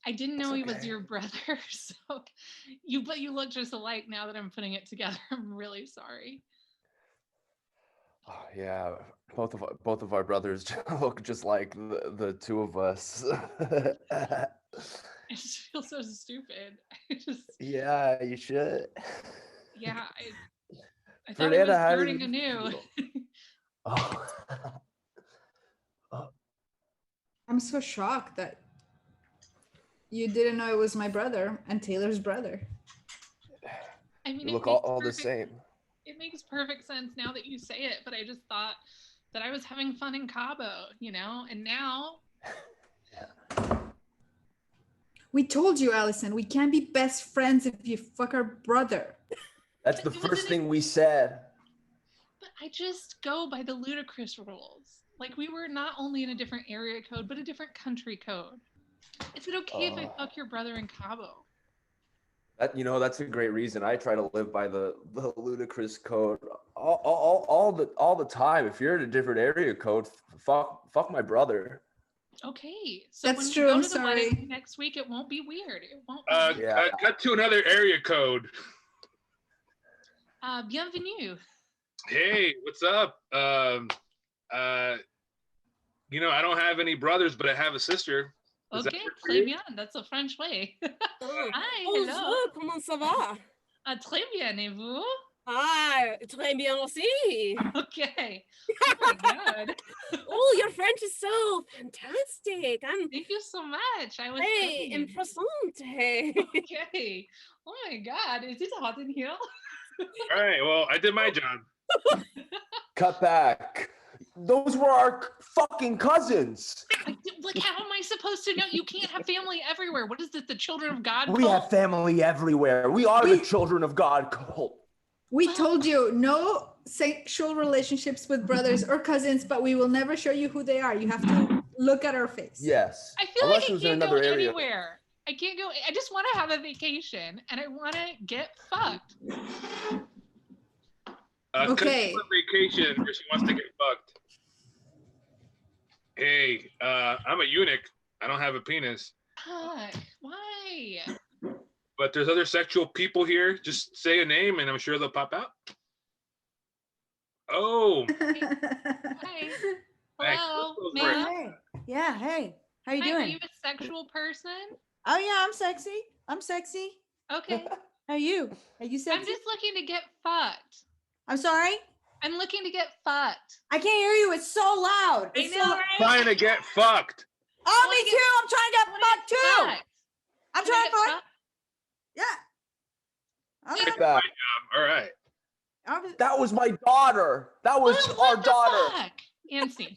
I didn't know he was your brother, so but you look just alike now that I'm putting it together. I'm really sorry. Oh, yeah, both of our brothers look just like the two of us. I just feel so stupid. Yeah, you should. Yeah, I thought I was Fernanda, starting anew. I'm so shocked that you didn't know it was my brother and Taylor's brother. I mean, You look all the same. It makes perfect sense now that you say it, but I just thought that I was having fun in Cabo, and now. We told you, Allison, we can't be best friends if you fuck our brother. That's the first thing we said. But I just go by the ludicrous rules. Like, we were not only in a different area code, but a different country code. Is it okay if I fuck your brother in Cabo? That's a great reason. I try to live by the ludicrous code all the time. If you're in a different area code, fuck my brother. Okay, so That's when true, we go I'm to the sorry. wedding next week, it won't be weird. It won't be weird. Cut to another area code. Bienvenue. Hey, what's up? I don't have any brothers, but I have a sister. Does that Okay, work for you? très bien. That's a French way. Hi, Bonjour, hello. comment ça va? Très bien, et vous? Très bien aussi. Okay. Oh my God. Oh, your French is so fantastic. Thank you so much. I was Hey, thinking. impressionnante. Okay. Oh my God, is it hot in here? All right, well, I did my job. Cut back. Those were our fucking cousins. Like, how am I supposed to know? You can't have family everywhere. What is this, the children of God We cult? have family everywhere. We are the children of God cult. We told you no sexual relationships with brothers or cousins, but we will never show you who they are. You have to look at our face. Yes. I feel Unless like it I was in can't go another area. anywhere. I can't go. I just want to have a vacation and I want to get fucked. Okay. On vacation where she wants to get fucked. Hey, I'm a eunuch. I don't have a penis. Fuck. Why? But there's other sexual people here. Just say a name and I'm sure they'll pop out. Oh. Hi. Hello, ma'am. Hey. Yeah, hey. How you Hi, doing? Are you a sexual person? Oh yeah, I'm sexy. I'm sexy. Okay. How are you? Are you sexy? I'm just looking to get fucked. I'm sorry? I'm looking to get fucked. I can't hear you. It's so loud. I know, right? Trying to get fucked. Oh, me too. I'm trying to get fucked too. I'm trying to fuck. Yeah. Take my job. All right. That was my daughter. That was our daughter. Fuck. Anstey.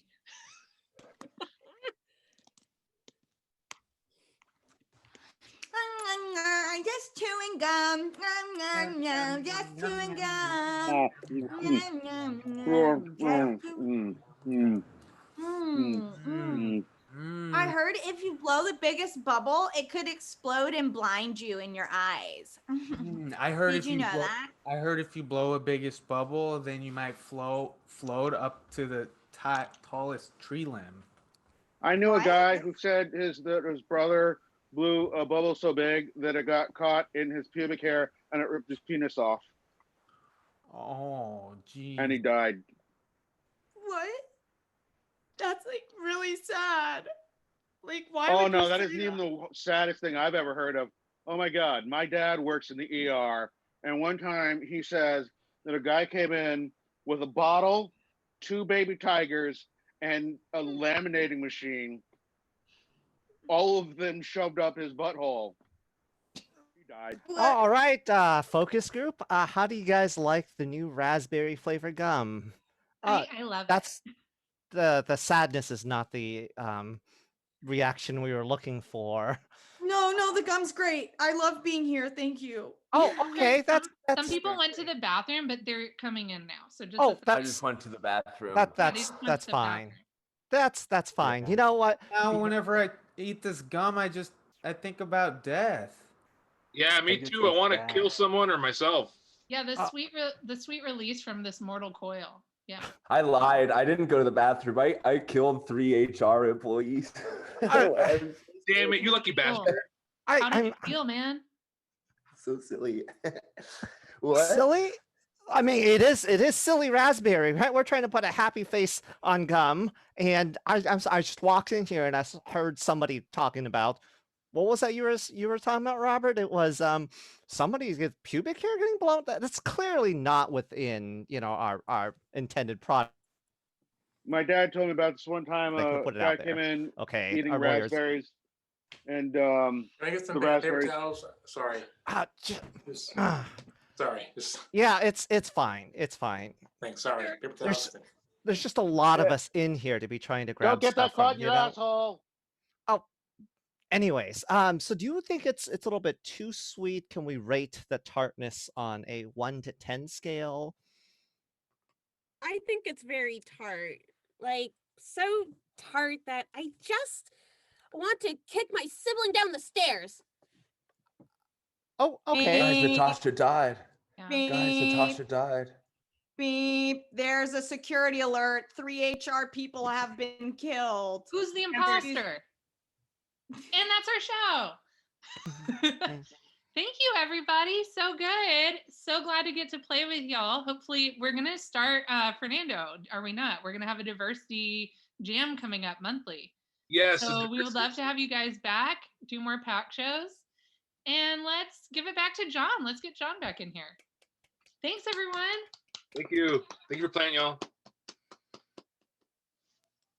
I'm just chewing gum. Just chewing gum. I heard if you blow the biggest bubble, it could explode and blind you in your eyes. I heard Did if you know that? I heard if you blow a biggest bubble, then you might float up to the tallest tree limb. I knew a guy who said his brother blew a bubble so big that it got caught in his pubic hair and it ripped his penis off. Oh, gee. And he died. What? That's like really sad. Like, why? Oh would no, you that say isn't even the saddest thing I've ever heard of. Oh my God, my dad works in the ER, and one time he says that a guy came in with a bottle, 2 baby tigers, and a laminating machine. All of them shoved up his butthole. He died. All right, focus group. How do you guys like the new raspberry flavored gum? I love that's the sadness is not the reaction we were looking for. No, the gum's great. I love being here. Thank you. Oh, okay. That's Some people went to the bathroom, but they're coming in now. So just I just went to the bathroom. That's fine. That's fine. You know what? Now, whenever I eat this gum, I think about death. Yeah, me too. I want to kill someone or myself. yeah, the sweet release from this mortal coil. Yeah. I lied. I didn't go to the bathroom. I killed 3 HR employees. Damn it, you lucky bastard. How do you feel, man? So silly. What? Silly? I mean, it is silly raspberry, right? We're trying to put a happy face on gum, and I just walked in here and I heard somebody talking about, what was that you were talking about, Robert? It was somebody's pubic hair getting blown. That's clearly not within our intended product. My dad told me about this one time. A guy came in eating our lawyers. raspberries, and Can I get some the paper raspberries. towels? Sorry. Sorry. Yeah, it's fine. It's fine. Thanks. Sorry. Paper towels. There's just a lot of us in here to be trying to grab Don't get that stuff caught from, in your asshole. Oh, anyways, so do you think it's a little bit too sweet? Can we rate the tartness on a 1 to 10 scale? I think it's very tart. Like, so tart that I just want to kick my sibling down the stairs. Oh, okay. Guys, Natasha died. Beep. Guys, Natasha died. Beep. There's a security alert. 3 HR people have been killed. Who's the imposter? And that's our show. Thank you, everybody. So good. So glad to get to play with y'all. Hopefully, we're going to start, Fernando, are we not? We're going to have a diversity jam coming up monthly. Yes. So we would love to have you guys back, do more pack shows. And let's give it back to John. Let's get John back in here. Thanks, everyone. Thank you. Thank you for playing, y'all.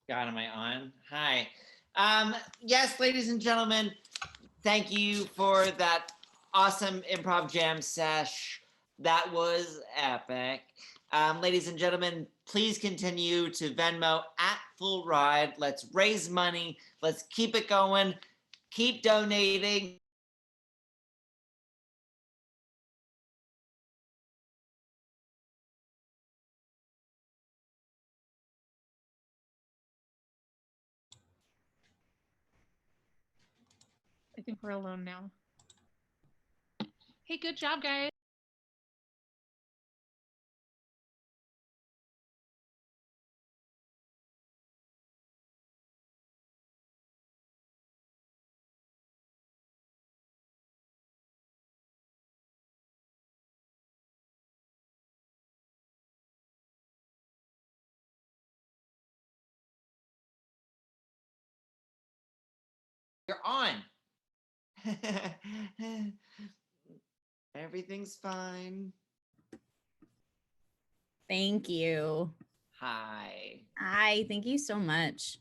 God, am I on? Hi. Yes, ladies and gentlemen, thank you for that awesome improv jam sesh. That was epic. Ladies and gentlemen, please continue to Venmo at Full Ride. Let's raise money. Let's keep it going. Keep donating. I think we're alone now. Hey, good job, guys. You're on. Everything's fine. Thank you. Hi. Hi, thank you so much.